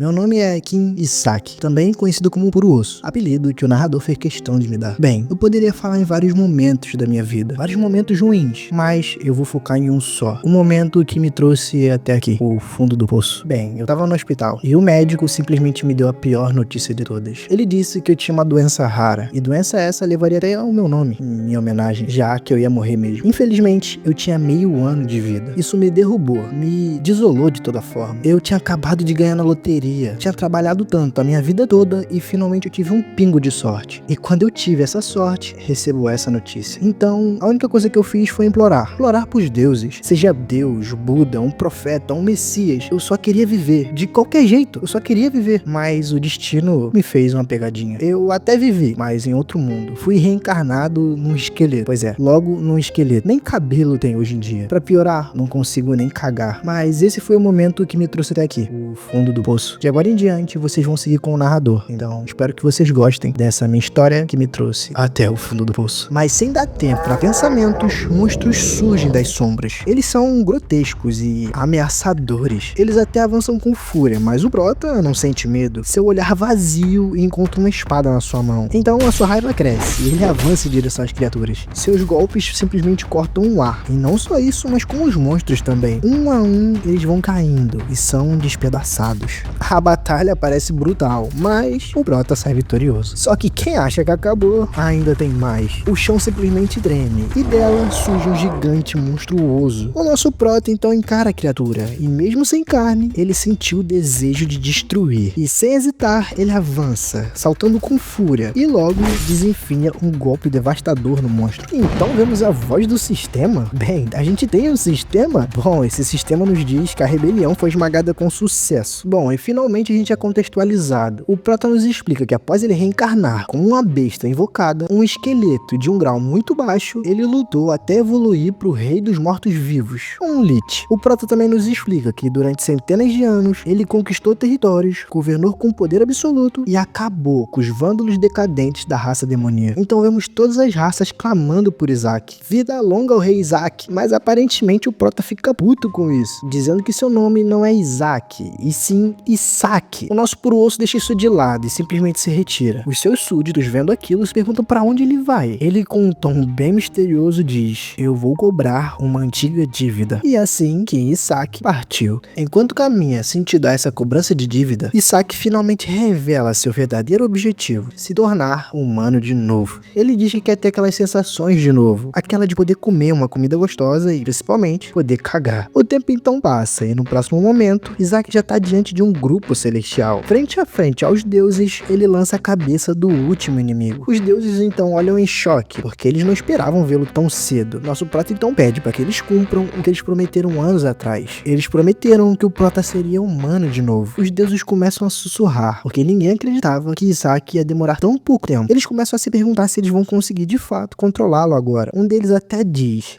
Meu nome é Kim Isaki, também conhecido como Puro Osso, apelido que o narrador fez questão de me dar. Bem, eu poderia falar em vários momentos da minha vida, vários momentos ruins, mas eu vou focar em um só. O momento que me trouxe até aqui, o fundo do poço. Bem, eu tava no hospital e o médico simplesmente me deu a pior notícia de todas. Ele disse que eu tinha uma doença rara, e doença essa levaria até ao meu nome, em minha homenagem, já que eu ia morrer mesmo. Infelizmente, eu tinha meio ano de vida. Isso me derrubou, me desolou de toda forma. Eu tinha acabado de ganhar na loteria. Tinha trabalhado tanto a minha vida toda e finalmente eu tive um pingo de sorte. E quando eu tive essa sorte, recebo essa notícia. Então, a única coisa que eu fiz foi implorar pros deuses. Seja Deus, Buda, um profeta, um messias. Eu só queria viver. De qualquer jeito, eu só queria viver. Mas o destino me fez uma pegadinha. Eu até vivi, mas em outro mundo. Fui reencarnado num esqueleto. Pois é, logo num esqueleto. Nem cabelo tem hoje em dia. Pra piorar, não consigo nem cagar. Mas esse foi o momento que me trouxe até aqui. O fundo do poço. De agora em diante, vocês vão seguir com o narrador. Então, espero que vocês gostem dessa minha história que me trouxe até o fundo do poço. Mas sem dar tempo para pensamentos, monstros surgem das sombras. Eles são grotescos e ameaçadores. Eles até avançam com fúria, mas o Prota não sente medo. Seu olhar vazio e encontra uma espada na sua mão. Então, a sua raiva cresce e ele avança em direção às criaturas. Seus golpes simplesmente cortam o ar. E não só isso, mas com os monstros também. Um a um, eles vão caindo e são despedaçados. A batalha parece brutal, mas o Prota sai vitorioso. Só que quem acha que acabou, ainda tem mais. O chão simplesmente treme, e dela surge um gigante monstruoso. O nosso Prota então encara a criatura, e mesmo sem carne, ele sentiu o desejo de destruir. E sem hesitar, ele avança, saltando com fúria, e logo desenfinha um golpe devastador no monstro. Então vemos a voz do sistema? Bem, a gente tem um sistema? Bom, esse sistema nos diz que a rebelião foi esmagada com sucesso. Bom, e finalmente a gente é contextualizado. O Prota nos explica que após ele reencarnar como uma besta invocada, um esqueleto de um grau muito baixo, ele lutou até evoluir para o rei dos mortos-vivos, um Lich. O Prota também nos explica que durante centenas de anos, ele conquistou territórios, governou com poder absoluto e acabou com os vândalos decadentes da raça demoníaca. Então vemos todas as raças clamando por Isaac. Vida longa ao rei Isaac, mas aparentemente o Prota fica puto com isso, dizendo que seu nome não é Isaac, e sim Isaki. O nosso Puro Osso deixa isso de lado e simplesmente se retira. Os seus súditos, vendo aquilo, se perguntam para onde ele vai. Ele, com um tom bem misterioso, diz: eu vou cobrar uma antiga dívida. E assim que Isaki partiu. Enquanto caminha sentido a essa cobrança de dívida, Isaki finalmente revela seu verdadeiro objetivo: se tornar humano de novo. Ele diz que quer ter aquelas sensações de novo, aquela de poder comer uma comida gostosa e, principalmente, poder cagar. O tempo então passa e no próximo momento, Isaki já está diante de um grupo celestial. Frente a frente aos deuses, ele lança a cabeça do último inimigo. Os deuses então olham em choque, porque eles não esperavam vê-lo tão cedo. Nosso Prota então pede para que eles cumpram o que eles prometeram anos atrás. Eles prometeram que o Prota seria humano de novo. Os deuses começam a sussurrar, porque ninguém acreditava que Isaac ia demorar tão pouco tempo. Eles começam a se perguntar se eles vão conseguir de fato controlá-lo agora. Um deles até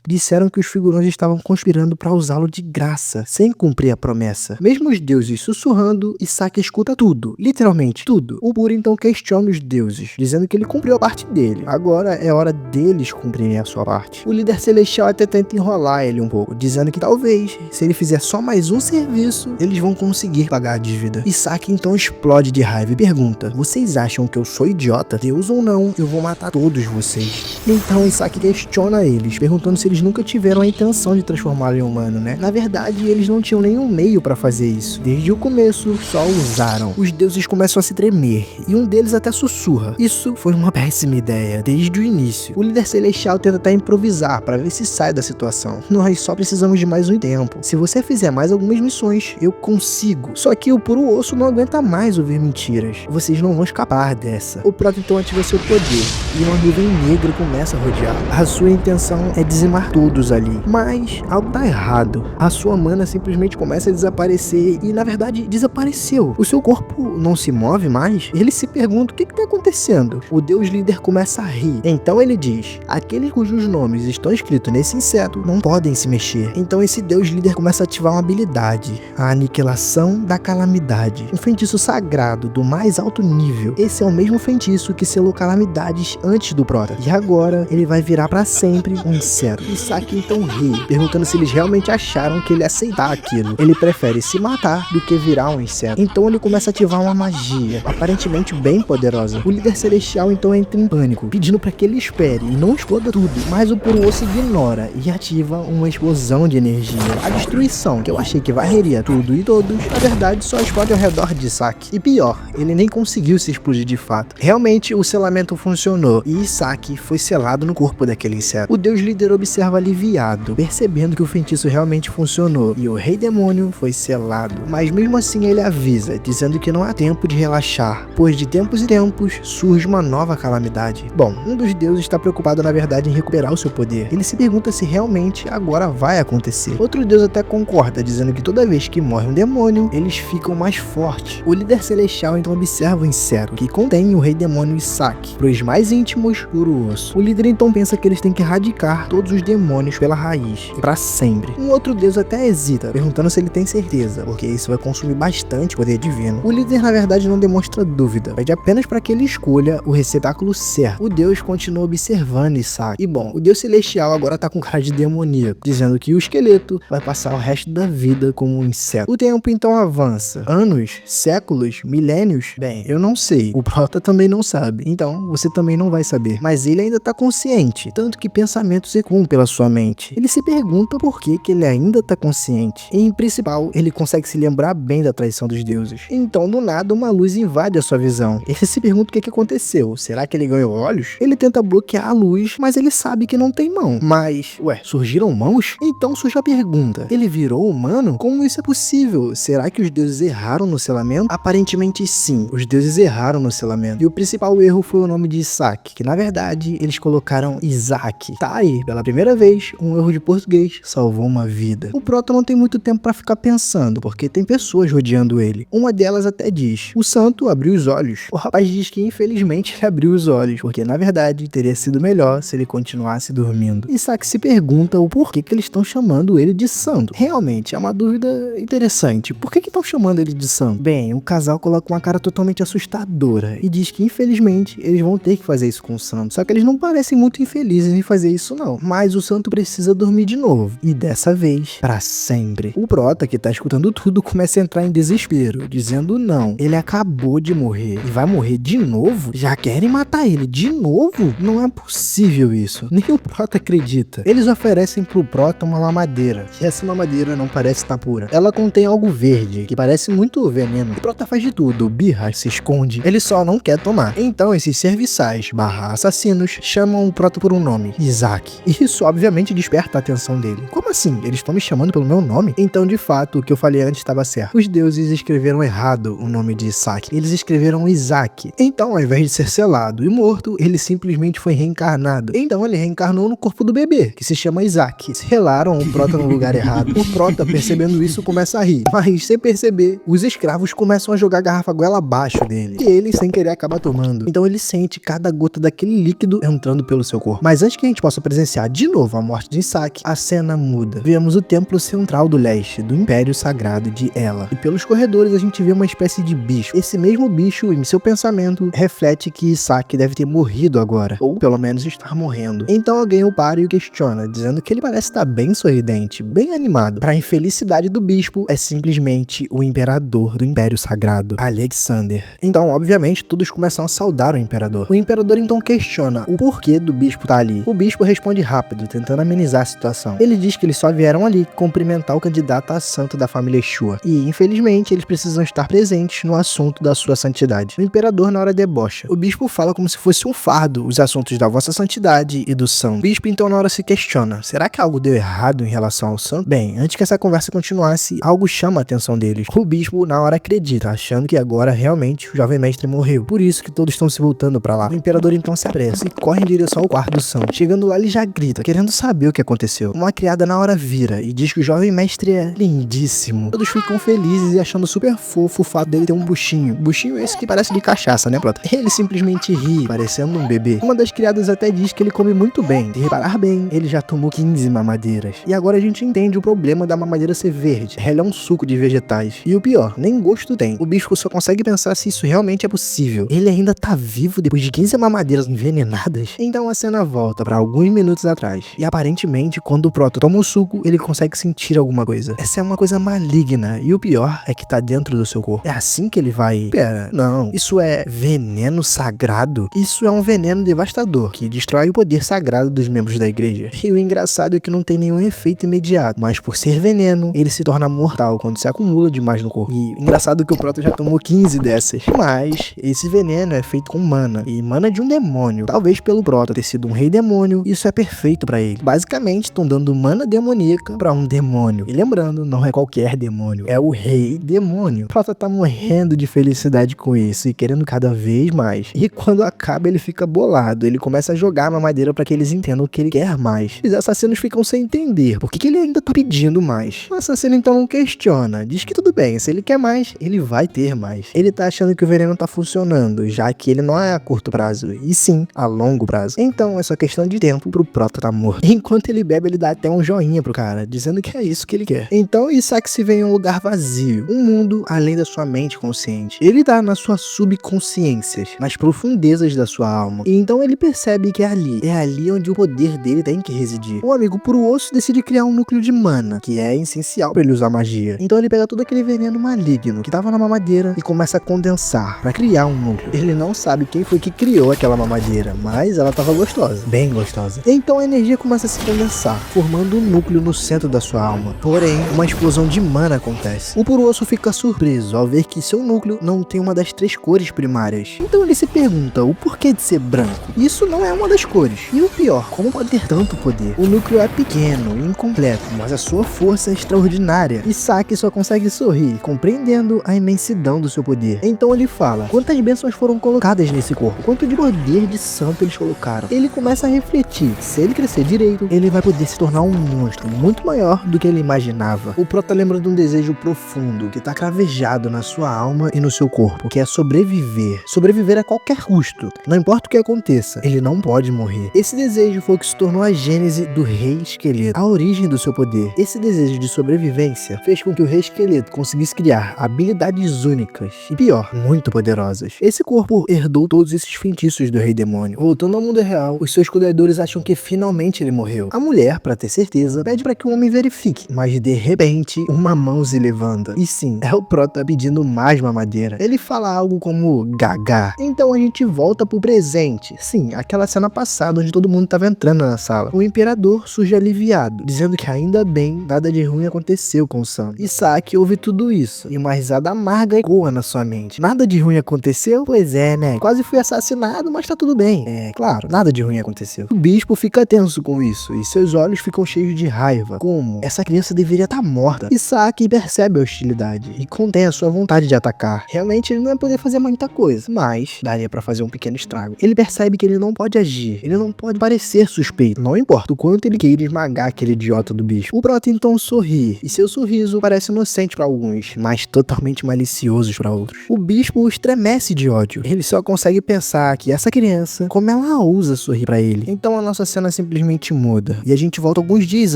disseram que os figurões estavam conspirando para usá-lo de graça, sem cumprir a promessa. Mesmo os deuses sussurrando, Isaki escuta tudo, literalmente tudo. O Puro então questiona os deuses, dizendo que ele cumpriu a parte dele. Agora é hora deles cumprirem a sua parte. O líder celestial até tenta enrolar ele um pouco, dizendo que talvez, se ele fizer só mais um serviço, eles vão conseguir pagar a dívida. Isaki então explode de raiva e pergunta: vocês acham que eu sou idiota? Deus ou não, eu vou matar todos vocês. Então Isaki questiona eles, perguntando se eles nunca tiveram a intenção de transformá-lo em humano, né? Na verdade, eles não tinham nenhum meio para fazer isso. Desde o começo, só usaram. Os deuses começam a se tremer, e um deles até sussurra: isso foi uma péssima ideia, desde o início. O líder celestial tenta até improvisar para ver se sai da situação. Nós só precisamos de mais um tempo. Se você fizer mais algumas missões, eu consigo. Só que o Puro Osso não aguenta mais ouvir mentiras. Vocês não vão escapar dessa. O Prota então ativa seu poder, e uma nuvem negra começa a rodear. A sua intenção é dizimar todos ali. Mas algo tá errado. A sua mana simplesmente começa a desaparecer, e na verdade desapareceu. O seu corpo não se move mais. Ele se pergunta: o que tá acontecendo? O deus líder começa a rir. Então ele diz: aqueles cujos nomes estão escritos nesse inseto não podem se mexer. Então esse deus líder começa a ativar uma habilidade: a aniquilação da calamidade. Um feitiço sagrado do mais alto nível. Esse é o mesmo feitiço que selou calamidades antes do Prota. E agora ele vai virar pra sempre um inseto. Isaki então ri, perguntando se eles realmente acharam que ele ia aceitar aquilo. Ele prefere se matar do que virar um inseto. Então ele começa a ativar uma magia, aparentemente bem poderosa. O líder celestial então entra em pânico, pedindo para que ele espere e não exploda tudo. Mas o puro osso ignora e ativa uma explosão de energia. A destruição, que eu achei que varreria tudo e todos, na verdade só explode ao redor de Isaac. E pior, ele nem conseguiu se explodir de fato. Realmente o selamento funcionou e Isaac foi selado no corpo daquele inseto. O deus líder observa aliviado, percebendo que o feitiço realmente funcionou e o rei demônio foi selado. Mas mesmo assim ele avisa, dizendo que não há tempo de relaxar, pois de tempos em tempos surge uma nova calamidade. Bom, um dos deuses está preocupado na verdade em recuperar o seu poder. Ele se pergunta se realmente agora vai acontecer. Outro deus até concorda, dizendo que toda vez que morre um demônio, eles ficam mais fortes. O líder celestial então observa o inseto, que contém o rei demônio Isaac, pros mais íntimos, puro osso. O líder então pensa que eles têm que erradicar todos os demônios pela raiz, e pra sempre. Um outro deus até hesita, perguntando se ele tem certeza, porque isso vai consumir bastante poder divino. O líder na verdade não demonstra dúvida, pede apenas para que ele escolha o receptáculo certo. O deus continua observando Isaac. E bom, o deus celestial agora tá com cara de demoníaco, dizendo que o esqueleto vai passar o resto da vida como um inseto. O tempo então avança. Anos, séculos, milênios? Bem, eu não sei. O Prota também não sabe. Então, você também não vai saber. Mas ele ainda tá consciente, tanto que pensamentos ecoam pela sua mente. Ele se pergunta por que ele ainda tá consciente. E, em principal, ele consegue se lembrar bem da traição dos deuses. Então, do nada, uma luz invade a sua visão. Ele se pergunta o que aconteceu. Será que ele ganhou olhos? Ele tenta bloquear a luz, mas ele sabe que não tem mão. Mas, ué, surgiram mãos? Então surge a pergunta. Ele virou humano? Como isso é possível? Será que os deuses erraram no selamento? Aparentemente sim, os deuses erraram no selamento. E o principal erro foi o nome de Isaac, que na verdade eles colocaram Isaac. Tá aí, pela primeira vez, um erro de português salvou uma vida. O Prota não tem muito tempo pra ficar pensando, porque tem pessoas rodeando ele. Uma delas até diz: o santo abriu os olhos. O rapaz diz que infelizmente ele abriu os olhos, porque na verdade teria sido melhor se ele continuasse dormindo. Isaac se pergunta o porquê que eles estão chamando ele de santo. Realmente, é uma dúvida interessante. Por que estão chamando ele de santo? Bem, o casal coloca uma cara totalmente assustadora e diz que infelizmente eles vão ter que fazer isso com o santo. Só que eles não parecem muito infelizes em fazer isso não. Mas o santo precisa dormir de novo. E dessa vez, pra sempre. O Prota, que tá escutando tudo, começa a entrar em desespero, dizendo não. Ele acabou de morrer e vai morrer de novo? Já querem matar ele de novo? Não é possível isso. Nem o Prota acredita. Eles oferecem pro Prota uma mamadeira. E essa mamadeira não parece estar pura. Ela contém algo verde, que parece muito veneno. O Prota faz de tudo, birra, se esconde. Ele só não quer tomar. Então esses serviçais / assassinos chamam o Prota por um nome: Isaac. E isso obviamente desperta a atenção dele. Como assim? Eles estão me chamando pelo meu nome? Então de fato o que eu falei antes estava certo. Os deuses escreveram errado o nome de Isaac. Eles escreveram Isaac. Então ao invés de ser selado e morto, ele simplesmente foi reencarnado. Então ele reencarnou no corpo do bebê, que se chama Isaac. Selaram o Prota no lugar errado. O Prota, percebendo isso, começa a rir. Mas sem perceber, os escravos começam a jogar garrafa goela abaixo dele. E ele, sem querer, acaba tomando. Então ele sente cada gota daquele líquido entrando pelo seu corpo. Mas antes que a gente possa presenciar de novo a morte de Isaac, a cena muda. Vemos o templo central do leste, do Império Sagrado de Ela. E pelos corredores a gente vê uma espécie de bicho. Esse mesmo bicho, em seu pensamento, reflete que Isaac deve ter morrido agora. Ou pelo menos estar morrendo. Então alguém o para e o questiona, dizendo que ele parece estar bem sorridente, bem animado. Para a infelicidade do bispo, é simplesmente o imperador do Império Sagrado, Alexander. Então, obviamente, todos começam a saudar o imperador. O imperador então questiona o porquê do bispo estar ali. O bispo responde rápido, tentando amenizar a situação. Ele diz que eles só vieram ali cumprimentar o candidato a santo da família Shua. E, infelizmente, eles precisam estar presentes no assunto da sua santidade. O imperador na hora debocha. O bispo fala como se fosse um fardo os assuntos da vossa santidade e do santo. O bispo então na hora se questiona: será que algo deu errado em relação ao santo? Bem, antes que essa conversa continuasse, algo chama a atenção deles. O bispo na hora acredita, achando que agora realmente o jovem mestre morreu. Por isso que todos estão se voltando pra lá. O imperador então se apressa e corre em direção ao quarto do santo. Chegando lá, ele já grita, querendo saber o que aconteceu. Uma criada na hora vira e diz que o jovem mestre é lindíssimo. Todos ficam felizes e achando super fofo o fato dele ter um buchinho. Buchinho esse que parece de cachaça, né, Prota? Ele simplesmente ri, parecendo um bebê. Uma das criadas até diz que ele come muito bem. Se reparar bem, ele já tomou 15 mamadeiras. E agora a gente entende o problema da mamadeira ser verde. Ela é um suco de vegetais. E o pior, nem gosto tem. O bispo só consegue pensar se isso realmente é possível. Ele ainda tá vivo depois de 15 mamadeiras envenenadas? Então a cena volta pra alguns minutos atrás. E aparentemente, quando o Prota toma o suco, ele consegue sentir alguma coisa. Essa é uma coisa maligna. E o pior é que tá dentro do seu corpo. É assim que ele vai... Pera, não. Isso é veneno sagrado? Isso é um veneno devastador, que destrói o poder sagrado dos membros da igreja. E o engraçado é que não tem nenhum efeito imediato, mas por ser veneno, ele se torna mortal quando se acumula demais no corpo. E engraçado que o Prota já tomou 15 dessas. Mas esse veneno é feito com mana, e mana de um demônio. Talvez pelo Prota ter sido um rei demônio, isso é perfeito pra ele. Basicamente, estão dando mana demoníaca pra um demônio. E lembrando, não é qualquer demônio, é o rei demônio. O Prota tá morrendo de felicidade com isso e querendo cada vez mais. E quando acaba, ele fica bolado. Ele começa a jogar a mamadeira pra que eles entendam que ele quer mais. Os assassinos ficam sem entender por que ele ainda tá pedindo mais. O assassino então não questiona, diz que tudo bem, se ele quer mais, ele vai ter mais. Ele tá achando que o veneno tá funcionando, já que ele não é a curto prazo, e sim a longo prazo. Então é só questão de tempo pro Prota tá morto. Enquanto ele bebe, ele dá até um joinha pro cara, dizendo que é isso que ele quer. Então Isaac se vê em um lugar vazio, um mundo além da sua mente consciente. Ele tá nas suas subconsciências, nas profundezas da sua alma. E então ele percebe que é ali onde o poder dele tem que residir. O amigo Puro Osso decide criar um núcleo de mana, que é essencial pra ele usar magia. Então ele pega todo aquele veneno maligno que tava na mamadeira e começa a condensar pra criar um núcleo. Ele não sabe quem foi que criou aquela mamadeira, mas ela tava gostosa, bem gostosa. Então a energia começa a se condensar, formando um núcleo no centro da sua alma. Porém, uma explosão de mana acontece. O Puro Osso fica surpreso ao ver que seu núcleo não tem uma das 3 cores primárias. Então ele se pergunta o porquê de ser branco. Isso não é uma das cores. E o pior, como pode ter tanto poder? O núcleo é pequeno e incompleto, mas a sua força é extraordinária. Isaac só consegue sorrir, compreendendo a imensidão do seu poder. Então ele fala, quantas bênçãos foram colocadas nesse corpo? Quanto de poder de santo eles colocaram? Ele começa a refletir, se ele crescer direito, ele vai poder se tornar um monstro muito maior do que ele imaginava. O Prota lembra de um desejo profundo que tá cravejado na sua alma e no seu corpo, que é sobreviver. Sobreviver a qualquer custo. Não importa o que aconteça, ele não pode morrer. Esse desejo foi o que se tornou a gênese do Rei Esqueleto, a origem do seu poder. Esse desejo de sobrevivência fez com que o Rei Esqueleto conseguisse criar habilidades únicas e, pior, muito poderosas. Esse corpo herdou todos esses feitiços do Rei Demônio. Voltando ao mundo real, os seus cuidadores acham que finalmente ele morreu. A mulher, pra ter certeza, pede pra que o homem verifique, mas de repente, uma mão se levanta. E sim, é o Prota pedindo mais mamadeira. Ele fala algo como gaga. Então a gente volta pro presente. Sim, aquela cena passada onde todo mundo tava entrando na sala. O imperador surge aliviado, dizendo que ainda bem, nada de ruim aconteceu com o Sam. Isaac ouve tudo isso, e uma risada amarga ecoa na sua mente. Nada de ruim aconteceu? Pois é, né? Quase fui assassinado, mas tá tudo bem. É, claro, nada de ruim aconteceu. O bispo fica tenso com isso, e seus olhos ficam cheios de raiva. Como? Essa criança deveria estar morta. Isaac percebe a hostilidade, e contém a sua vontade de atacar. Realmente ele não vai poder fazer muita coisa, mas daria pra fazer um pequeno estrago. Ele percebe que ele não pode agir, ele não pode parecer suspeito, não importa o quanto ele queira esmagar aquele idiota do bispo. O Prota então sorri, e seu sorriso parece inocente pra alguns, mas totalmente malicioso pra outros. O bispo estremece de ódio, ele só consegue pensar que essa criança, como ela ousa sorrir pra ele. Então a nossa cena simplesmente muda, e a gente volta alguns dias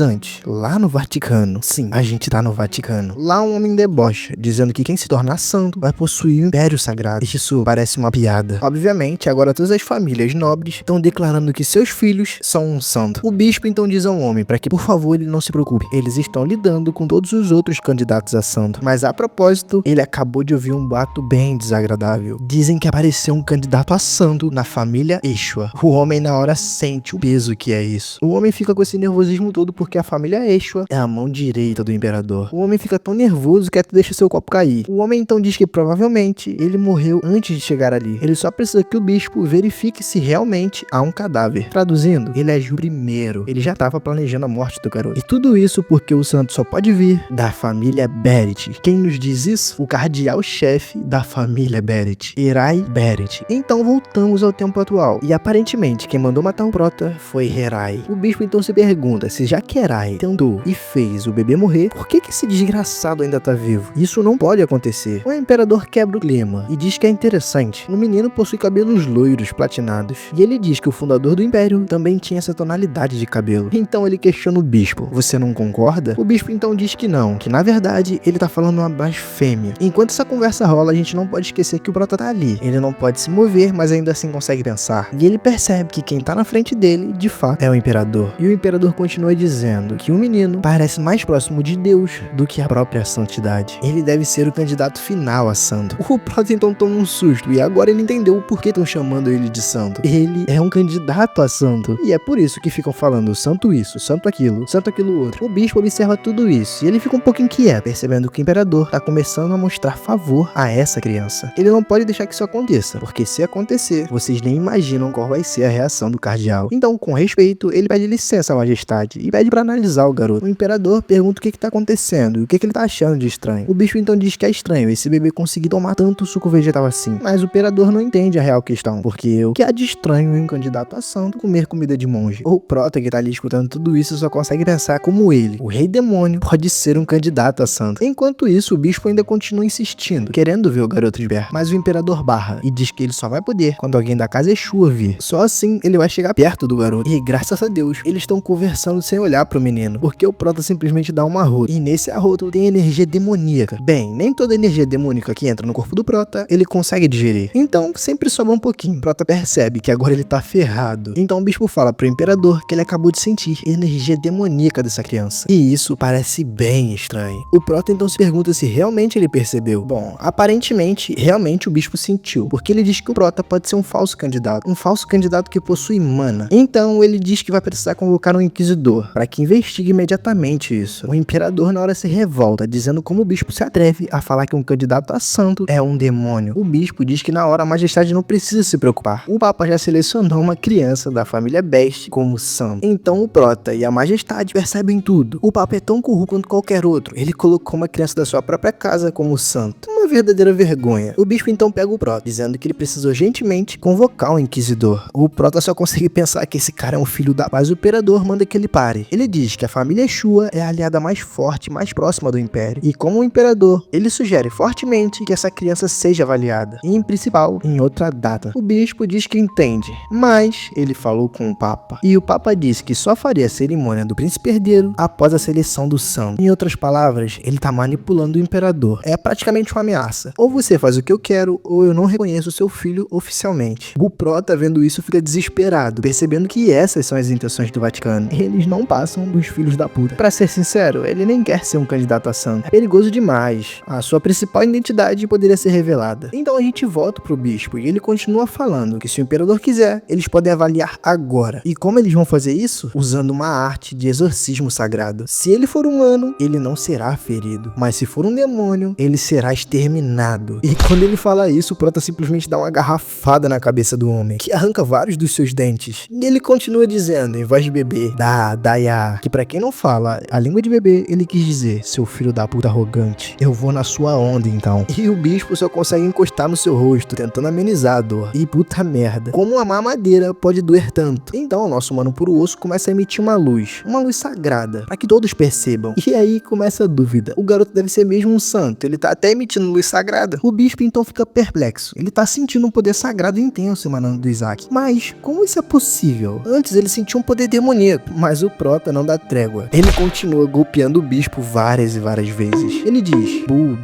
antes, lá no Vaticano. Sim, a gente tá no Vaticano. Lá um homem debocha, dizendo que quem se tornar santo vai possuir o Império Sagrado. Isso parece uma piada. Obviamente, agora todas as famílias nobres estão declarando que seus filhos são um santo. O bispo então diz ao homem para que por favor ele não se preocupe, eles estão lidando com todos os outros candidatos a santo. Mas a propósito, ele acabou de ouvir um boato bem desagradável. Dizem que apareceu um candidato a santo na família Eshua. O homem na hora sente o peso que é isso. O homem fica com esse nervosismo todo porque a família Eshua é a mão direita do imperador. O homem fica tão nervoso que até deixa seu copo cair. O homem então diz que provavelmente ele morreu antes de chegar ali. Ele só precisa que o bispo verifique se realmente há um cadáver. Traduzindo, ele agiu primeiro. Ele já estava planejando a morte do garoto. E tudo isso porque o santo só pode vir da família Beret. Quem nos diz isso? O cardeal-chefe da família Beret, Herai Beret. Então voltamos ao tempo atual. E aparentemente quem mandou matar o Prota foi Herai. O bispo então se pergunta se já que Herai tentou e fez o bebê morrer, por que esse desgraçado ainda tá vivo? Isso não pode acontecer. O imperador quebra o clima e diz que é interessante. O menino possui cabelos loiros platinados. E ele diz que o fundador do império também tinha essa tonalidade de cabelo. Então ele questiona o bispo. Você não concorda? O bispo então diz que não, que na verdade ele tá falando uma blasfêmia. Enquanto essa conversa rola, a gente não pode esquecer que o Prota tá ali. Ele não pode se mover, mas ainda assim consegue pensar. E ele percebe que quem tá na frente dele, de fato, é o imperador. E o imperador continua dizendo que o menino parece mais próximo de Deus do que a própria santidade. verdade. Ele deve ser o candidato final a santo. O Prota então toma um susto e agora ele entendeu o porquê estão chamando ele de santo. Ele é um candidato a santo. E é por isso que ficam falando santo isso, santo aquilo outro. O bispo observa tudo isso e ele fica um pouco inquieto, percebendo que o imperador está começando a mostrar favor a essa criança. Ele não pode deixar que isso aconteça, porque se acontecer, vocês nem imaginam qual vai ser a reação do cardeal. Então, com respeito, ele pede licença à majestade e pede para analisar o garoto. O imperador pergunta o que está acontecendo e o que ele tá achando de estranho. O bispo então diz que é estranho esse bebê conseguir tomar tanto suco vegetal assim, mas o imperador não entende a real questão, porque o que há de estranho em um candidato a santo comer comida de monge? O Prota, que tá ali escutando tudo isso, só consegue pensar como ele, o rei demônio, pode ser um candidato a santo. Enquanto isso, o bispo ainda continua insistindo, querendo ver o garoto de perto, mas o imperador barra e diz que ele só vai poder quando alguém da casa Exu vir. Só assim ele vai chegar perto do garoto. E graças a Deus, eles estão conversando sem olhar pro menino, porque o Prota simplesmente dá uma arroto. E nesse arroto tem energia demoníaca. Bem, nem toda energia demoníaca que entra no corpo do Prota, ele consegue digerir. Então, sempre sobra um pouquinho. O Prota percebe que agora ele tá ferrado. Então o bispo fala pro imperador que ele acabou de sentir energia demoníaca dessa criança. E isso parece bem estranho. O Prota então se pergunta se realmente ele percebeu. Bom, aparentemente, realmente o bispo sentiu, porque ele diz que o Prota pode ser um falso candidato que possui mana. Então ele diz que vai precisar convocar um inquisidor para que investigue imediatamente isso. O imperador na hora se revolta, dizendo como o bispo se atreve a falar que um candidato a santo é um demônio. O bispo diz que na hora a majestade não precisa se preocupar. O papa já selecionou uma criança da família Best como santo. Então o Prota e a majestade percebem tudo. O papa é tão corrupto quanto qualquer outro. Ele colocou uma criança da sua própria casa como santo. Uma verdadeira vergonha. O bispo então pega o Prota, dizendo que ele precisa urgentemente convocar um inquisidor. O Prota só consegue pensar que esse cara é um filho da paz. O imperador manda que ele pare. Ele diz que a família Exu é a aliada mais forte e mais próxima do império. E como o imperador, ele sugere fortemente que essa criança seja avaliada. E em principal, em outra data. O bispo diz que entende, mas ele falou com o papa. E o papa disse que só faria a cerimônia do príncipe herdeiro após a seleção do santo. Em outras palavras, ele tá manipulando o imperador. É praticamente uma ameaça. Ou você faz o que eu quero, ou eu não reconheço o seu filho oficialmente. O Prota, vendo isso, fica desesperado, percebendo que essas são as intenções do Vaticano. Eles não passam dos filhos da puta. Pra ser sincero, ele nem quer ser um candidato a santo. É perigoso demais. A sua principal identidade poderia ser revelada. Então a gente volta pro bispo e ele continua falando que se o imperador quiser, eles podem avaliar agora. E como eles vão fazer isso? Usando uma arte de exorcismo sagrado. Se ele for humano, ele não será ferido. Mas se for um demônio, ele será exterminado. E quando ele fala isso, o Prota simplesmente dá uma garrafada na cabeça do homem, que arranca vários dos seus dentes. E ele continua dizendo, em voz de bebê, ya, que pra quem não fala a língua de bebê, ele quis dizer, seu filho da puta arrogante, eu vou na sua onda então. E o bispo só consegue encostar no seu rosto, tentando amenizar a dor. E puta merda, como a mamadeira pode doer tanto? Então o nosso mano puro osso começa a emitir uma luz sagrada, pra que todos percebam. E aí começa a dúvida, o garoto deve ser mesmo um santo, ele tá até emitindo luz sagrada. O bispo então fica perplexo, ele tá sentindo um poder sagrado intenso emanando do Isaac. Mas como isso é possível? Antes ele sentia um poder demoníaco, mas o Prota não dá trégua. Ele continua golpeando o bispo várias e várias vezes. Ele diz, bu,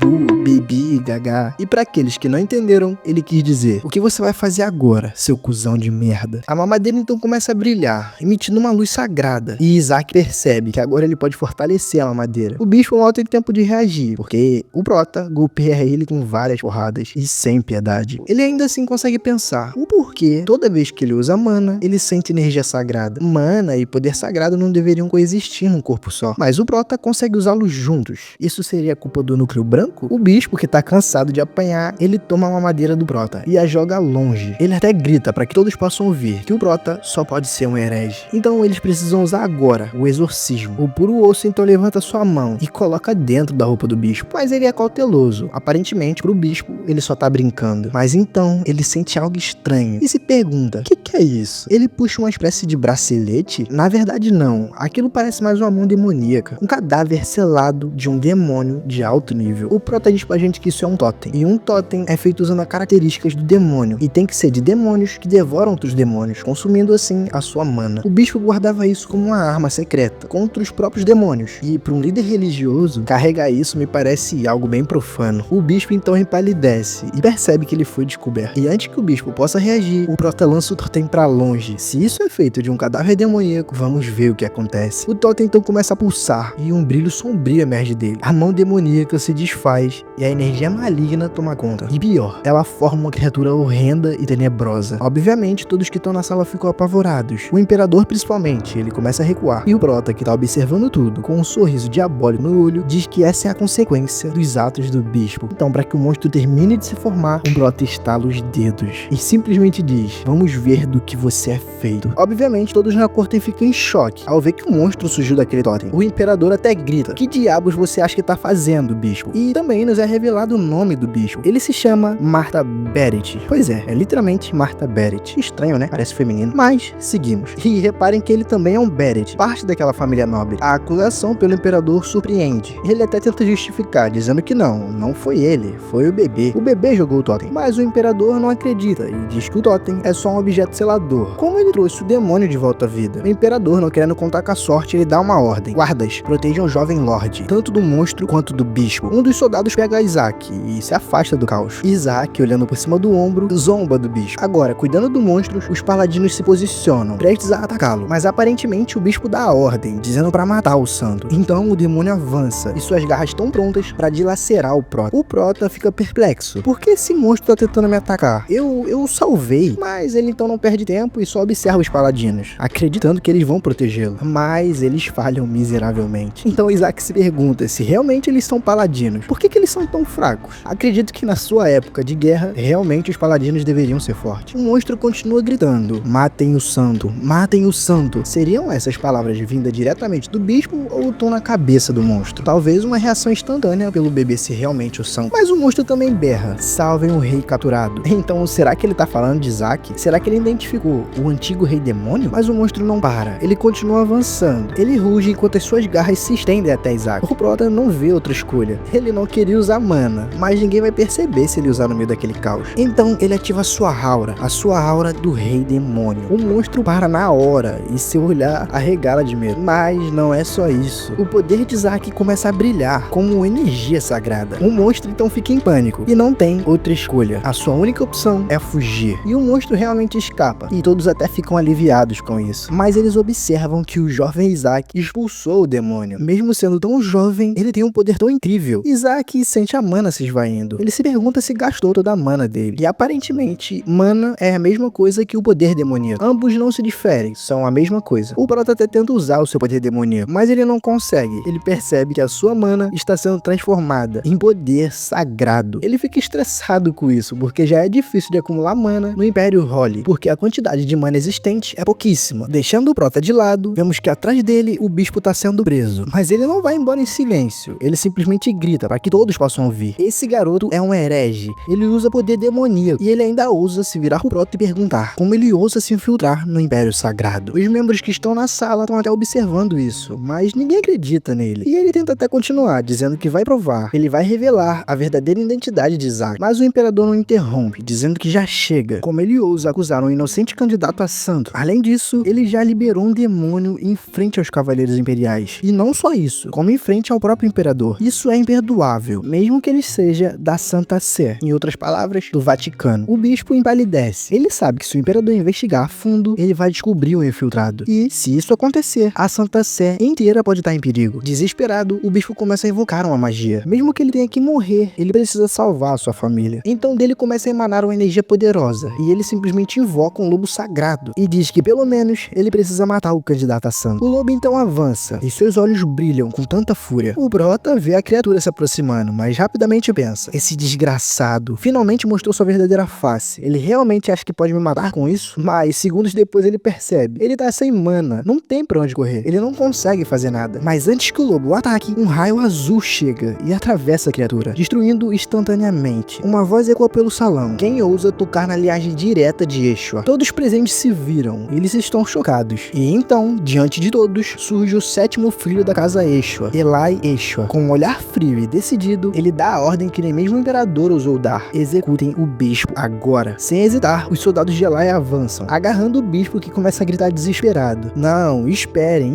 bibi, gaga. E pra aqueles que não entenderam, ele quis dizer, o que você vai fazer agora, seu cuzão de merda? A mamadeira então começa a brilhar, emitindo uma luz sagrada. E Isaac percebe que agora ele pode fortalecer a mamadeira. O bispo mal tem tempo de reagir, porque o Prota golpeia ele com várias porradas e sem piedade. Ele ainda assim consegue pensar o porquê toda vez que ele usa mana, ele sente energia sagrada. Mana e poder sagrado não deveriam coexistir num corpo só, mas o Prota consegue usá-los juntos. Isso seria culpa do núcleo branco? O bispo, que tá cansado de apanhar, ele toma a mamadeira do Prota e a joga longe. Ele até grita para que todos possam ouvir que o Prota só pode ser um herege. Então eles precisam usar agora o exorcismo. O puro osso então levanta sua mão e coloca dentro da roupa do bispo, mas ele é cauteloso. Aparentemente, pro bispo, ele só tá brincando. Mas então, ele sente algo estranho e se pergunta, o que é isso? Ele puxa uma espécie de bracelete? Na verdade não, aquilo parece mais uma mão demoníaca, um cadáver selado de um demônio de alto nível. O Prota diz pra gente que isso é um totem, e um totem é feito usando as características do demônio, e tem que ser de demônios que devoram outros demônios, consumindo assim a sua mana. O bispo guardava isso como uma arma secreta contra os próprios demônios, e para um líder religioso, carregar isso me parece algo bem profano. O bispo então empalidece e percebe que ele foi descoberto, e antes que o bispo possa reagir, o Prota lança o totem pra longe. Se isso é feito de um cadáver demoníaco, vamos ver o que acontece. O totem então começa a pulsar, e um brilho sombrio emerge dele. A mão demoníaca demoníaca se desfaz e a energia maligna toma conta. E pior, ela forma uma criatura horrenda e tenebrosa. Obviamente, todos que estão na sala ficam apavorados. O imperador principalmente, ele começa a recuar. E o Prota, que tá observando tudo, com um sorriso diabólico no olho, diz que essa é a consequência dos atos do bispo. Então, para que o monstro termine de se formar, o Prota estala os dedos e simplesmente diz: vamos ver do que você é feito. Obviamente, todos na corte ficam em choque ao ver que o monstro surgiu daquele totem. O imperador até grita: que diabos você acha que tá fazendo, bispo? E também nos é revelado o nome do bispo. Ele se chama Martha Beret. Pois é literalmente Martha Beret. Estranho, né? Parece feminino. Mas, seguimos. E reparem que ele também é um Beret, parte daquela família nobre. A acusação pelo imperador surpreende. Ele até tenta justificar, dizendo que não foi ele, foi o bebê. O bebê jogou o totem. Mas o imperador não acredita e diz que o totem é só um objeto selador. Como ele trouxe o demônio de volta à vida? O imperador, não querendo contar com a sorte, ele dá uma ordem: guardas, protejam o jovem Lorde, tanto do monstro quanto do bispo. Um dos soldados pega Isaac e se afasta do caos. Isaac, olhando por cima do ombro, zomba do bispo. Agora, cuidando do monstro, os paladinos se posicionam, prestes a atacá-lo. Mas aparentemente o bispo dá a ordem, dizendo para matar o santo. Então o demônio avança e suas garras estão prontas para dilacerar o Prota. O Prota fica perplexo. Por que esse monstro tá tentando me atacar? Eu o salvei. Mas ele então não perde tempo e só observa os paladinos, acreditando que eles vão protegê-lo. Mas eles falham miseravelmente. Então Isaac se pergunta se realmente eles são paladinos. Por que eles são tão fracos? Acredito que na sua época de guerra, realmente os paladinos deveriam ser fortes. O monstro continua gritando: matem o santo, matem o santo. Seriam essas palavras vindas diretamente do bispo ou estão na cabeça do monstro? Talvez uma reação instantânea pelo bebê ser realmente o santo. Mas o monstro também berra: salvem o rei capturado. Então será que ele tá falando de Isaac? Será que ele identificou o antigo rei demônio? Mas o monstro não para, ele continua avançando. Ele ruge enquanto as suas garras se estendem até Isaac. O Prota não vê outra escolha. Ele não queria usar mana, mas ninguém vai perceber se ele usar no meio daquele caos. Então ele ativa a sua aura do rei demônio. O monstro para na hora e seu olhar arregala de medo. Mas não é só isso. O poder de Isaac começa a brilhar como energia sagrada. O monstro então fica em pânico e não tem outra escolha. A sua única opção é fugir. E o monstro realmente escapa. E todos até ficam aliviados com isso. Mas eles observam que o jovem Isaac expulsou o demônio. Mesmo sendo tão jovem, ele tem um poder tão incrível. Isaac sente a mana se esvaindo. Ele se pergunta se gastou toda a mana dele. E aparentemente, mana é a mesma coisa que o poder demoníaco. Ambos não se diferem, são a mesma coisa. O Prota até tenta usar o seu poder demoníaco, mas ele não consegue. Ele percebe que a sua mana está sendo transformada em poder sagrado. Ele fica estressado com isso, porque já é difícil de acumular mana no Império Holy, porque a quantidade de mana existente é pouquíssima. Deixando o Prota de lado, vemos que atrás dele o bispo está sendo preso. Mas ele não vai embora em silêncio, ele simplesmente grita para que todos possam ouvir: esse garoto é um herege, ele usa poder demoníaco. E ele ainda ousa se virar pro Prota e perguntar como ele ousa se infiltrar no Império Sagrado. Os membros que estão na sala estão até observando isso, mas ninguém acredita nele. E ele tenta até continuar, dizendo que vai provar, ele vai revelar a verdadeira identidade de Isaac. Mas o imperador não interrompe, dizendo que já chega. Como ele ousa acusar um inocente candidato a santo. Além disso, ele já liberou um demônio em frente aos cavaleiros imperiais. E não só isso, como em frente ao próprio imperador. Isso é imperdoável, mesmo que ele seja da Santa Sé, em outras palavras, do Vaticano. O bispo empalidece. Ele sabe que se o imperador investigar a fundo, ele vai descobrir o infiltrado. E, se isso acontecer, a Santa Sé inteira pode estar em perigo. Desesperado, o bispo começa a invocar uma magia. Mesmo que ele tenha que morrer, ele precisa salvar a sua família. Então dele começa a emanar uma energia poderosa, e ele simplesmente invoca um lobo sagrado, e diz que pelo menos ele precisa matar o candidato a santo. O lobo então avança, e seus olhos brilham com tanta fúria. O Prota vê a criatura se aproximando, mas rapidamente pensa: esse desgraçado finalmente mostrou sua verdadeira face. Ele realmente acha que pode me matar com isso? Mas segundos depois ele percebe: ele tá sem mana, não tem pra onde correr, ele não consegue fazer nada. Mas antes que o lobo o ataque, um raio azul chega e atravessa a criatura, destruindo instantaneamente. Uma voz ecoa pelo salão: quem ousa tocar na linhagem direta de Yeshua? Todos os presentes se viram, eles estão chocados. E então, diante de todos, surge o sétimo filho da casa Yeshua, Eli Yeshua. Com um olhar frio e decidido, ele dá a ordem que nem mesmo o imperador ousou dar: executem o bispo agora. Sem hesitar, os soldados de Eli avançam, agarrando o bispo, que começa a gritar desesperado: não, esperem,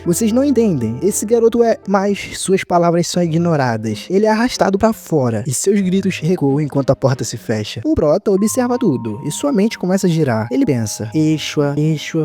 vocês não entendem, esse garoto é... Mas suas palavras são ignoradas. Ele é arrastado pra fora e seus gritos recuam enquanto a porta se fecha. O Prota observa tudo e sua mente começa a girar. Ele pensa: Yeshua,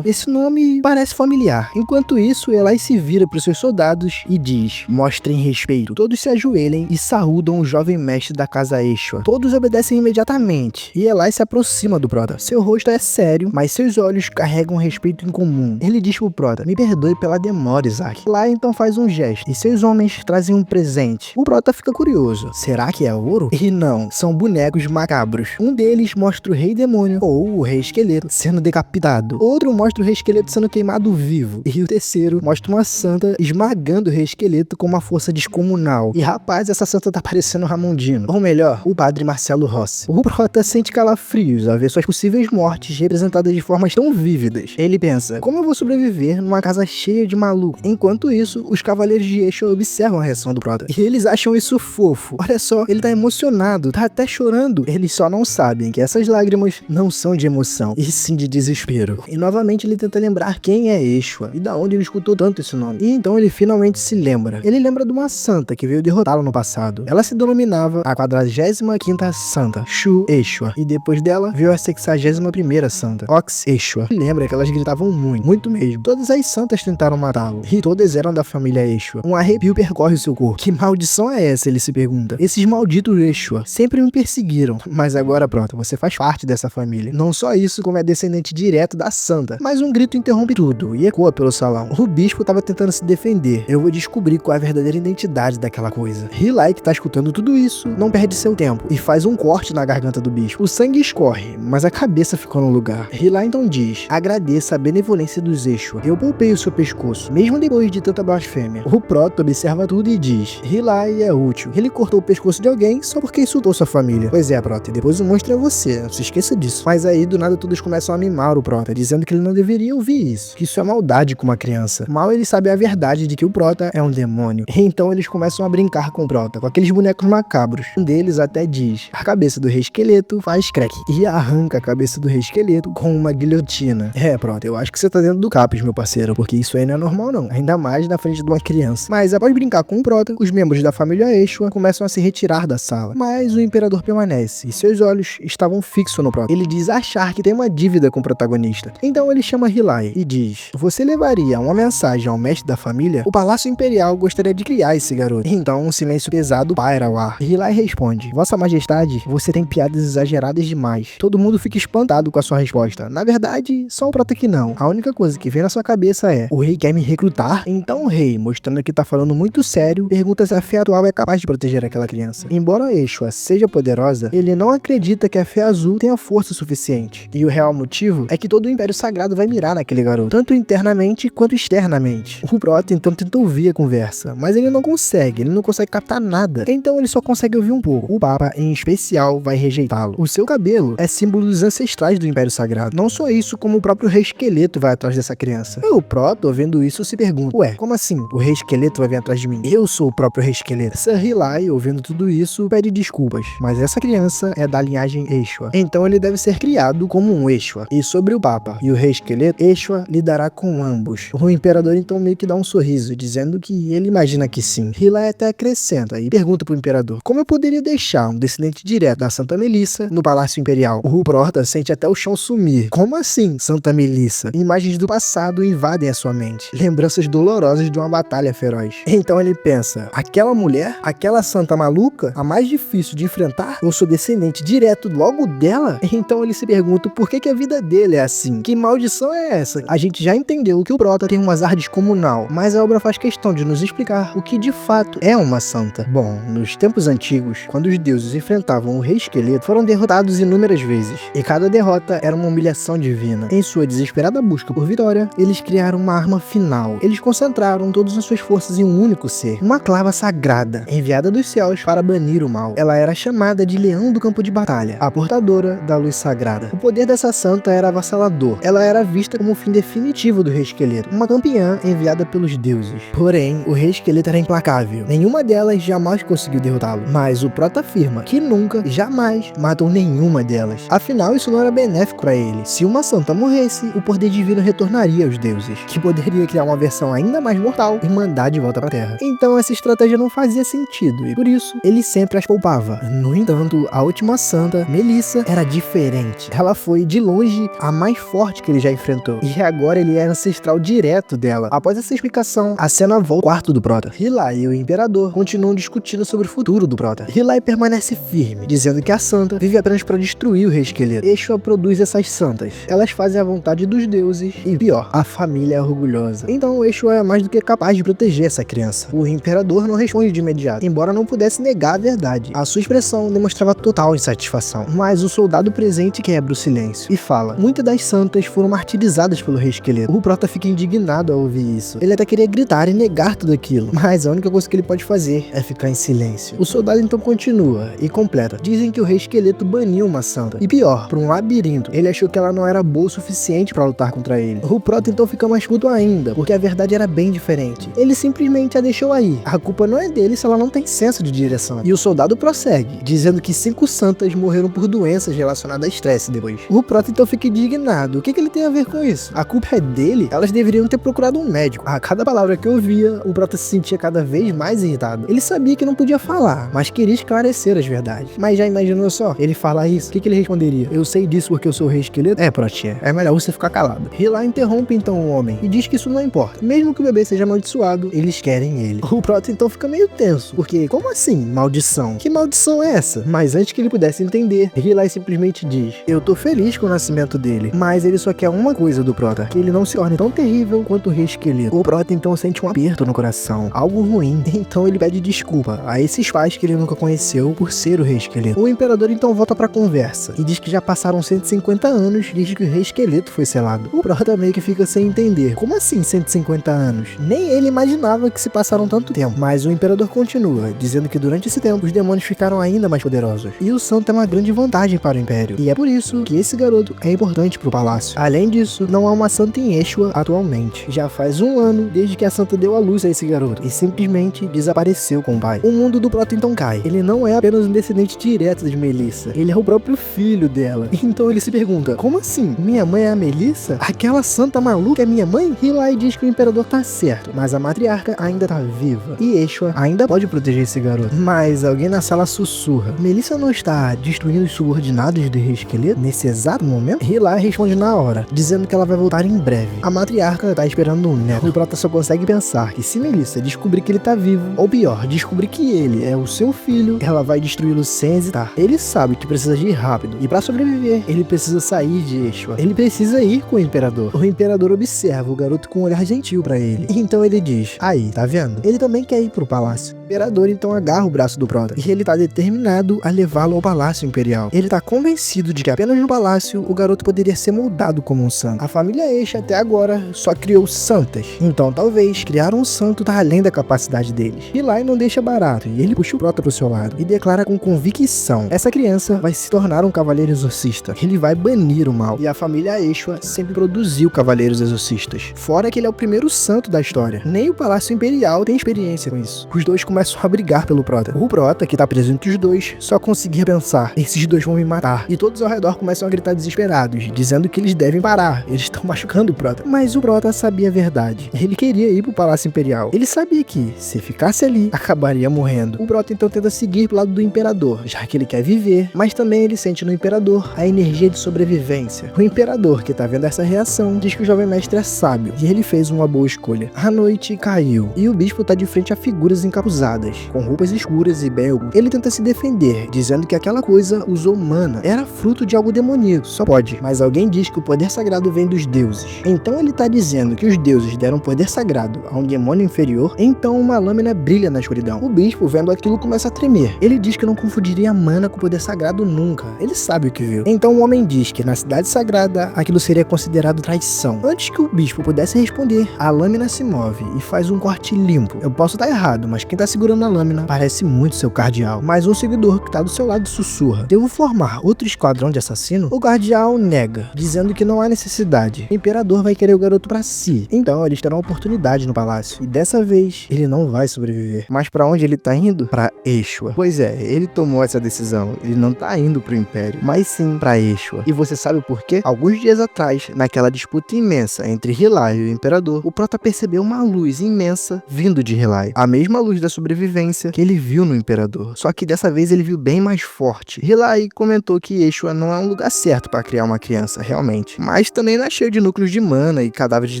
esse nome parece familiar. Enquanto isso, Eli se vira pros seus soldados e diz: mostrem respeito. Todos se ajoelhem e saúdam o jovem mestre da casa Eshua. Todos obedecem imediatamente, e Eli se aproxima do Prota. Seu rosto é sério, mas seus olhos carregam respeito em comum. Ele diz pro Prota: me perdoe pela demora, Isaac. Eli então faz um gesto, e seus homens trazem um presente. O Prota fica curioso. Será que é ouro? E não, são bonecos macabros. Um deles mostra o rei demônio, ou o rei esqueleto, sendo decapitado. Outro mostra o rei esqueleto sendo queimado vivo. E o terceiro mostra uma santa esmagando o rei esqueleto com uma força descomunal. E rapaz, essa santa tá parecendo Ramondino. Ou melhor, o padre Marcelo Rossi. O Prota sente calafrios ao ver suas possíveis mortes representadas de formas tão vívidas. Ele pensa: como eu vou sobreviver numa casa cheia de malucos? Enquanto isso, os cavaleiros de Eshua observam a reação do Prota. E eles acham isso fofo. Olha só, ele tá emocionado, tá até chorando. Eles só não sabem que essas lágrimas não são de emoção, e sim de desespero. E novamente ele tenta lembrar quem é Eshua e da onde ele escutou tanto esse nome. E então ele finalmente se lembra. Ele lembra de uma santa que veio derrotá-lo no passado. Ela se denominava a 45ª Santa, Shu Eshua. E depois dela veio a 61ª Santa, Ox Eshua. E lembra que elas gritavam muito mesmo. Todas as santas tentaram matá-lo, e todas eram da família Eshua. Um arrepio percorre o seu corpo. Que maldição é essa? Ele se pergunta. Esses malditos Eshua sempre me perseguiram, mas agora pronto, você faz parte dessa família. Não só isso, como é descendente direto da santa. Mas um grito interrompe tudo e ecoa pelo salão. O bispo estava tentando se defender. Eu vou descobrir qual é a verdadeira identidade daquela coisa. Eli, que tá escutando tudo isso, não perde seu tempo e faz um corte na garganta do bispo. O sangue escorre, mas a cabeça ficou no lugar. Eli então diz: agradeça a benevolência dos Eshua. Eu poupei o seu pescoço, mesmo depois de tanta blasfêmia. O Prota observa tudo e diz: Eli é útil. Ele cortou o pescoço de alguém só porque insultou sua família. Pois é, Prota, e depois o monstro é você, não se esqueça disso. Mas aí do nada todos começam a mimar o Prota, dizendo que ele não deveria ouvir isso, que isso é maldade com uma criança. Mal ele sabe a verdade de que o Prota é um demônio. Então eles começam a brincar com o Prota, com aqueles bonecos macabros. Um deles até diz: a cabeça do rei esqueleto faz crack, e arranca a cabeça do rei esqueleto com uma guilhotina. É, Prota, eu acho que você tá dentro do capuz, meu parceiro, porque isso aí não é normal não, ainda mais na frente de uma criança. Mas após brincar com o Prota, os membros da família Eshua começam a se retirar da sala. Mas o imperador permanece, e seus olhos estavam fixos no Prota. Ele diz achar que tem uma dívida com o protagonista. Então ele chama Eli e diz: você levaria uma mensagem ao mestre da família? O Palácio Imperial gostaria de criar esse garoto. Então um silêncio pesado paira ao ar. Eli responde: Vossa Majestade, você tem piadas exageradas demais. Todo mundo fica espantado com a sua resposta. Na verdade, só o Prota que não. A única coisa que vem na sua cabeça é: o rei quer me recrutar? Então o rei, mostrando que tá falando muito sério, pergunta se a fé atual é capaz de proteger aquela criança. Embora Eshua seja poderosa, ele não acredita que a fé azul tenha força suficiente. E o real motivo é que todo o Império Sagrado vai mirar naquele garoto, tanto internamente quanto externamente. O Prota então tenta ouvir a conversa, mas ele não consegue captar nada. Então ele só consegue ouvir um pouco. O Papa, em especial, vai rejeitá-lo. O seu cabelo é símbolo dos ancestrais do Império Sagrado. Não só isso, como o próprio Rei Esqueleto vai atrás dessa criança. E o Prota, ouvindo isso, se pergunta: ué, como assim? O Rei Esqueleto vai vir atrás de mim? Eu sou o próprio Rei Esqueleto. Sir Eli, ouvindo tudo isso, pede desculpas, mas essa criança é da linhagem Eshua. Então ele deve ser criado como um Eshua. E sobre o Papa e o Rei Esqueleto, Eshua lidará com ambos. O imperador então meio que dá um sorriso, dizendo que ele imagina que sim. Eli até acrescenta e pergunta pro imperador: como eu poderia deixar um descendente direto da Santa Melissa no Palácio Imperial? O Prota sente até o chão sumir. Como assim, Santa Melissa? Imagens do passado invadem a sua mente, lembranças dolorosas de uma batalha feroz. Então ele pensa: aquela mulher, aquela santa maluca, a mais difícil de enfrentar, eu sou descendente direto logo dela? Então ele se pergunta por que a vida dele é assim. Que maldição é essa? A gente já entendeu que o Prota tem um azar descomunal, mas a obra faz questão de nos explicar o que de fato é uma santa. Bom, nos tempos antigos, quando os deuses enfrentavam o Rei Esqueleto, foram derrotados inúmeras vezes, e cada derrota era uma humilhação divina. Em sua desesperada busca por vitória, eles criaram uma arma final. Eles concentraram todas as suas forças em um único ser, uma clava sagrada, enviada dos céus para banir o mal. Ela era chamada de Leão do Campo de Batalha, a portadora da luz sagrada. O poder dessa santa era avassalador. Ela era vista como o fim definitivo do Rei Esqueleto, uma campeã enviada pelos deuses. Porém, o Rei Esqueleto era implacável. Nenhuma delas jamais conseguiu derrotá-lo, mas o Prota afirma que nunca, jamais matam nenhuma delas. Afinal, isso não era benéfico para ele. Se uma santa morresse, o poder divino retornaria aos deuses, que poderia criar uma versão ainda mais mortal e mandar de volta para a Terra. Então essa estratégia não fazia sentido, e por isso ele sempre as poupava. No entanto, a última santa, Melissa, era diferente. Ela foi, de longe, a mais forte que ele já enfrentou, e agora ele é ancestral direto dela. Após essa explicação, a cena volta ao quarto do Prota. Eli Hilai e o Imperador continuam discutindo sobre o futuro do Prota. Hilai permanece firme, dizendo que a Santa vive apenas para destruir o Rei Esqueleto. Eshua produz essas santas. Elas fazem a vontade dos deuses e, pior, a família é orgulhosa. Então Eshua é mais do que capaz de proteger essa criança. O Imperador não responde de imediato, embora não pudesse negar a verdade. A sua expressão demonstrava total insatisfação, mas o soldado presente quebra o silêncio e fala: muitas das santas foram martirizadas pelo Rei Esqueleto. O Prota fica indignado ao ouvir isso. Ele até queria gritar e negar tudo aquilo, mas a única coisa que ele pode fazer é ficar em silêncio. O soldado então continua e completa: dizem que o Rei Esqueleto baniu uma santa, e pior, para um labirinto. Ele achou que ela não era boa o suficiente para lutar contra ele. O Prota então fica mais puto ainda, porque a verdade era bem diferente. Ele simplesmente a deixou aí. A culpa não é dele se ela não tem senso de direção. E o soldado prossegue, dizendo que 5 santas morreram por doenças relacionadas a estresse depois. O Prota então fica indignado. O que ele tem a ver com isso? A culpa é dele? Elas deveriam ter procurado um médico. A cada palavra que ouvia, o Prota se sentia cada vez mais irritado. Ele sabia que não podia falar, mas queria esclarecer as verdades. Mas já imaginou só? Ele fala isso, o que ele responderia? Eu sei disso porque eu sou o Rei Esqueleto? É, Protinha, é melhor você ficar calado. Hilai interrompe então o homem e diz que isso não importa. Mesmo que o bebê seja amaldiçoado, eles querem ele. O Prota então fica meio tenso, porque como assim, maldição? Que maldição é essa? Mas antes que ele pudesse entender, Hilai simplesmente diz: eu tô feliz com o nascimento dele, mas ele só quer uma coisa do Prota, que ele não se torne tão terrível quanto o Rei Esqueleto. O Prota então sente um aperto no coração, algo ruim, então ele pede desculpa a esses pais que ele nunca conheceu por ser o Rei Esqueleto. O Imperador então volta pra conversa e diz que já passaram 150 anos desde que o Rei Esqueleto foi selado. O Prota meio que fica sem entender, como assim 150 anos? Nem ele imaginava que se passaram tanto tempo, mas o Imperador continua, dizendo que durante esse tempo os demônios ficaram ainda mais poderosos, e o santo é uma grande vantagem para o Império, e é por isso que esse garoto é importante pro palácio. Além disso, não há uma santa em Eshua atualmente. Já faz 1 ano desde que a santa deu à luz a esse garoto, e simplesmente desapareceu com o pai. O mundo do Prota então cai. Ele não é apenas um descendente direto de Melissa, ele é o próprio filho dela. Então ele se pergunta: como assim? Minha mãe é a Melissa? Aquela santa maluca é minha mãe? Hilai diz que o Imperador tá certo, mas a matriarca ainda tá viva, e Eshua ainda pode proteger esse garoto. Mas alguém na sala sussurra: Melissa não está destruindo os subordinados do Rei Esqueleto nesse exato momento? Hilai responde na hora, dizendo que ela vai voltar em breve. A matriarca tá esperando um neto. O Prota só consegue pensar que se Melissa descobrir que ele tá vivo, ou pior, descobrir que ele é o seu filho, ela vai destruí-lo sem hesitar. Ele sabe que precisa agir rápido, e para sobreviver, ele precisa sair de Eshua. Ele precisa ir com o Imperador. O Imperador observa o garoto com um olhar gentil pra ele. Então ele diz: aí, tá vendo? Ele também quer ir pro palácio. O Imperador então agarra o braço do Prota, e ele tá determinado a levá-lo ao Palácio Imperial. Ele tá convencido de que apenas no palácio o garoto poderia ser moldado como um santo. A família Eixo até agora só criou santas, então talvez criar um santo tá além da capacidade deles. Hilai não deixa barato, e ele puxa o Prota pro seu lado e declara com convicção: essa criança vai se tornar um cavaleiro exorcista. Ele vai banir o mal. E a família Eshua sempre produziu cavaleiros exorcistas, fora que ele é o primeiro santo da história. Nem o Palácio Imperial tem experiência com isso. Os dois começam a brigar pelo Prota. O Prota, que tá preso entre os dois, só conseguia pensar: esses dois vão me matar. E todos ao redor começam a gritar desesperados, dizendo que eles devem parar, eles estão machucando o Prota. Mas o Prota sabia a verdade. Ele queria ir pro Palácio Imperial. Ele sabia que, se ficasse ali, acabaria morrendo. O Prota então tenta seguir pro lado do Imperador, já que ele quer viver, mas também ele sente no Imperador a energia de sobrevivência. O Imperador, que tá vendo essa reação, diz que o jovem mestre é sábio, e ele fez uma boa escolha. A noite caiu, e o bispo tá de frente a figuras encapuzadas, com roupas escuras e belgo. Ele tenta se defender, dizendo que aquela coisa usou mana, era fruto de algo demoníaco, só pode. Mas alguém diz que o poder sagrado vem dos deuses. Então ele tá dizendo que os deuses deram poder sagrado a um demônio inferior, então uma lâmina brilha na escuridão. O bispo, vendo aquilo, começa a tremer. Ele diz que não confundiria a mana com o poder sagrado nunca. Ele sabe o que viu. Então o homem diz que na cidade sagrada aquilo seria considerado traição. Antes que o bispo pudesse responder, a lâmina se move e faz um corte limpo. Eu posso estar errado, mas quem tá segurando a lâmina parece muito seu cardeal. Mas um seguidor que tá do seu lado sussurra: devo formar outro esquadrão de assassino? O cardeal nega, dizendo que não há necessidade. O imperador vai querer o garoto pra si. Então eles terão oportunidade no palácio. E dessa vez, ele não vai sobreviver. Mas pra onde ele tá indo? Pra Eshua. Pois é, ele tomou essa decisão. Ele não tá indo pro Império, mas sim pra Eshua. E você sabe por quê? Alguns dias atrás, naquela disputa imensa entre Hilai e o Imperador, o Prota percebeu uma luz imensa vindo de Hilai. A mesma luz da sua sobrevivência que ele viu no Imperador. Só que dessa vez ele viu bem mais forte. Hilai comentou que Eshua não é um lugar certo para criar uma criança, realmente. Mas também não é cheio de núcleos de mana e cadáveres de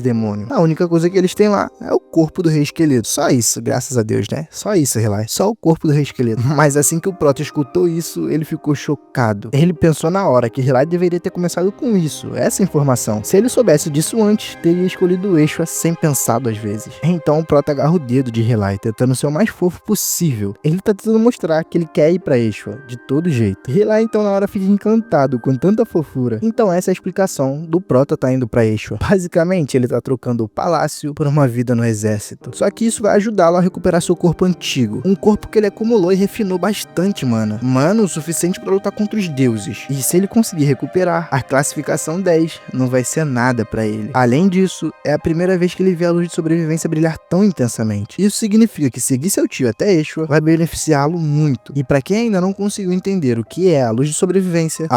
demônio. A única coisa que eles têm lá é o corpo do Rei Esqueleto. Só isso, graças a Deus, né? Só isso, Hilai. Só o corpo do Rei Esqueleto. Mas assim que o Prota escutou isso, ele ficou chocado. Ele pensou na hora que Hilai deveria ter começado com isso, essa informação. Se ele soubesse disso antes, teria escolhido Eshua sem pensar duas vezes. Então o Prota agarra o dedo de Hilai, tentando ser o mais fofo possível. Ele tá tentando mostrar que ele quer ir pra Eshua, de todo jeito. Hilai então na hora fica encantado com tanta fofura. Então essa é a explicação do Prota tá indo pra Eshua. Basicamente ele tá trocando o palácio por uma vida no exército. Só que isso vai ajudá-lo a recuperar seu corpo antigo. Um corpo que ele acumulou e refinou bastante, mano. Mano, o suficiente pra lutar contra os deuses. E se ele conseguir recuperar, a classificação 10 não vai ser nada pra ele. Além disso, é a primeira vez que ele vê a luz de sobrevivência brilhar tão intensamente. Isso significa que seguir seu tio até Eshua vai beneficiá-lo muito. E pra quem ainda não conseguiu entender o que é a luz de sobrevivência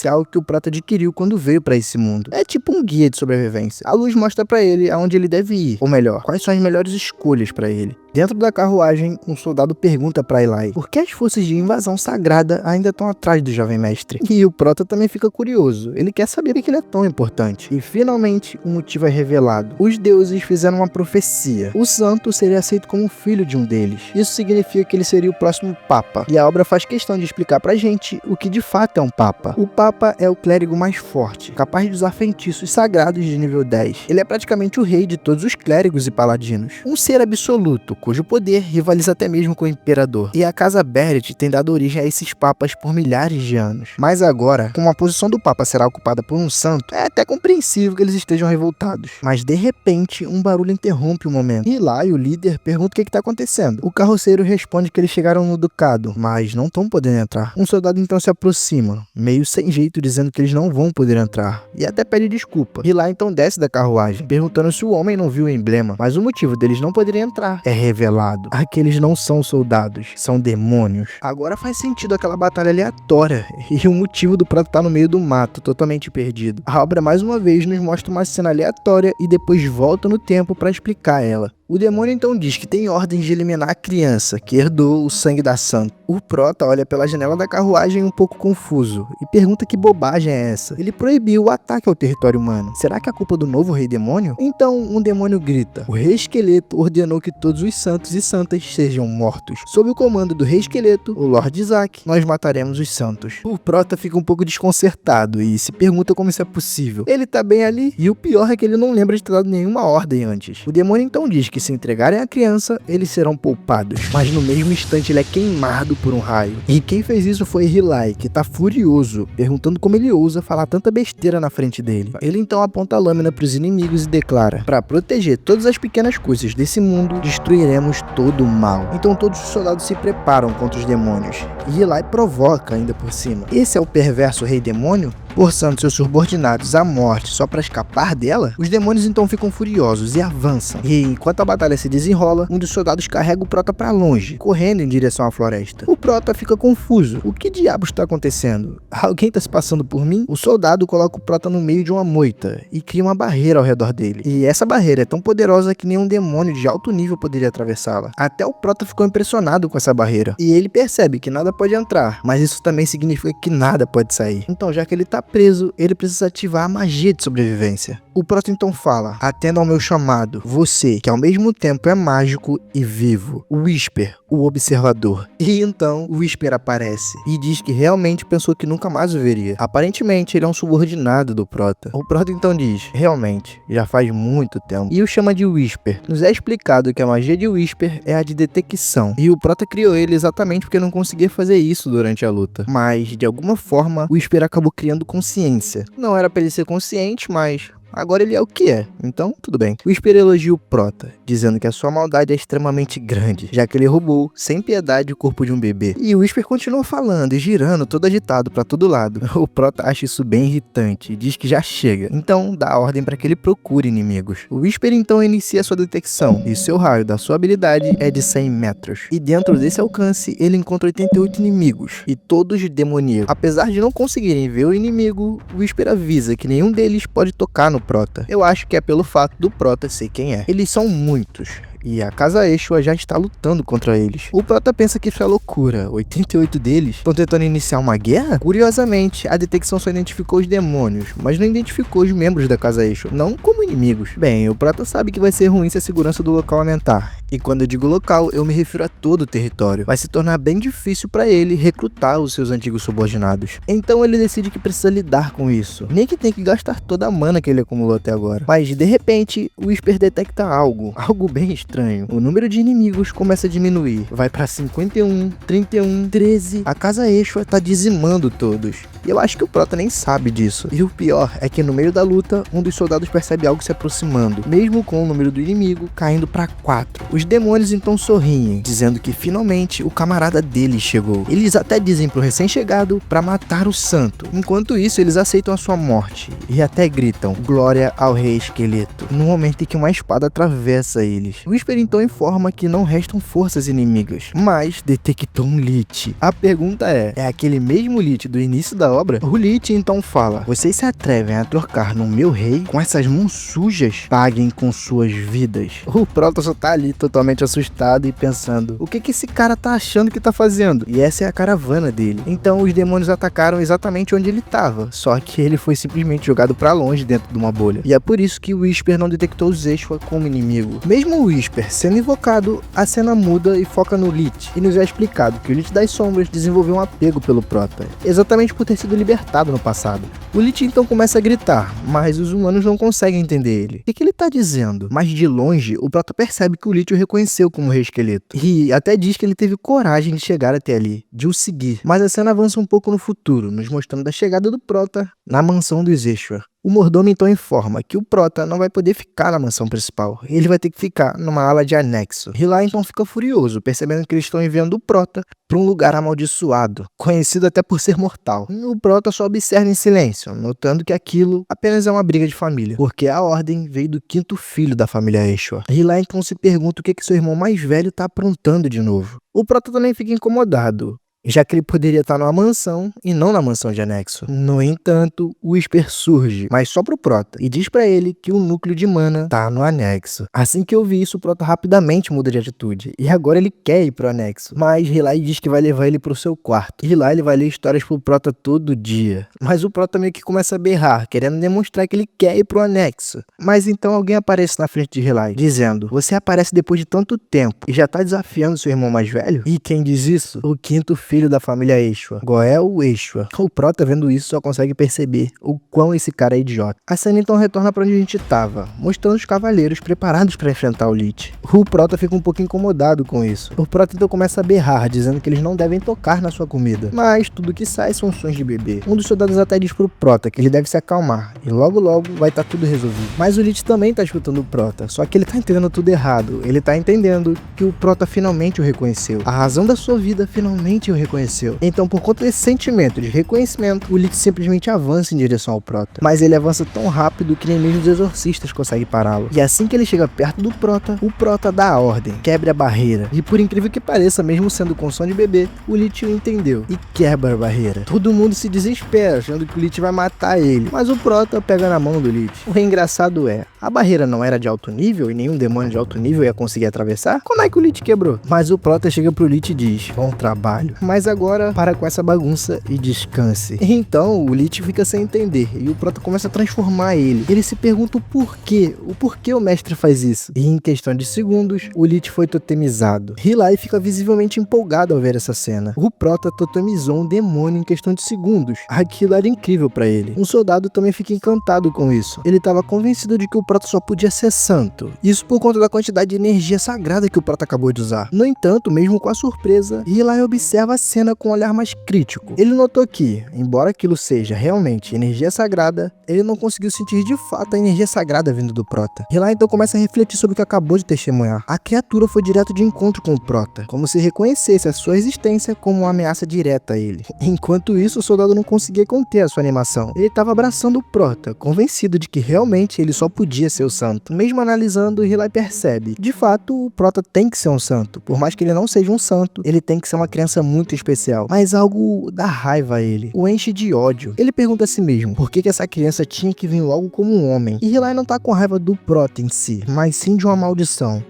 é algo que o Prota adquiriu quando veio pra esse mundo. É tipo um guia de sobrevivência. A luz mostra pra ele aonde ele deve ir, ou melhor, quais são as melhores escolhas pra ele. Dentro da carruagem, um soldado pergunta pra Hilai por que as forças de invasão sagrada ainda estão atrás do jovem mestre. E o Prota também fica curioso. Ele quer saber por que ele é tão importante. E finalmente, o motivo é revelado. Os deuses fizeram uma profecia. O santo seria aceito como filho de um deles. Isso significa que ele seria o próximo papa. E a obra faz questão de explicar pra gente o que de fato é um papa. O papa é o clérigo mais forte, capaz de usar feitiços sagrados de nível 10. Ele é praticamente o rei de todos os clérigos e paladinos. Um ser absoluto, cujo poder rivaliza até mesmo com o imperador. E a casa Beret tem dado origem a esses papas por milhares de anos. Mas agora, como a posição do papa será ocupada por um santo, é até compreensível que eles estejam revoltados. Mas de repente, um barulho interrompe o momento. E lá, o líder pergunta o que está acontecendo. O carroceiro responde que eles chegaram no ducado, mas não estão podendo entrar. Um soldado então se aproxima, meio sem jeito, dizendo que eles não vão poder entrar. E até pede desculpa. E lá então desce da carruagem, perguntando se o homem não viu o emblema. Mas o motivo deles não poderem entrar é revelado. Aqueles não são soldados, são demônios. Agora faz sentido aquela batalha aleatória e o motivo do Prota estar no meio do mato, totalmente perdido. A obra mais uma vez nos mostra uma cena aleatória e depois volta no tempo para explicar ela. O demônio então diz que tem ordens de eliminar a criança, que herdou o sangue da santa. O Prota olha pela janela da carruagem um pouco confuso e pergunta que bobagem é essa. Ele proibiu o ataque ao território humano. Será que é culpa do novo rei demônio? Então um demônio grita. O rei esqueleto ordenou que todos os santos e santas sejam mortos. Sob o comando do rei esqueleto, o Lord Isaac, nós mataremos os santos. O Prota fica um pouco desconcertado e se pergunta como isso é possível. Ele tá bem ali e o pior é que ele não lembra de ter dado nenhuma ordem antes. O demônio então diz que se entregarem a criança, eles serão poupados. Mas no mesmo instante ele é queimado por um raio. E quem fez isso foi Hilai, que tá furioso, perguntando como ele ousa falar tanta besteira na frente dele. Ele então aponta a lâmina pros inimigos e declara: para proteger todas as pequenas coisas desse mundo, destruiremos todo o mal. Então todos os soldados se preparam contra os demônios. E Hilai provoca ainda por cima. Esse é o perverso rei demônio? Forçando seus subordinados à morte só para escapar dela? Os demônios então ficam furiosos e avançam. E enquanto a batalha se desenrola, um dos soldados carrega o Prota para longe, correndo em direção à floresta. O Prota fica confuso. O que diabos está acontecendo? Alguém está se passando por mim? O soldado coloca o Prota no meio de uma moita e cria uma barreira ao redor dele. E essa barreira é tão poderosa que nenhum demônio de alto nível poderia atravessá-la. Até o Prota ficou impressionado com essa barreira. E ele percebe que nada pode entrar, mas isso também significa que nada pode sair. Então, já que ele tá preso, ele precisa ativar a magia de sobrevivência. O Prota então fala: atenda ao meu chamado, você que ao mesmo tempo é mágico e vivo. Whisper, o observador. E então o Whisper aparece e diz que realmente pensou que nunca mais o veria. Aparentemente ele é um subordinado do Prota. O Prota então diz: realmente, já faz muito tempo. E o chama de Whisper. Nos é explicado que a magia de Whisper é a de detecção. E o Prota criou ele exatamente porque não conseguia fazer isso durante a luta. Mas de alguma forma o Whisper acabou criando consciência. Não era pra ele ser consciente, mas agora ele é o que é, então tudo bem. O Whisper elogia o Prota, dizendo que a sua maldade é extremamente grande, já que ele roubou, sem piedade, o corpo de um bebê. E o Whisper continua falando e girando, todo agitado pra todo lado. O Prota acha isso bem irritante e diz que já chega, então dá a ordem para que ele procure inimigos. O Whisper então inicia sua detecção, e seu raio da sua habilidade é de 100 metros. E dentro desse alcance, ele encontra 88 inimigos, e todos demoníacos. Apesar de não conseguirem ver o inimigo, o Whisper avisa que nenhum deles pode tocar no Prota. Eu acho que é pelo fato do Prota ser quem é. Eles são muitos. e a Casa Eshua já está lutando contra eles. O Prota pensa que isso é loucura. 88 deles estão tentando iniciar uma guerra? Curiosamente, a detecção só identificou os demônios, mas não identificou os membros da Casa Eshua, não como inimigos. Bem, o Prota sabe que vai ser ruim se a segurança do local aumentar. E quando eu digo local, eu me refiro a todo o território. Vai se tornar bem difícil para ele recrutar os seus antigos subordinados. Então ele decide que precisa lidar com isso. Nem que tem que gastar toda a mana que ele acumulou até agora. Mas de repente, o Whisper detecta algo bem estranho. O número de inimigos começa a diminuir. Vai para 51, 31, 13. A Casa Eshua tá dizimando todos. E eu acho que o Prota nem sabe disso. E o pior é que no meio da luta, um dos soldados percebe algo se aproximando, mesmo com o número do inimigo caindo para 4. Os demônios então sorriem, dizendo que finalmente o camarada dele chegou. Eles até dizem pro recém-chegado para matar o santo. Enquanto isso, eles aceitam a sua morte e até gritam glória ao rei esqueleto, no momento em que uma espada atravessa eles. O Whisper então informa que não restam forças inimigas, mas detectou um Lich. A pergunta é aquele mesmo Lich do início da obra? O Lich então fala: vocês se atrevem a trocar no meu rei com essas mãos sujas? Paguem com suas vidas. O Prota só tá ali totalmente assustado e pensando: o que esse cara tá achando que tá fazendo? E essa é a caravana dele. Então os demônios atacaram exatamente onde ele tava, só que ele foi simplesmente jogado pra longe dentro de uma bolha. E é por isso que o Whisper não detectou os Eshua como inimigo. Mesmo o Whisper sendo invocado, a cena muda e foca no Lich, e nos é explicado que o Lich das Sombras desenvolveu um apego pelo Prota, exatamente por ter sido libertado no passado. O Lich então começa a gritar, mas os humanos não conseguem entender ele. O que ele tá dizendo? Mas de longe, o Prota percebe que o Lich o reconheceu como rei esqueleto, e até diz que ele teve coragem de chegar até ali, de o seguir. Mas a cena avança um pouco no futuro, nos mostrando a chegada do Prota na mansão dos Eshua. O mordomo então informa que o Prota não vai poder ficar na mansão principal, ele vai ter que ficar numa ala de anexo. Hilai então fica furioso, percebendo que eles estão enviando o Prota para um lugar amaldiçoado, conhecido até por ser mortal. O Prota só observa em silêncio, notando que aquilo apenas é uma briga de família, porque a ordem veio do 5º filho da família Eshua. Hilai então se pergunta o que seu irmão mais velho está aprontando de novo. O Prota também fica incomodado, já que ele poderia estar numa mansão e não na mansão de anexo. No entanto, o Whisper surge, mas só pro Prota, e diz pra ele que o núcleo de mana tá no anexo. Assim que eu vi isso, o Prota rapidamente muda de atitude, e agora ele quer ir pro anexo, mas Hilai diz que vai levar ele pro seu quarto. Hilai ele vai ler histórias pro Prota todo dia, mas o Prota meio que começa a berrar, querendo demonstrar que ele quer ir pro anexo. Mas então alguém aparece na frente de Hilai, dizendo: você aparece depois de tanto tempo e já tá desafiando seu irmão mais velho? E quem diz isso? O 5º filho da família Eshua, Goel Eshua. O Prota vendo isso só consegue perceber o quão esse cara é idiota. A cena então retorna pra onde a gente tava, mostrando os cavaleiros preparados pra enfrentar o Lich. O Prota fica um pouco incomodado com isso. O Prota então começa a berrar, dizendo que eles não devem tocar na sua comida, mas tudo que sai são sons de bebê. Um dos soldados até diz pro Prota que ele deve se acalmar, e logo logo vai estar tudo resolvido. Mas o Lich também tá escutando o Prota, só que ele tá entendendo tudo errado. Ele tá entendendo que o Prota finalmente o reconheceu. A razão da sua vida finalmente o reconheceu. Então, por conta desse sentimento de reconhecimento, o Lich simplesmente avança em direção ao Prota. Mas ele avança tão rápido que nem mesmo os exorcistas conseguem pará-lo. E assim que ele chega perto do Prota, o Prota dá a ordem, quebre a barreira. E por incrível que pareça, mesmo sendo com som de bebê, o Lich o entendeu e quebra a barreira. Todo mundo se desespera, achando que o Lich vai matar ele. Mas o Prota pega na mão do Lich. O engraçado é, a barreira não era de alto nível e nenhum demônio de alto nível ia conseguir atravessar? Como é que o Lich quebrou? Mas o Prota chega pro Lich e diz: bom trabalho. Mas agora, para com essa bagunça e descanse. Então, o Lich fica sem entender e o Prota começa a transformar ele. Ele se pergunta o porquê o mestre faz isso. E em questão de segundos, o Lich foi totemizado. Hilai fica visivelmente empolgado ao ver essa cena. O Prota totemizou um demônio em questão de segundos. Aquilo era incrível para ele. Um soldado também fica encantado com isso. Ele estava convencido de que o Prota só podia ser santo. Isso por conta da quantidade de energia sagrada que o Prota acabou de usar. No entanto, mesmo com a surpresa, Hilai observa a cena com um olhar mais crítico. Ele notou que, embora aquilo seja realmente energia sagrada, ele não conseguiu sentir de fato a energia sagrada vindo do Prota. Hilai então começa a refletir sobre o que acabou de testemunhar. A criatura foi direto de encontro com o Prota, como se reconhecesse a sua existência como uma ameaça direta a ele. Enquanto isso, o soldado não conseguia conter a sua animação. Ele estava abraçando o Prota, convencido de que realmente ele só podia ser o santo. Mesmo analisando, Hilai percebe: de fato, o Prota tem que ser um santo. Por mais que ele não seja um santo, ele tem que ser uma criança muito muito especial, mas algo dá raiva a ele, o enche de ódio. Ele pergunta a si mesmo, por que essa criança tinha que vir logo como um homem? E R'lyeh não tá com raiva do Prota em si, mas sim de uma maldição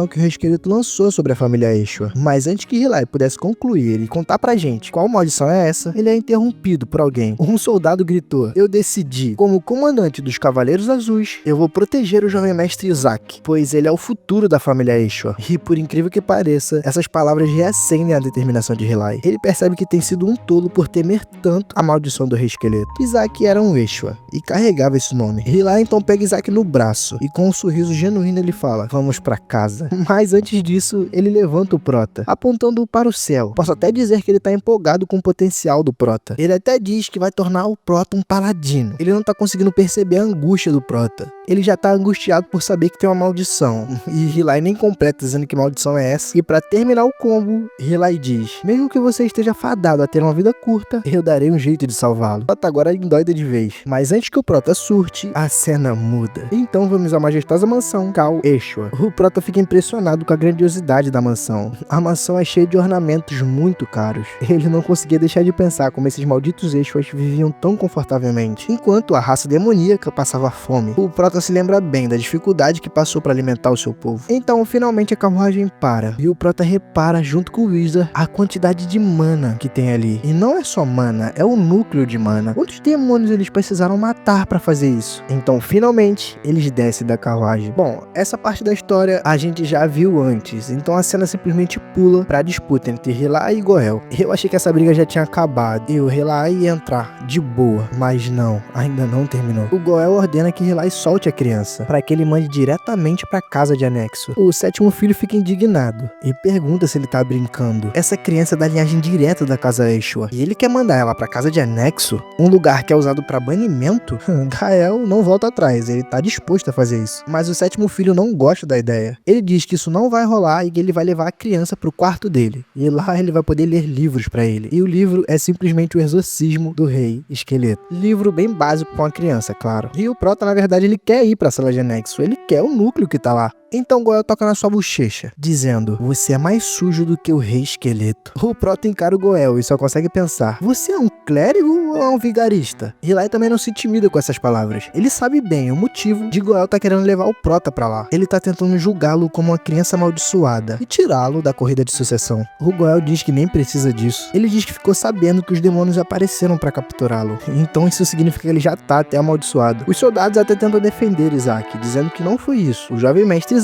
que o Rei Esqueleto lançou sobre a família Eyshua. Mas antes que R'lyeh pudesse concluir e contar pra gente qual maldição é essa, ele é interrompido por alguém. Um soldado gritou: eu decidi, como comandante dos Cavaleiros Azuis, eu vou proteger o jovem mestre Izak, pois ele é o futuro da família Eyshua. E por incrível que pareça, essas palavras reacendem a determinação de R'lyeh. Ele percebe que tem sido um tolo por temer tanto a maldição do Rei Esqueleto. Izak era um Eyshua e carregava esse nome. R'lyeh então pega Izak no braço e com um sorriso genuíno ele fala: vamos pra casa. Mas antes disso, ele levanta o Prota, apontando-o para o céu. Posso até dizer que ele tá empolgado com o potencial do Prota. Ele até diz que vai tornar o Prota um paladino. Ele não tá conseguindo perceber a angústia do Prota. Ele já tá angustiado por saber que tem uma maldição. E R'lyeh nem completa dizendo que maldição é essa. E pra terminar o combo, R'lyeh diz: mesmo que você esteja fadado a ter uma vida curta, eu darei um jeito de salvá-lo. Prota agora endoida de vez. Mas antes que o Prota surte, a cena muda. Então vamos à majestosa mansão Khal Eyshua. O Prota fica impressionado com a grandiosidade da mansão. A mansão é cheia de ornamentos muito caros. Ele não conseguia deixar de pensar como esses malditos Eyshuas viviam tão confortavelmente, enquanto a raça demoníaca passava fome. O Prota se lembra bem da dificuldade que passou para alimentar o seu povo. Então, finalmente a carruagem para, e o Prota repara, junto com o Wizard, a quantidade de mana que tem ali. E não é só mana, é o núcleo de mana. Quantos demônios eles precisaram matar para fazer isso? Então, finalmente, eles descem da carruagem. Bom, essa parte da história a gente já viu antes, então a cena simplesmente pula pra disputa entre R'lyeh e Goel. Eu achei que essa briga já tinha acabado e o R'lyeh ia entrar de boa, mas não, ainda não terminou. O Goel ordena que R'lyeh solte a criança, para que ele mande diretamente pra casa de anexo. O sétimo filho fica indignado e pergunta se ele tá brincando. Essa criança é da linhagem direta da casa Eyshua e ele quer mandar ela pra casa de anexo, um lugar que é usado pra banimento? Gael não volta atrás, ele tá disposto a fazer isso. Mas o sétimo filho não gosta da ideia. Ele diz que isso não vai rolar e que ele vai levar a criança pro quarto dele. E lá ele vai poder ler livros pra ele. E o livro é simplesmente o exorcismo do Rei Esqueleto. Livro bem básico pra uma criança, claro. E o Prota, na verdade, ele quer ir pra sala de anexo. Ele quer o núcleo que tá lá. Então Goel toca na sua bochecha, dizendo: você é mais sujo do que o Rei Esqueleto. O Prota encara o Goel e só consegue pensar: você é um clérigo ou é um vigarista? R'lyeh também não se intimida com essas palavras. Ele sabe bem o motivo de Goel tá querendo levar o Prota pra lá. Ele tá tentando julgá-lo como uma criança amaldiçoada e tirá-lo da corrida de sucessão. O Goel diz que nem precisa disso. Ele diz que ficou sabendo que os demônios apareceram pra capturá-lo. Então isso significa que ele já tá até amaldiçoado. Os soldados até tentam defender Izak, dizendo que não foi isso. O jovem mestre Izak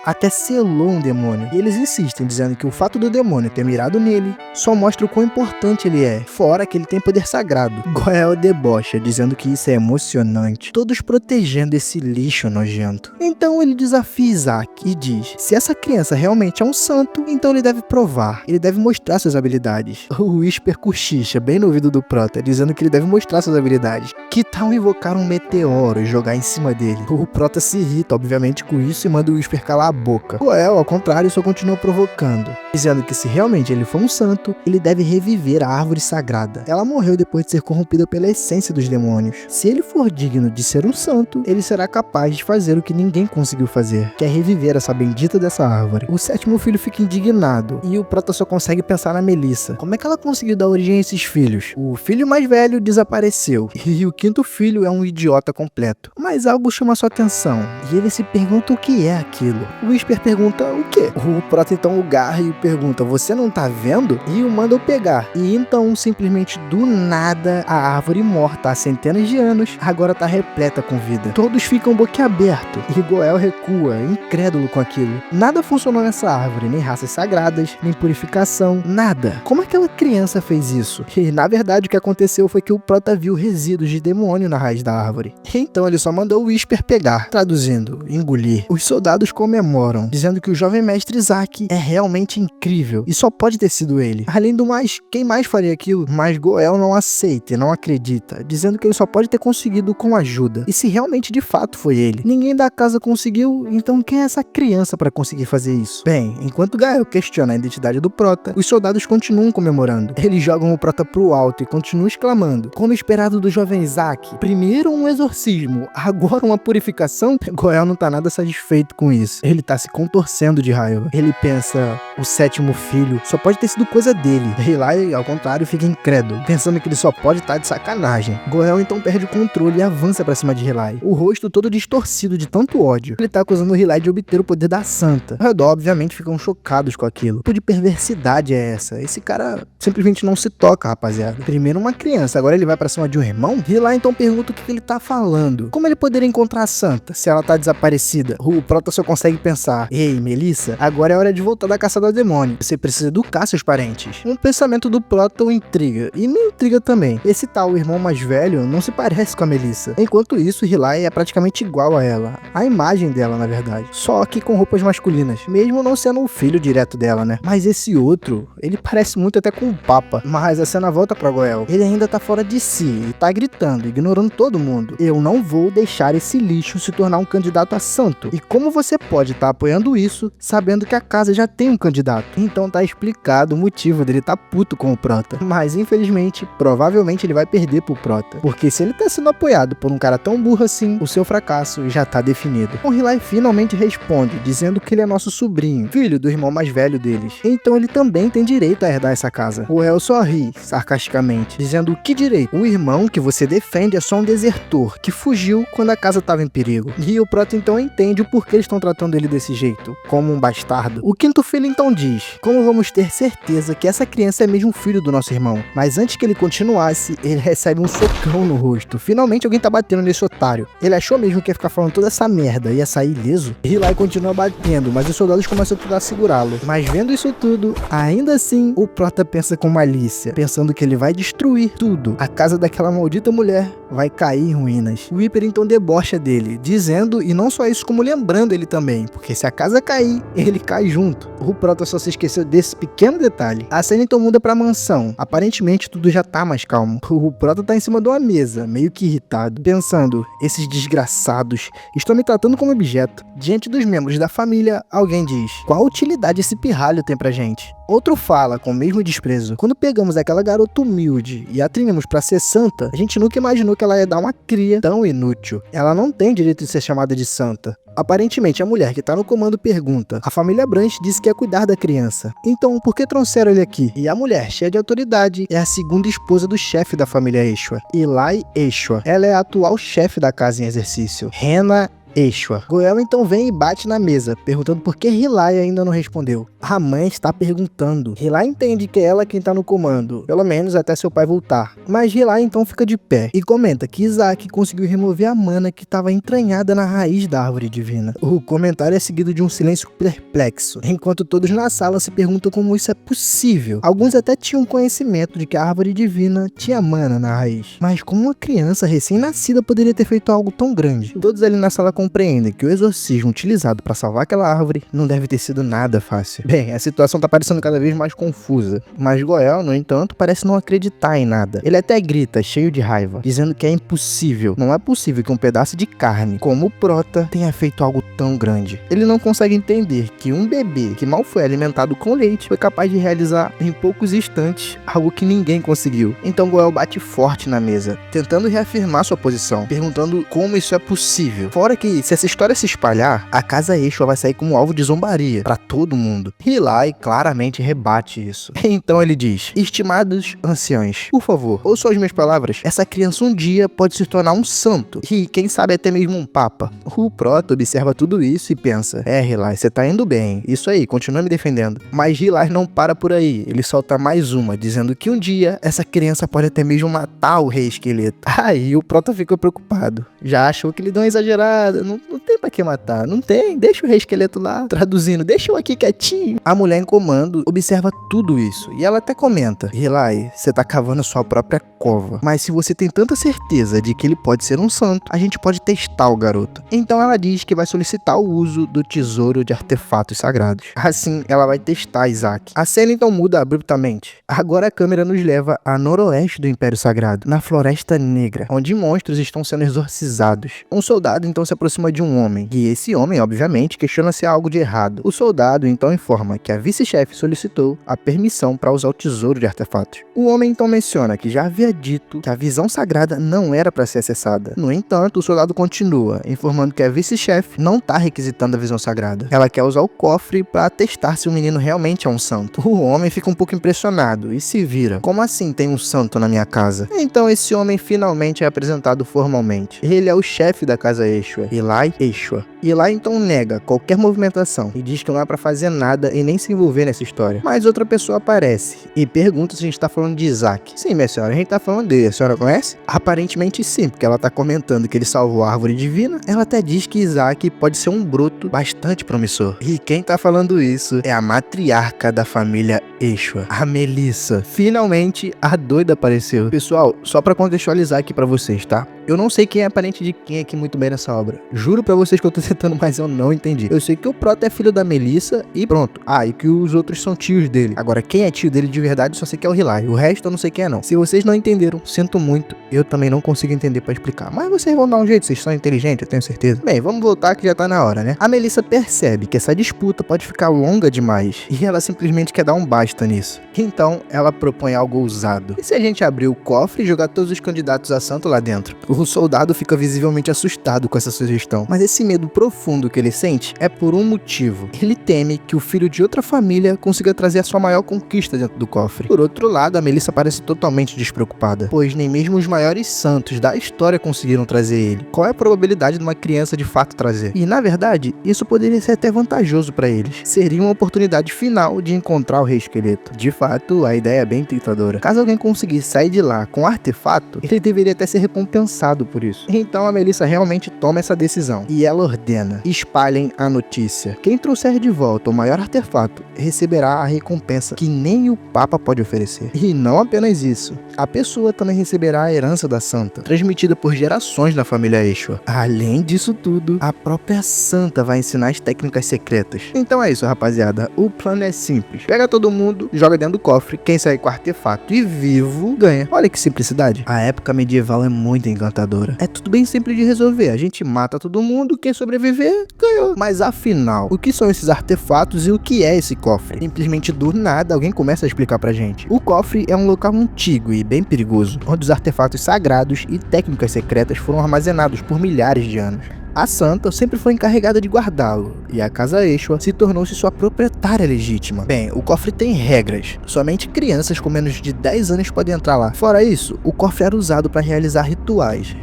até selou um demônio. E eles insistem, dizendo que o fato do demônio ter mirado nele só mostra o quão importante ele é, fora que ele tem poder sagrado. Goel debocha, dizendo que isso é emocionante, todos protegendo esse lixo nojento. Então ele desafia Izak e diz: se essa criança realmente é um santo, então ele deve provar, ele deve mostrar suas habilidades. O Whisper cochicha bem no ouvido do Prota, dizendo que ele deve mostrar suas habilidades. Que tal invocar um meteoro e jogar em cima dele? O Prota se irrita, obviamente, com isso e manda o Whisper calar a boca. Goel, ao contrário, só continua provocando, dizendo que se realmente ele for um santo, ele deve reviver a árvore sagrada. Ela morreu depois de ser corrompida pela essência dos demônios. Se ele for digno de ser um santo, ele será capaz de fazer o que ninguém conseguiu fazer, que é reviver essa bendita dessa árvore. O sétimo filho fica indignado e o Prota só consegue pensar na Melissa. Como é que ela conseguiu dar origem a esses filhos? O filho mais velho desapareceu e o quinto filho é um idiota completo. Mas algo chama sua atenção e ele se pergunta o que é aquilo. O Whisper pergunta o quê? O Prota então o garra e pergunta: você não tá vendo? E o manda eu pegar. E então, simplesmente do nada, a árvore morta há centenas de anos agora tá repleta com vida. Todos ficam boquiabertos e Goel recua, incrédulo com aquilo. Nada funcionou nessa árvore, nem raças sagradas, nem purificação, nada. Como aquela criança fez isso? E na verdade o que aconteceu foi que o Prota viu resíduos de demônio na raiz da árvore. Então ele só mandou o Whisper pegar, traduzindo, engolir. Os soldados comemoram, dizendo que o jovem mestre Izak é realmente incrível e só pode ter sido ele. Além do mais, quem mais faria aquilo? Mas Goel não aceita e não acredita, dizendo que ele só pode ter conseguido com ajuda. E se realmente de fato foi ele? Ninguém da casa conseguiu, então quem é essa criança para conseguir fazer isso? Bem, enquanto Gael questiona a identidade do Prota, os soldados continuam comemorando. Eles jogam o Prota pro alto e continuam exclamando: como esperado do jovem Izak, primeiro um exorcismo, agora uma purificação? Goel não tá nada satisfeito com isso. Ele tá se contorcendo de raiva. Ele pensa, o 7º filho só pode ter sido coisa dele. Hilai, ao contrário, fica incrédulo, pensando que ele só pode estar de sacanagem. Goel então perde o controle e avança pra cima de Hilai, o rosto todo distorcido de tanto ódio. Ele tá acusando Hilai de obter o poder da santa. Ao redor, obviamente, ficam chocados com aquilo. Que tipo de perversidade é essa? Esse cara simplesmente não se toca, rapaziada. Primeiro uma criança, agora ele vai pra cima de um irmão? Hilai então pergunta o que ele tá falando. Como ele poderia encontrar a santa se ela tá desaparecida? O Prota só consegue pensar, ei, Melissa, agora é hora de voltar da caça do demônio. Você precisa educar seus parentes. Um pensamento do Prota o intriga, e me intriga também. Esse tal irmão mais velho não se parece com a Melissa. Enquanto isso, Hilai é praticamente igual a ela. A imagem dela, na verdade. Só que com roupas masculinas. Mesmo não sendo o filho direto dela, né? Mas esse outro, ele parece muito até com o Papa. Mas a cena volta pra Goel. Ele ainda tá fora de si e tá gritando, ignorando todo mundo. Eu não vou deixar esse lixo se tornar um candidato a santo. E como você pode estar apoiando isso, sabendo que a casa já tem um candidato? Então tá explicado o motivo dele tá puto com o Prota. Mas infelizmente, provavelmente ele vai perder pro Prota. Porque se ele tá sendo apoiado por um cara tão burro assim, o seu fracasso já tá definido. O Hilai finalmente responde, dizendo que ele é nosso sobrinho, filho do irmão mais velho deles. Então ele também tem direito a herdar essa casa. O El só ri, sarcasticamente, dizendo que direito? O irmão que você defende é só um desertor, que fugiu quando a casa tava em perigo. E o Prota então entende o porquê eles estão tratando ele desse jeito, como um bastardo. O 5º filho então diz, como vamos ter certeza que essa criança é mesmo filho do nosso irmão? Mas antes que ele continuasse, ele recebe um socão no rosto. Finalmente alguém tá batendo nesse otário. Ele achou mesmo que ia ficar falando toda essa merda e ia sair ileso? Hilai continua batendo, mas os soldados começam a tentar segurá-lo. Mas vendo isso tudo, ainda assim, o Prota pensa com malícia, pensando que ele vai destruir tudo. A casa daquela maldita mulher vai cair em ruínas. O Reaper então debocha dele, dizendo, e não só isso, como lembrando ele também, porque se a casa cair, ele cai junto. O Prota só se esqueceu desse pequeno detalhe. A cena então muda pra mansão. Aparentemente tudo já tá mais calmo. O Prota tá em cima de uma mesa, meio que irritado, pensando, esses desgraçados estão me tratando como objeto. Diante dos membros da família, alguém diz, qual utilidade esse pirralho tem pra gente? Outro fala, com o mesmo desprezo, quando pegamos aquela garota humilde e a treinamos pra ser santa, a gente nunca imaginou que ela ia dar uma cria tão inútil. Ela não tem direito de ser chamada de santa. Aparentemente, a mulher que tá no comando pergunta, a família Branch disse que ia cuidar da criança. Então, por que trouxeram ele aqui? E a mulher, cheia de autoridade, é a segunda esposa do chefe da família Eshua, Hilai Eshua. Ela é a atual chefe da casa em exercício, Rena Eshua. Goel então vem e bate na mesa, perguntando por que Hilai ainda não respondeu. A mãe está perguntando. Hilai entende que é ela quem tá no comando, pelo menos até seu pai voltar. Mas Hilai então fica de pé e comenta que Isaac conseguiu remover a mana que estava entranhada na raiz da árvore divina. O comentário é seguido de um silêncio perplexo, enquanto todos na sala se perguntam como isso é possível. Alguns até tinham conhecimento de que a árvore divina tinha mana na raiz, mas como uma criança recém-nascida poderia ter feito algo tão grande? Todos ali na sala compreendem que o exorcismo utilizado para salvar aquela árvore não deve ter sido nada fácil. Bem, a situação tá parecendo cada vez mais confusa, mas Goel, no entanto, parece não acreditar em nada. Ele até grita, cheio de raiva, dizendo que é impossível, não é possível que um pedaço de carne, como o Prota, tenha feito algo tão grande. Ele não consegue entender que um bebê que mal foi alimentado com leite foi capaz de realizar em poucos instantes algo que ninguém conseguiu. Então Goel bate forte na mesa, tentando reafirmar sua posição, perguntando como isso é possível. Fora que, se essa história se espalhar, a casa Eshua vai sair como alvo de zombaria para todo mundo. Hilai claramente rebate isso. Então ele diz, estimados anciãos, por favor, ouçam as minhas palavras, essa criança um dia pode se tornar um santo, e quem sabe até mesmo um papa. O Prota observa tudo isso e pensa, Hilai, você tá indo bem, isso aí, continua me defendendo. Mas Hilai não para por aí, ele solta mais uma, dizendo que um dia essa criança pode até mesmo matar o rei esqueleto. Aí o Prota fica preocupado, já achou que ele deu uma exagerada, não tem pra que matar, não tem, deixa o rei esqueleto lá, traduzindo, deixa eu aqui quietinho. A mulher em comando observa tudo isso, e ela até comenta, Hilai, você tá cavando a sua própria cova, mas se você tem tanta certeza de que ele pode ser um santo, a gente pode testar o garoto. Então ela diz que vai solicitar o uso do tesouro de artefatos sagrados. Assim, ela vai testar Isaac. A cena então muda abruptamente. Agora a câmera nos leva a noroeste do Império Sagrado, na Floresta Negra, onde monstros estão sendo exorcizados. Um soldado então se aproxima aproxima de um homem, e esse homem, obviamente, questiona se há algo de errado. O soldado então informa que a vice-chefe solicitou a permissão para usar o tesouro de artefatos. O homem então menciona que já havia dito que a visão sagrada não era para ser acessada. No entanto, o soldado continua, informando que a vice-chefe não está requisitando a visão sagrada. Ela quer usar o cofre para testar se o menino realmente é um santo. O homem fica um pouco impressionado e se vira. Como assim tem um santo na minha casa? Então esse homem finalmente é apresentado formalmente. Ele é o chefe da casa Eshua, Eli Eshua. Eli então nega qualquer movimentação e diz que não é pra fazer nada e nem se envolver nessa história. Mas outra pessoa aparece e pergunta se a gente tá falando de Isaac. Sim, minha senhora, a gente tá falando dele. A senhora conhece? Aparentemente sim, porque ela tá comentando que ele salvou a árvore divina. Ela até diz que Isaac pode ser um broto bastante promissor. E quem tá falando isso é a matriarca da família Eshua, a Melissa. Finalmente a doida apareceu. Pessoal, só pra contextualizar aqui pra vocês, tá? Eu não sei quem é parente de quem aqui muito bem nessa obra. Juro pra vocês que eu tô tentando, mas eu não entendi. Eu sei que o Proto é filho da Melissa e pronto. Ah, e que os outros são tios dele. Agora, quem é tio dele de verdade, só sei que é o Hilai. O resto eu não sei quem é não. Se vocês não entenderam, sinto muito. Eu também não consigo entender pra explicar. Mas vocês vão dar um jeito, vocês são inteligentes, eu tenho certeza. Bem, vamos voltar que já tá na hora, né? A Melissa percebe que essa disputa pode ficar longa demais. E ela simplesmente quer dar um basta nisso. Então, ela propõe algo ousado. E se a gente abrir o cofre e jogar todos os candidatos a santo lá dentro? O soldado fica visivelmente assustado com essa sugestão, mas esse medo profundo que ele sente é por um motivo. Ele teme que o filho de outra família consiga trazer a sua maior conquista dentro do cofre. Por outro lado, a Melissa parece totalmente despreocupada, pois nem mesmo os maiores santos da história conseguiram trazer ele. Qual é a probabilidade de uma criança de fato trazer? E na verdade, isso poderia ser até vantajoso para eles. Seria uma oportunidade final de encontrar o Rei Esqueleto. De fato, a ideia é bem tentadora. Caso alguém conseguisse sair de lá com um artefato, ele deveria até ser recompensado por isso. Então a Melissa realmente toma essa decisão e ela ordena: espalhem a notícia. Quem trouxer de volta o maior artefato receberá a recompensa que nem o Papa pode oferecer. E não apenas isso, a pessoa também receberá a herança da santa, transmitida por gerações da família Eshua. Além disso tudo, a própria santa vai ensinar as técnicas secretas. Então é isso, rapaziada. O plano é simples. Pega todo mundo, joga dentro do cofre. Quem sair com o artefato e vivo, ganha. Olha que simplicidade. A época medieval é muito encantadora. É tudo bem simples de resolver. A gente mata todo mundo, quem sobreviver, ganhou. Mas afinal, o que são esses artefatos e o que é esse cofre? Simplesmente do nada, alguém começa a explicar pra gente. O cofre é um local antigo e bem perigoso, onde os artefatos sagrados e técnicas secretas foram armazenados por milhares de anos. A santa sempre foi encarregada de guardá-lo, e a casa Eshua se tornou-se sua proprietária legítima. Bem, o cofre tem regras. Somente crianças com menos de 10 anos podem entrar lá. Fora isso, o cofre era usado para realizar rituais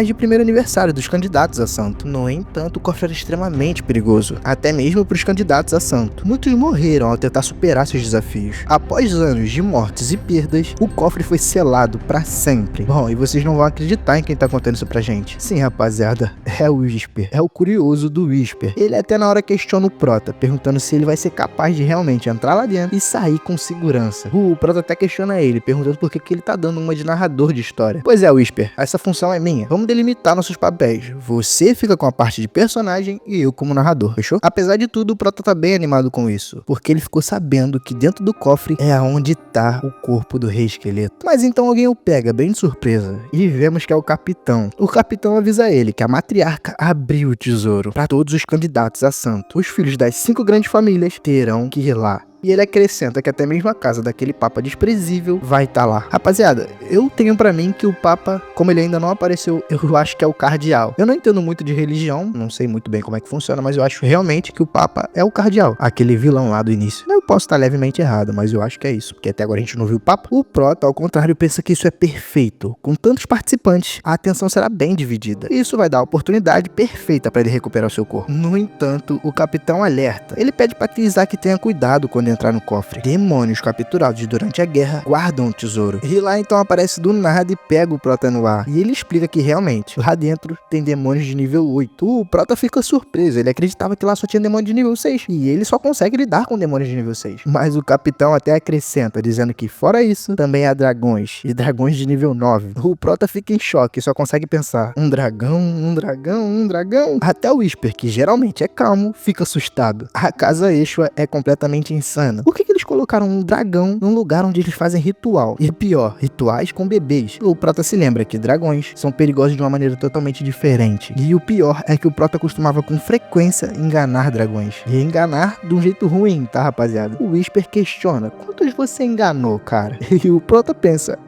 de primeiro aniversário dos candidatos a santo. No entanto, o cofre era extremamente perigoso, até mesmo para os candidatos a santo. Muitos morreram ao tentar superar seus desafios. Após anos de mortes e perdas, o cofre foi selado para sempre. Bom, e vocês não vão acreditar em quem tá contando isso pra gente. Sim, rapaziada, é o Whisper. É o curioso do Whisper. Ele até na hora questiona o Prota, perguntando se ele vai ser capaz de realmente entrar lá dentro e sair com segurança. O Prota até questiona ele, perguntando por que ele tá dando uma de narrador de história. Pois é, Whisper, essa função é minha. Vamos delimitar nossos papéis. Você fica com a parte de personagem e eu como narrador, fechou? Apesar de tudo, o Prota tá bem animado com isso, porque ele ficou sabendo que dentro do cofre é aonde tá o corpo do Rei Esqueleto. Mas então alguém o pega bem de surpresa e vemos que é o capitão. O capitão avisa ele que a matriarca abriu o tesouro para todos os candidatos a santo. Os filhos das 5 grandes famílias terão que ir lá. E ele acrescenta que até mesmo a casa daquele Papa desprezível vai estar lá. Rapaziada, eu tenho pra mim que o Papa, como ele ainda não apareceu, eu acho que é o cardeal. Eu não entendo muito de religião, não sei muito bem como é que funciona, mas eu acho realmente que o Papa é o cardeal, aquele vilão lá do início. Eu posso estar levemente errado, mas eu acho que é isso, porque até agora a gente não viu o Papa. O Prota, ao contrário, pensa que isso é perfeito. Com tantos participantes, a atenção será bem dividida. E isso vai dar a oportunidade perfeita para ele recuperar o seu corpo. No entanto, o capitão alerta. Ele pede para que Isaac tenha cuidado quando entrar no cofre. Demônios capturados durante a guerra guardam o tesouro. E lá então aparece do nada e pega o Prota no ar. E ele explica que realmente, lá dentro tem demônios de nível 8. O Prota fica surpreso, ele acreditava que lá só tinha demônio de nível 6. E ele só consegue lidar com demônios de nível 6. Mas o capitão até acrescenta, dizendo que fora isso, também há dragões. E dragões de nível 9. O Prota fica em choque e só consegue pensar: um dragão, um dragão, um dragão. Até o Whisper, que geralmente é calmo, fica assustado. A casa Eshua é completamente insana insana? Por que eles colocaram um dragão num lugar onde eles fazem ritual? E pior, rituais com bebês. O Prota se lembra que dragões são perigosos de uma maneira totalmente diferente. E o pior é que o Prota costumava com frequência enganar dragões. E enganar de um jeito ruim, tá, rapaziada? O Whisper questiona: quantos você enganou, cara? E o Prota pensa: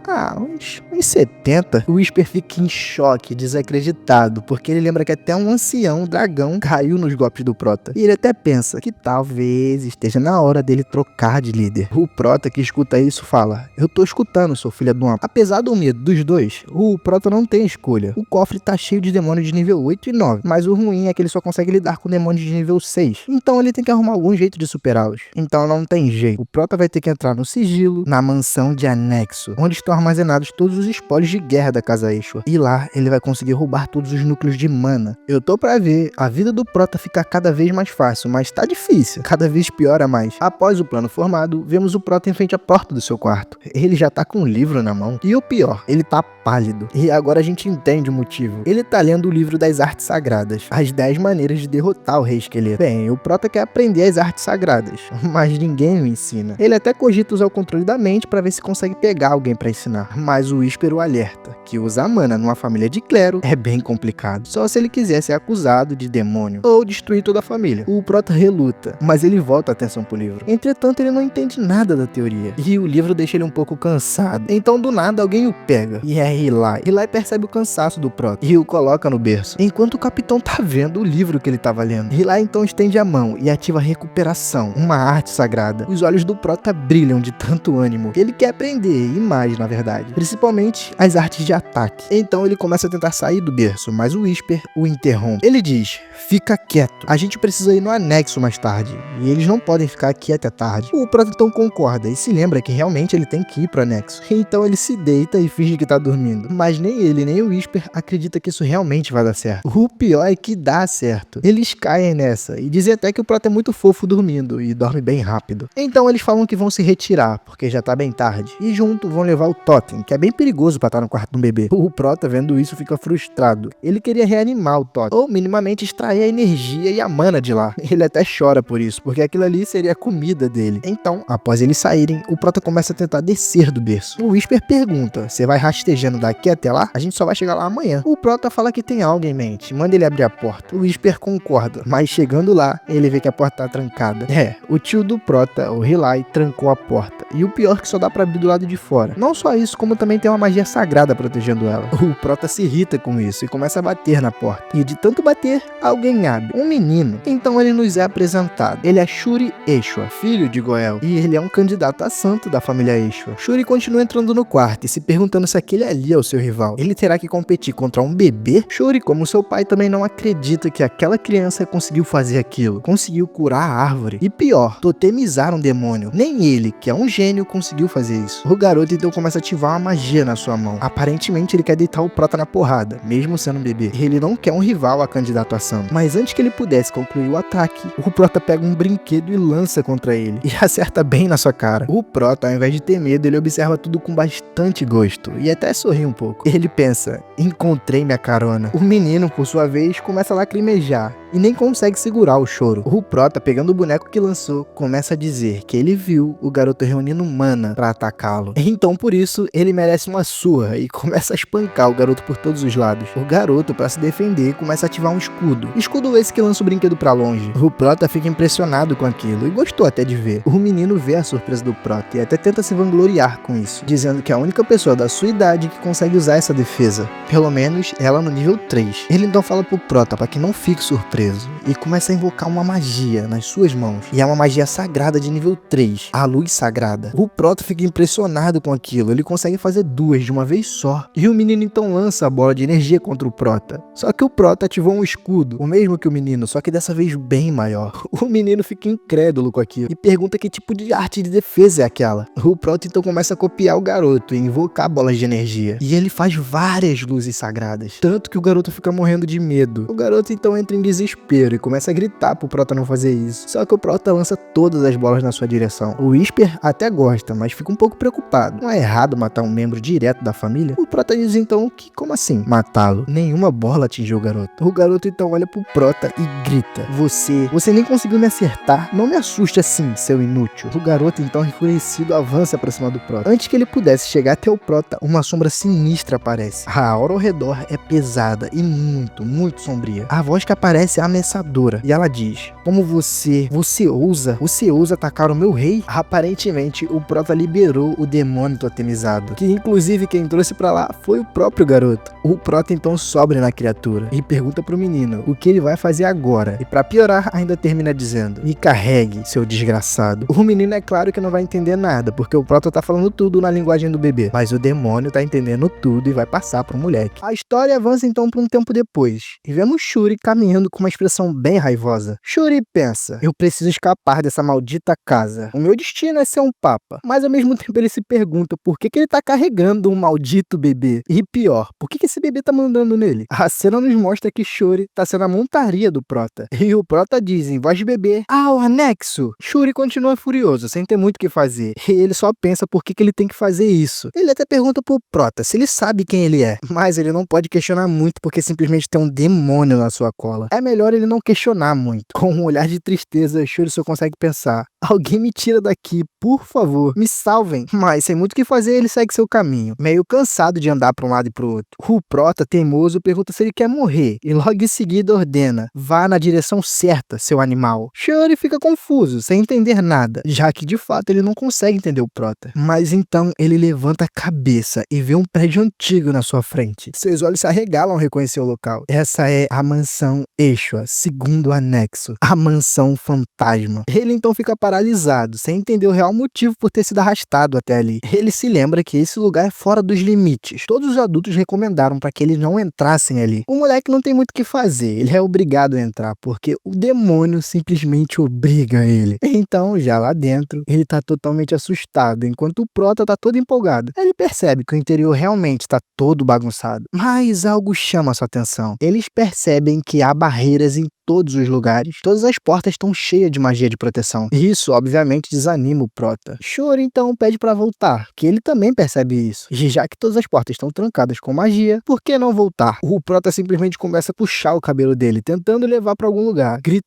uns 70. O Whisper fica em choque, desacreditado, porque ele lembra que até um ancião dragão caiu nos golpes do Prota. E ele até pensa que talvez esteja na hora dele trocar de líder. O Prota, que escuta isso, fala: eu tô escutando, seu filho do uma. Apesar do medo dos dois, o Prota não tem escolha. O cofre tá cheio de demônios de nível 8 e 9, mas o ruim é que ele só consegue lidar com demônios de nível 6. Então ele tem que arrumar algum jeito de superá-los. Então não tem jeito. O Prota vai ter que entrar no sigilo, na mansão de anexo, onde estão armazenados todos os espólios de guerra da Casa Eshua. E lá ele vai conseguir roubar todos os núcleos de mana. Eu tô pra ver a vida do Prota ficar cada vez mais fácil, mas tá difícil. Cada vez piora mais. Após o plano formado, vemos o Prota em frente à porta do seu quarto. Ele já tá com um livro na mão. E o pior, ele tá pálido. E agora a gente entende o motivo. Ele tá lendo o livro das artes sagradas. As 10 maneiras de derrotar o Rei Esqueleto. Bem, o Prota quer aprender as artes sagradas, mas ninguém o ensina. Ele até cogita usar o controle da mente pra ver se consegue pegar alguém pra ensinar. Mas o Whisper o alerta que usar mana numa família de clero é bem complicado. Só se ele quiser ser acusado de demônio ou destruir toda a família. O Prota reluta, mas ele volta a atenção pro livro. Entretanto, ele não entende nada da teoria. E o livro deixa ele um pouco cansado. Então, do nada, alguém o pega. E é Hilai. Hilai percebe o cansaço do Prota e o coloca no berço, enquanto o capitão tá vendo o livro que ele tava lendo. Hilai então estende a mão e ativa a recuperação, uma arte sagrada. Os olhos do Prota brilham de tanto ânimo. Ele quer aprender, e mais na verdade. Principalmente as artes de ataque. Então ele começa a tentar sair do berço, mas o Whisper o interrompe. Ele diz: fica quieto, a gente precisa ir no anexo mais tarde, e eles não podem ficar aqui até tarde. O Prota então concorda e se lembra que realmente ele tem que ir pro anexo. Então ele se deita e finge que tá dormindo. Mas nem ele, nem o Whisper acredita que isso realmente vai dar certo. O pior é que dá certo. Eles caem nessa e dizem até que o Prota é muito fofo dormindo e dorme bem rápido. Então eles falam que vão se retirar, porque já tá bem tarde, e junto vão levar o Totem, que é bem perigoso pra estar no quarto de um bebê. O Prota, vendo isso, fica frustrado. Ele queria reanimar o Totem, ou minimamente extrair a energia e a mana de lá. Ele até chora por isso, porque aquilo ali seria a comida dele. Então, após eles saírem, o Prota começa a tentar descer do berço. O Whisper pergunta: você vai rastejando daqui até lá? A gente só vai chegar lá amanhã. O Prota fala que tem algo em mente, manda ele abrir a porta. O Whisper concorda, mas chegando lá, ele vê que a porta tá trancada. O tio do Prota, o Hilai, trancou a porta. E o pior é que só dá pra abrir do lado de fora. Não só isso, como também tem uma magia sagrada protegendo ela. O Prota se irrita com isso e começa a bater na porta. E de tanto bater, alguém abre. Um menino. Então ele nos é apresentado. Ele é Shuri Eshua, filho de Goel. E ele é um candidato a santo da família Eshua. Shuri continua entrando no quarto e se perguntando se aquele ali é o seu rival. Ele terá que competir contra um bebê? Shuri, como seu pai, também não acredita que aquela criança conseguiu fazer aquilo. Conseguiu curar a árvore. E pior, totemizar um demônio. Nem ele, que é um gênio, conseguiu fazer isso. O garoto então começa a ativar uma magia na sua mão. Aparentemente ele quer deitar o Prota na porrada, mesmo sendo um bebê. Ele não quer um rival a candidato a santo. Mas antes que ele pudesse concluir o ataque, o Prota pega um brinquedo e lança contra ele. E acerta bem na sua cara. O Prota, ao invés de ter medo, ele observa tudo com bastante gosto. E até sorri um pouco. Ele pensa: encontrei minha carona. O menino, por sua vez, começa a lacrimejar e nem consegue segurar o choro. O Prota, pegando o boneco que lançou, começa a dizer que ele viu o garoto reunindo mana pra atacá-lo. Então, por isso, ele merece uma surra e começa a espancar o garoto por todos os lados. O garoto, pra se defender, começa a ativar um escudo. Escudo esse que lança o brinquedo pra longe. O Prota fica impressionado com aquilo e gostou até de ver. O menino vê a surpresa do Prota e até tenta se vangloriar com isso, dizendo que é a única pessoa da sua idade que consegue usar essa defesa. Pelo menos ela no nível 3. Ele então fala pro Prota pra que não fique surpreso e começa a invocar uma magia nas suas mãos. E é uma magia sagrada de nível 3, a luz sagrada. O Prota fica impressionado com aquilo, ele consegue fazer duas de uma vez só. E o menino então lança a bola de energia contra o Prota. Só que o Prota ativou um escudo, o mesmo que o menino, só que dessa vez bem maior. O menino fica incrédulo com aquilo e pergunta que tipo de arte de defesa é aquela. O Prota então começa a copiar o garoto e invocar bolas de energia. E ele faz várias luzes sagradas, tanto que o garoto fica morrendo de medo. O garoto então entra em desespero e começa a gritar pro Prota não fazer isso. Só que o Prota lança todas as bolas na sua direção. O Whisper até gosta, mas fica um pouco preocupado. Não é errado matar um membro direto da família? O Prota diz então que, como assim, matá-lo? Nenhuma bola atingiu o garoto. O garoto então olha pro Prota e grita: Você nem conseguiu me acertar. Não me assuste assim, assim, seu inútil? O garoto, então enfurecido, avança pra cima do Prota. Antes que ele pudesse chegar até o Prota, uma sombra sinistra aparece. A aura ao redor é pesada e muito sombria. A voz que aparece é ameaçadora e ela diz: como você ousa atacar o meu rei? Aparentemente, o Prota liberou o demônio totemizado, que inclusive quem trouxe pra lá foi o próprio garoto. O Prota então sobe na criatura e pergunta pro menino o que ele vai fazer agora. E pra piorar, ainda termina dizendo: me carregue, seu desgraçado. O menino é claro que não vai entender nada, porque o Prota tá falando tudo na linguagem do bebê, mas o demônio tá entendendo tudo e vai passar pro moleque. A história avança então por um tempo depois, e vemos Shuri caminhando com uma expressão bem raivosa. Shuri pensa: eu preciso escapar dessa maldita casa. O meu destino é ser um papa. Mas ao mesmo tempo ele se pergunta por que ele tá carregando um maldito bebê. E pior, por que esse bebê tá mandando nele? A cena nos mostra que Shuri tá sendo a montaria do Prota. E o Prota diz em voz de bebê: ah, o anexo! Shuri continua furioso, sem ter muito o que fazer. E ele só pensa por que ele tem que fazer isso. Ele até pergunta pro Prota se ele sabe quem ele é. Mas ele não pode questionar muito porque simplesmente tem um demônio na sua cola. É melhor ele não questionar muito. Com um olhar de tristeza, Shuri só consegue pensar: alguém me tira daqui, por favor, me salvem. Mas sem muito o que fazer, ele segue seu caminho, meio cansado de andar pra um lado e pro outro. O Prota, teimoso, pergunta se ele quer morrer e logo em seguida ordena: vá na direção certa, seu animal. Shuri fica confuso, sem entender nada, já que de fato ele não consegue entender o Prota. Mas então ele levanta a cabeça e vê um prédio antigo na sua frente. Seus olhos se arregalam ao reconhecer o local. Essa é a mansão Eshua, segundo anexo, a mansão fantasma. Ele então fica paralisado, sem entender o real motivo por ter sido arrastado até ali. Ele se lembra que esse lugar é fora dos limites. Todos os adultos recomendaram para que eles não entrassem ali. O moleque não tem muito o que fazer, ele é obrigado a entrar, porque o demônio simplesmente obriga ele. Então, já lá dentro, ele tá totalmente assustado, enquanto o Prota tá todo empolgado. Ele percebe que o interior realmente tá todo bagunçado, mas algo chama sua atenção. Eles percebem que há barreiras em todos os lugares, todas as portas estão cheias de magia de proteção. Isso, obviamente, desanima o Prota. Shuri então pede pra voltar, que ele também percebe isso. E já que todas as portas estão trancadas com magia, por que não voltar? O Prota simplesmente começa a puxar o cabelo dele, tentando levar pra algum lugar, gritando.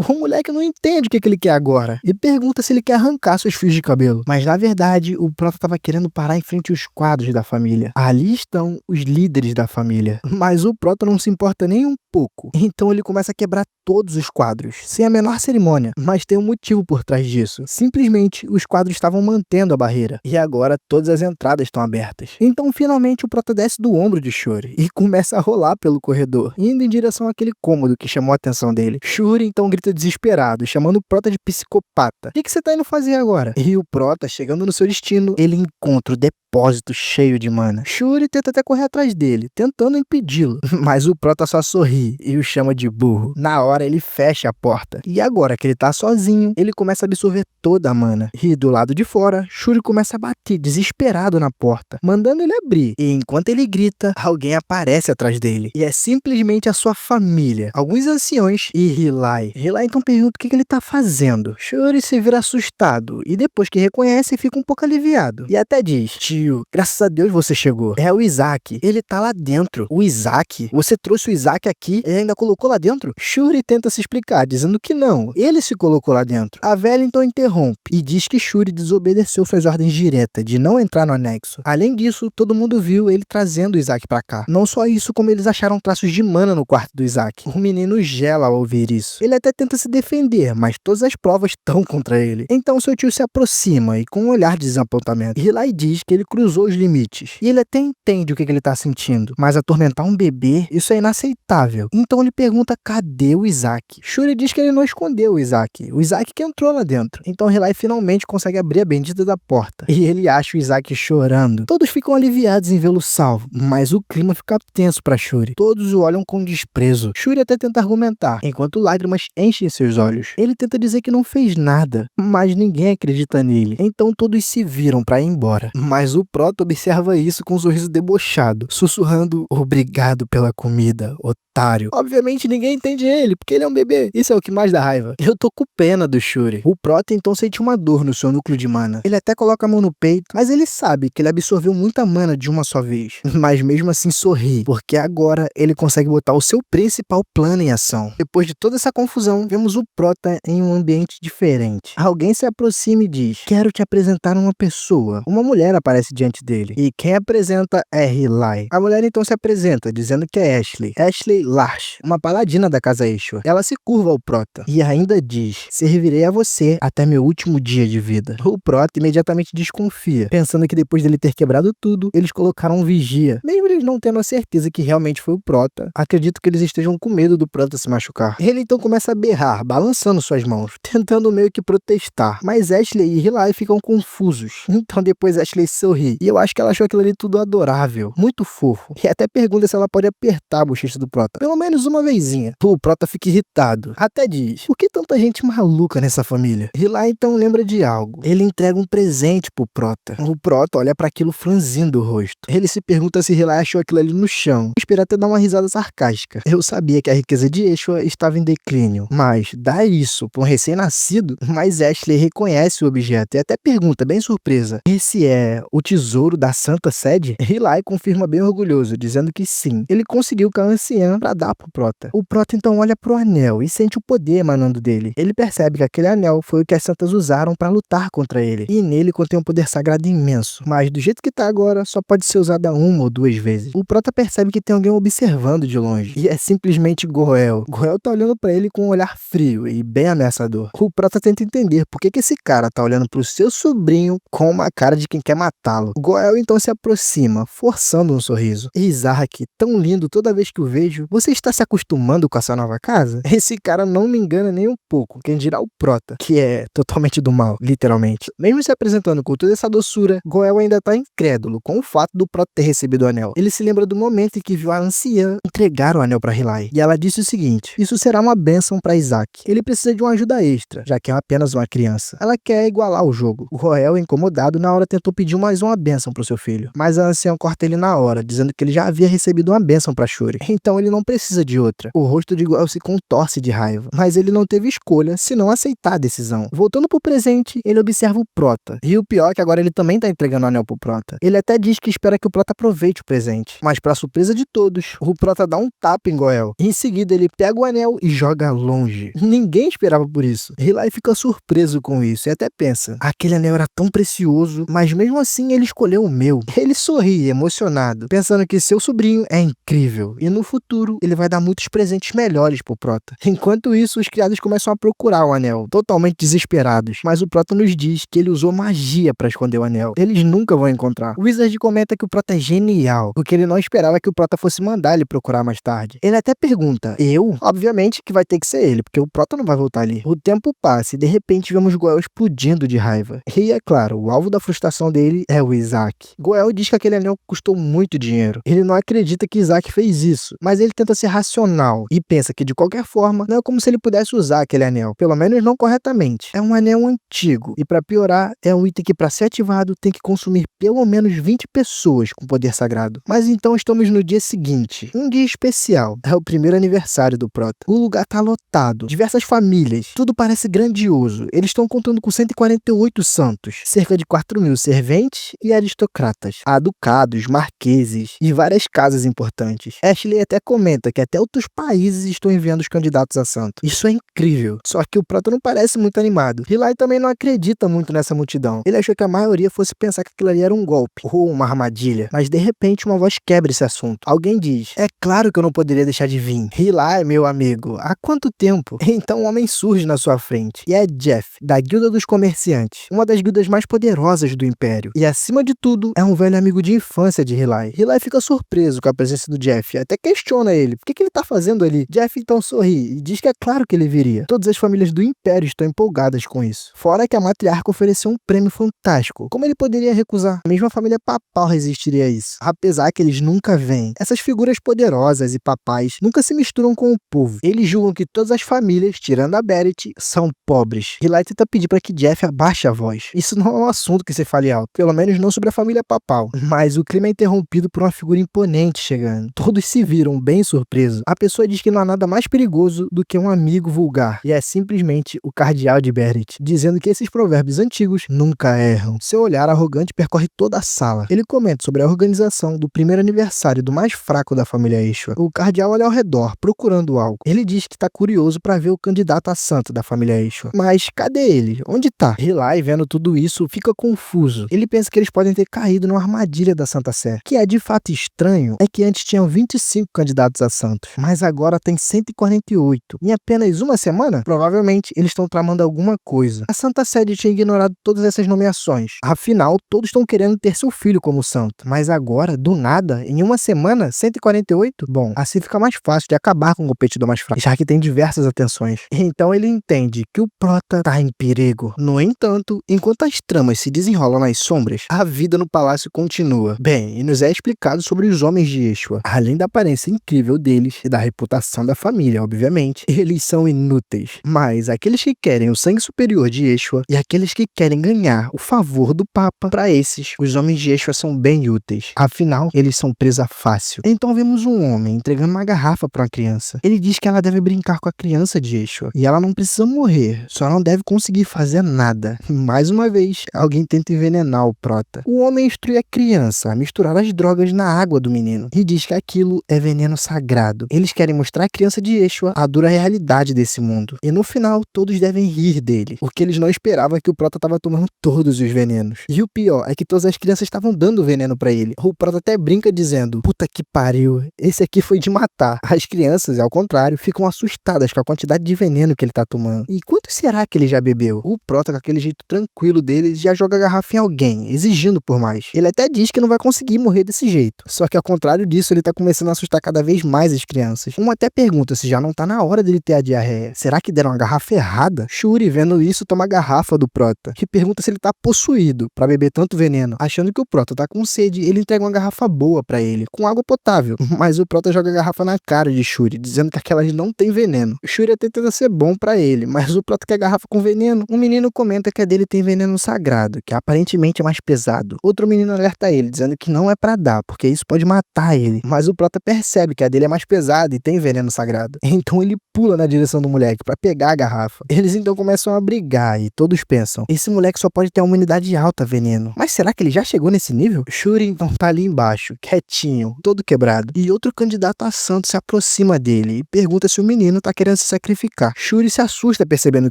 O moleque não entende o que ele quer agora e pergunta se ele quer arrancar seus fios de cabelo. Mas na verdade, o Prota estava querendo parar em frente aos quadros da família. Ali estão os líderes da família. Mas o Prota não se importa nem um pouco. Então ele começa a quebrar todos os quadros, sem a menor cerimônia. Mas tem um motivo por trás disso. Simplesmente, os quadros estavam mantendo a barreira. E agora todas as entradas estão abertas. Então finalmente o Prota desce do ombro de Shuri e começa a rolar pelo corredor, indo em direção àquele cômodo que chamou a atenção dele. Shuri então grita desesperado, chamando o Prota de psicopata. O que você tá indo fazer agora? E o Prota, chegando no seu destino, ele encontra o depósito cheio de mana. Shuri tenta até correr atrás dele, tentando impedi-lo, mas o Prota só sorri e o chama de burro. Na hora ele fecha a porta. E agora que ele tá sozinho, ele começa a absorver toda a mana. E do lado de fora, Shuri começa a bater desesperado na porta, mandando ele abrir. E enquanto ele grita, alguém aparece atrás dele. E é simplesmente a sua família. Alguns anciões e Hilai. Hilai então pergunta o que ele tá fazendo. Shuri se vira assustado e depois que reconhece, fica um pouco aliviado. E até diz: tio, graças a Deus você chegou. É o Isaac. Ele tá lá dentro. O Isaac? Você trouxe o Isaac aqui e ainda colocou lá dentro? Shuri tenta se explicar, dizendo que não. Ele se colocou lá dentro. A velha então interrompe e diz que Shuri desobedeceu suas ordens diretas de não entrar no anexo. Além disso, todo mundo viu ele trazendo o Isaac pra cá. Não só isso, como eles acharam traços de mana no quarto do Isaac. O menino gela ao ouvir isso. Ele até tenta se defender, mas todas as provas estão contra ele. Então seu tio se aproxima e com um olhar de desapontamento. Hilai diz que ele cruzou os limites. E ele até entende o que ele tá sentindo. Mas atormentar um bebê, isso é inaceitável. Então ele pergunta cadê o Isaac. Shuri diz que ele não escondeu o Isaac. O Isaac que entrou lá dentro. Então Hilai finalmente consegue abrir a bendita da porta. E ele acha o Isaac chorando. Todos ficam aliviados em vê-lo salvo. Mas o clima fica tenso pra Shuri. Todos o olham com desprezo. Shuri até tenta argumentar, enquanto lágrimas enchem seus olhos. Ele tenta dizer que não fez nada, mas ninguém acredita nele. Então todos se viram pra ir embora. Mas o Prota observa isso com um sorriso debochado, sussurrando: obrigado pela comida, otário. Obviamente ninguém entende ele, porque ele é um bebê. Isso é o que mais dá raiva. Eu tô com pena do Shuri. O Prota então sente uma dor no seu núcleo de mana. Ele até coloca a mão no peito, mas ele sabe que ele absorveu muita mana de uma só vez. Mas mesmo assim sorri, porque agora ele consegue botar o seu principal plano em ação. Depois de toda essa confusão, vemos o Prota em um ambiente diferente. Alguém se aproxima e diz: quero te apresentar uma pessoa. Uma mulher aparece diante dele, e quem apresenta é Hilai. A mulher então se apresenta, dizendo que é Ashley Larsh, uma paladina da casa Ashua. Ela se curva ao Prota e ainda diz: servirei a você até meu último dia de vida. O Prota imediatamente desconfia, pensando que depois dele ter quebrado tudo, eles colocaram um vigia. Mesmo eles não tendo a certeza que realmente foi o Prota, acredito que eles estejam com medo do Prota se machucar. Ele então começa a berrar, balançando suas mãos, tentando meio que protestar, mas Ashley e Hilai ficam confusos. Então depois Ashley sorri, e eu acho que ela achou aquilo ali tudo adorável, muito fofo, e até pergunta se ela pode apertar a bochecha do Prota, pelo menos uma vezinha. O Prota fica irritado, até diz: por que tanta gente maluca nessa família? Hilai então lembra de algo. Ele entrega um presente pro Prota. O Prota olha para aquilo franzindo o rosto. Ele se pergunta se Hilai achou aquilo ali no chão. Espera até dar uma risada sarcástica. Eu sabia que a riqueza de Ashua estava em declínio, mas dá isso pra um recém-nascido? Mas Ashley reconhece o objeto e até pergunta, bem surpresa: esse é o tesouro da Santa Sede? Hilai confirma bem orgulhoso, dizendo que sim. Ele conseguiu com a anciã pra dar pro Prota. O Prota então olha pro anel e sente o poder emanando dele. Ele percebe que aquele anel foi o que as santas usaram pra lutar contra ele, e nele contém um poder sagrado imenso, mas do jeito que tá agora, só pode ser usada uma ou duas vezes. O Prota percebe que tem alguém observando de longe, e é simplesmente Goel. Goel tá olhando pra ele com um olhar frio e bem ameaçador. O Prota tenta entender por que esse cara tá olhando pro seu sobrinho com uma cara de quem quer matá-lo. Goel então se aproxima, forçando um sorriso. Isaac, tão lindo toda vez que o vejo, você está se acostumando com essa nova casa? Esse cara não me engana nem um pouco, quem dirá o Prota, que é totalmente do mal, literalmente. Mesmo se apresentando com toda essa doçura, Goel ainda tá incrédulo com o fato do Prota ter recebido o anel. Ele se lembra do momento em que viu a anciã entregar o anel pra Hilai, e ela disse o seguinte: isso será uma bênção pra Isaac. Ele precisa de uma ajuda extra, já que é apenas uma criança. Ela quer igualar o jogo. O Goel, incomodado, na hora tentou pedir mais uma bênção pro seu filho, mas a anciã corta ele na hora, dizendo que ele já havia recebido uma bênção pra Shuri, então ele não precisa de outra. O rosto de Goel se contorce de raiva, mas ele não teve escolha senão aceitar a decisão. Voltando pro presente, ele observa o Prota, e o pior é que agora ele também tá entregando o anel pro Prota. Ele até diz que espera que o Prota aproveite o presente, mas pra surpresa de todos, o Prota dá um tapa em Goel. Em seguida ele pega o anel e joga longe. Ninguém esperava por isso. Hilai fica surpreso com isso e até pensa: aquele anel era tão precioso, mas mesmo assim ele escolheu o meu. Ele sorri, emocionado, pensando que seu sobrinho é incrível e no futuro ele vai dar muitos presentes melhores pro Prota. Enquanto isso, os criados começam a procurar o anel, totalmente desesperados, mas o Prota nos diz que ele usou magia pra esconder o anel. Eles nunca vão encontrar. O Wizard comenta que o Prota é genial, porque ele não esperava que o Prota fosse mandar ele procurar mais tarde. Ele até pergunta: eu? Obviamente que vai ter que ser ele, porque o Prota não vai voltar ali. O tempo passa e de repente vemos Goel explodindo de raiva. E é claro, o alvo da frustração dele é o Isaac. Goel diz que aquele anel custou muito dinheiro. Ele não acredita que Isaac fez isso, mas ele tenta ser racional e pensa que de qualquer forma não é como se ele pudesse usar aquele anel, pelo menos não corretamente. É um anel antigo e pra piorar, é um item que pra ser ativado tem que consumir pelo menos 20 pessoas com poder sagrado. Mas então estamos no dia seguinte, um dia especial. É o primeiro aniversário do Prota. O lugar tá lotado, diversas famílias, tudo parece grandioso. Eles estão contando com 148 santos, cerca de 4.000 serventes e aristocratas. Há ducados, marqueses e várias casas importantes. Ashley até comenta que até outros países estão enviando os candidatos a santo. Isso é incrível. Só que o Prota não parece muito animado. Hilai também não acredita muito nessa multidão. Ele achou que a maioria fosse pensar que aquilo ali era um golpe ou uma armadilha. Mas de repente uma voz quebra esse assunto. Alguém diz: é claro que eu não poderia deixar de vir. Hilai, meu amigo, há quanto tempo? Então um homem surge na sua frente. E é Jeff, da Guilda dos Comerciantes, uma das guildas mais poderosas do Império. E acima de tudo, é um velho amigo de infância de Hilai. Hilai fica surpreso com a presença do Jeff, até questiona ele. Por que ele tá fazendo ali? Jeff então sorri e diz que é claro que ele viria. Todas as famílias do Império estão empolgadas com isso. Fora que a matriarca ofereceu um prêmio fantástico. Como ele poderia recusar? A mesma família papal resistiria a isso. Apesar que eles nunca vêm. Essas figuras poderosas e papais nunca se misturam com o povo. Eles julgam que todas as famílias, tirando a Beret, são pobres. Hilai tenta pedir para que Jeff abaixe a voz. Isso não é um assunto que se fale alto, pelo menos não sobre a família papal. Mas o clima é interrompido por uma figura imponente chegando. Todos se viram bem surpresos. A pessoa diz que não há nada mais perigoso do que um amigo vulgar. E é simplesmente o cardeal de Beret, dizendo que esses provérbios antigos nunca erram. Seu olhar arrogante percorre toda a sala. Ele comenta sobre a organização do primeiro aniversário do mais fraco da família Yeshua. O cardeal olha ao redor, procurando algo. Ele diz que está curioso para ver o candidato a santo da família Yeshua. Mas cadê ele? Onde tá? Hilai, vendo tudo isso, fica confuso. Ele pensa que eles podem ter caído numa armadilha da Santa Sé. O que é de fato estranho é que antes tinham 25 candidatos a santos, mas agora tem 148. Em apenas uma semana? Provavelmente eles estão tramando alguma coisa. A Santa Sede tinha ignorado todas essas nomeações. Afinal, todos estão querendo ter seu filho como santo. Mas agora, do nada, em uma semana, 148? Bom, assim fica mais fácil de acabar com o competidor mais fraco, já que tem diversas atenções. Então ele entende que o Prota tá em perigo. No entanto, enquanto as tramas se desenrolam nas sombras, a vida no palácio continua. Bem, e nos é explicado sobre os homens de Yeshua. Além da aparência incrível deles e da reputação da família, obviamente, eles são inúteis. Mas aqueles que querem o sangue superior de Yeshua e aqueles que querem ganhar o favor do Papa, para esses, os homens de Yeshua são bem úteis. Afinal, eles são presa fácil. Então vemos um homem entregando uma garrafa para uma criança. Ele diz que ela deve brincar com a criança de Yeshua. E ela não precisa morrer, só não deve conseguir fazer nada. Mais uma vez, alguém tenta envenenar o Prota. O homem instrui a criança a misturar as drogas na água do menino e diz que aquilo é veneno sagrado. Eles querem mostrar à criança de Yeshua a dura realidade desse mundo. E no final, todos devem rir dele, porque eles não esperavam que o Prota estava tomando todos os venenos. E o pior é que todas as crianças estavam dando veneno para ele. O Prota até brinca dizendo: puta que pariu, esse aqui foi de matar. As crianças, ao contrário, ficam assustadas com a quantidade de veneno que ele tá tomando. E quanto será que ele já bebeu? O Prota, com aquele jeito tranquilo dele, já joga a garrafa em alguém, exigindo por mais. Ele até diz que não vai conseguir morrer desse jeito. Só que ao contrário disso, ele tá começando a assustar cada vez mais as crianças. Um até pergunta se já não tá na hora dele ter a diarreia. Será que deram a garrafa errada? Shuri, vendo isso, toma a garrafa do Prota, que pergunta se ele tá possuído pra beber tanto veneno. Achando que o Prota tá com sede, ele entrega uma garrafa boa pra ele, com água potável. Mas o Prota joga a garrafa na cara de Shuri, dizendo que aquelas não tem veneno. Shuri até tenta ser bom pra ele, mas o Prota quer a garrafa com veneno. Um menino comenta que a dele tem veneno sagrado, que aparentemente é mais pesado. Outro menino alerta ele, dizendo que não é pra dar, porque isso pode matar ele. Mas o Prota percebe que a dele é mais pesada e tem veneno sagrado. Então ele pula na direção do moleque pra pegar a garrafa. Eles então começam a brigar e todos pensam: esse moleque só pode ter uma imunidade alta a veneno. Mas será que ele já chegou nesse nível? Shuri então tá ali embaixo, quietinho, todo quebrado. E outro candidato a santo se aproxima dele e pergunta se o menino tá querendo se sacrificar. Shuri se assusta percebendo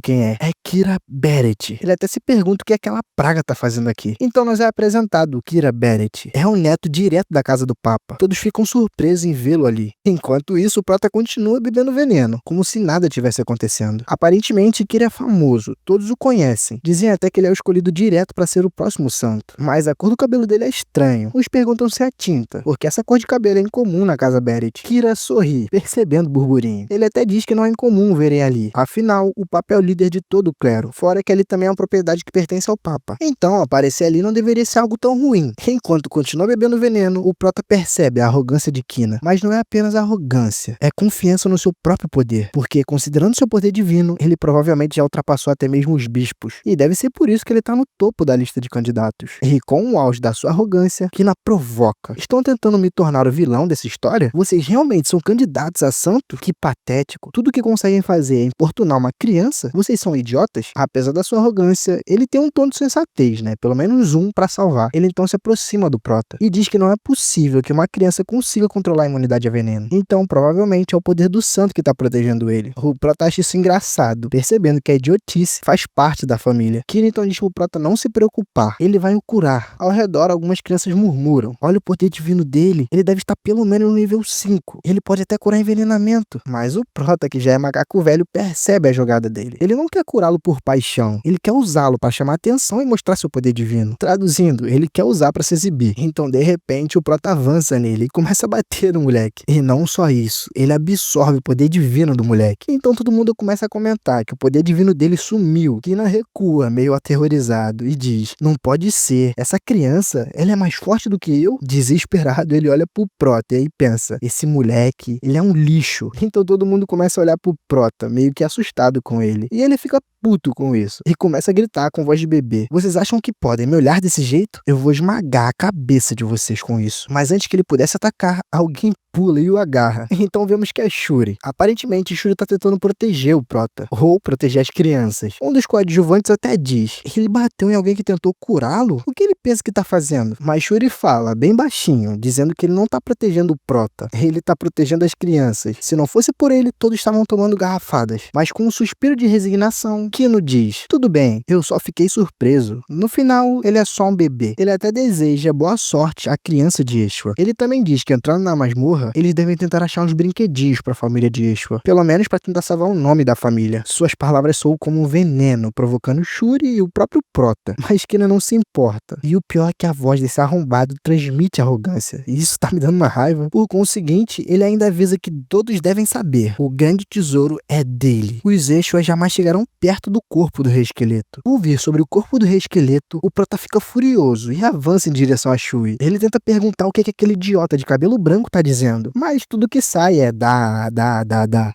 quem é. É Kira Beret. Ele até se pergunta o que aquela praga tá fazendo aqui. Então nos é apresentado Kira Beret. É um neto direto da casa do Papa. Todos ficam surpresos em vê-lo ali. Enquanto isso, o Prota continua bebendo veneno, como se nada tivesse acontecendo. Aparentemente, Kira é famoso. Todos o conhecem. Dizem até que ele é o escolhido direto para ser o próximo santo. Mas a cor do cabelo dele é estranho. Uns perguntam se é tinta, porque essa cor de cabelo é incomum na casa Beret. Kira sorri, percebendo o burburinho. Ele até diz que não é incomum verem ali. Afinal, o Papa é o líder de todo o clero. Fora que ele também é uma propriedade que pertence ao Papa. Então, aparecer ali não deveria ser algo tão ruim. Enquanto continua bebendo veneno, o Prota percebe a arrogância de Kina. Mas não é apenas arrogância, é confiança no seu próprio poder. Porque, considerando seu poder divino, ele provavelmente já ultrapassou até mesmo os bispos. E deve ser por isso que ele tá no topo da lista de candidatos. E com o auge da sua arrogância, Kina provoca. Estão tentando me tornar o vilão dessa história? Vocês realmente são candidatos a santo? Que patético. Tudo que conseguem fazer é importunar uma criança? Vocês são idiotas? Apesar da sua arrogância, ele tem um tom de sensatez, né? Pelo menos um pra salvar. Ele então se aproxima do Prota e diz que não é possível que uma criança consiga controlar a imunidade a veneno. Então, provavelmente é o poder do santo que tá protegendo ele. O Prota acha isso engraçado, percebendo que a idiotice faz parte da família. Kira então diz pro Prota não se preocupar, ele vai o curar. Ao redor, algumas crianças murmuram: olha o poder divino dele, ele deve estar pelo menos no nível 5. Ele pode até curar envenenamento. Mas o Prota, que já é macaco velho, percebe a jogada dele. Ele não quer curá-lo por paixão, ele quer usá-lo para chamar atenção e mostrar seu poder divino. Traduzindo, ele quer usar para se exibir. Então, de repente, o Prota avança nele e começa a bater no moleque. E não só isso, ele absorve o poder divino do moleque. Então todo mundo começa a comentar que o poder divino dele sumiu. Kina recua, meio aterrorizado, e diz: não pode ser, essa criança, ela é mais forte do que eu? Desesperado, ele olha pro Prota e aí pensa: esse moleque, ele é um lixo. Então todo mundo começa a olhar pro Prota, meio que assustado com ele. E ele fica puto com isso e começa a gritar com voz de bebê. Vocês acham que podem me olhar desse jeito? Eu vou esmagar a cabeça de vocês com isso. Mas antes que ele pudesse atacar, alguém pula e o agarra. Então vemos que é Shuri. Aparentemente, Shuri tá tentando proteger o Prota, ou proteger as crianças. Um dos coadjuvantes até diz: ele bateu em alguém que tentou curá-lo? O que ele pensa que tá fazendo? Mas Shuri fala, bem baixinho, dizendo que ele não tá protegendo o Prota. Ele tá protegendo as crianças. Se não fosse por ele, todos estavam tomando garrafadas. Mas com um suspiro de resignação, Kino diz: tudo bem, eu só fiquei surpreso. No final, ele é só um bebê. Ele até deseja boa sorte à criança de Ishwa. Ele também diz que entrando na masmorra, eles devem tentar achar uns brinquedinhos pra família de Ishwa. Pelo menos pra tentar salvar o nome da família. Suas palavras soam como um veneno, provocando Shuri e o próprio Prota. Mas Kino não se importa. E o pior é que a voz desse arrombado transmite arrogância. E isso tá me dando uma raiva. Por conseguinte, ele ainda avisa que todos devem saber. O grande tesouro é dele. Os Ishwa jamais chegarão perto do corpo do Rei Esqueleto. Ao ouvir sobre o corpo do Rei Esqueleto, o Prota fica furioso e avança em direção a Shuri. Ele tenta perguntar o que aquele idiota de cabelo branco tá dizendo. Mas tudo que sai é dá.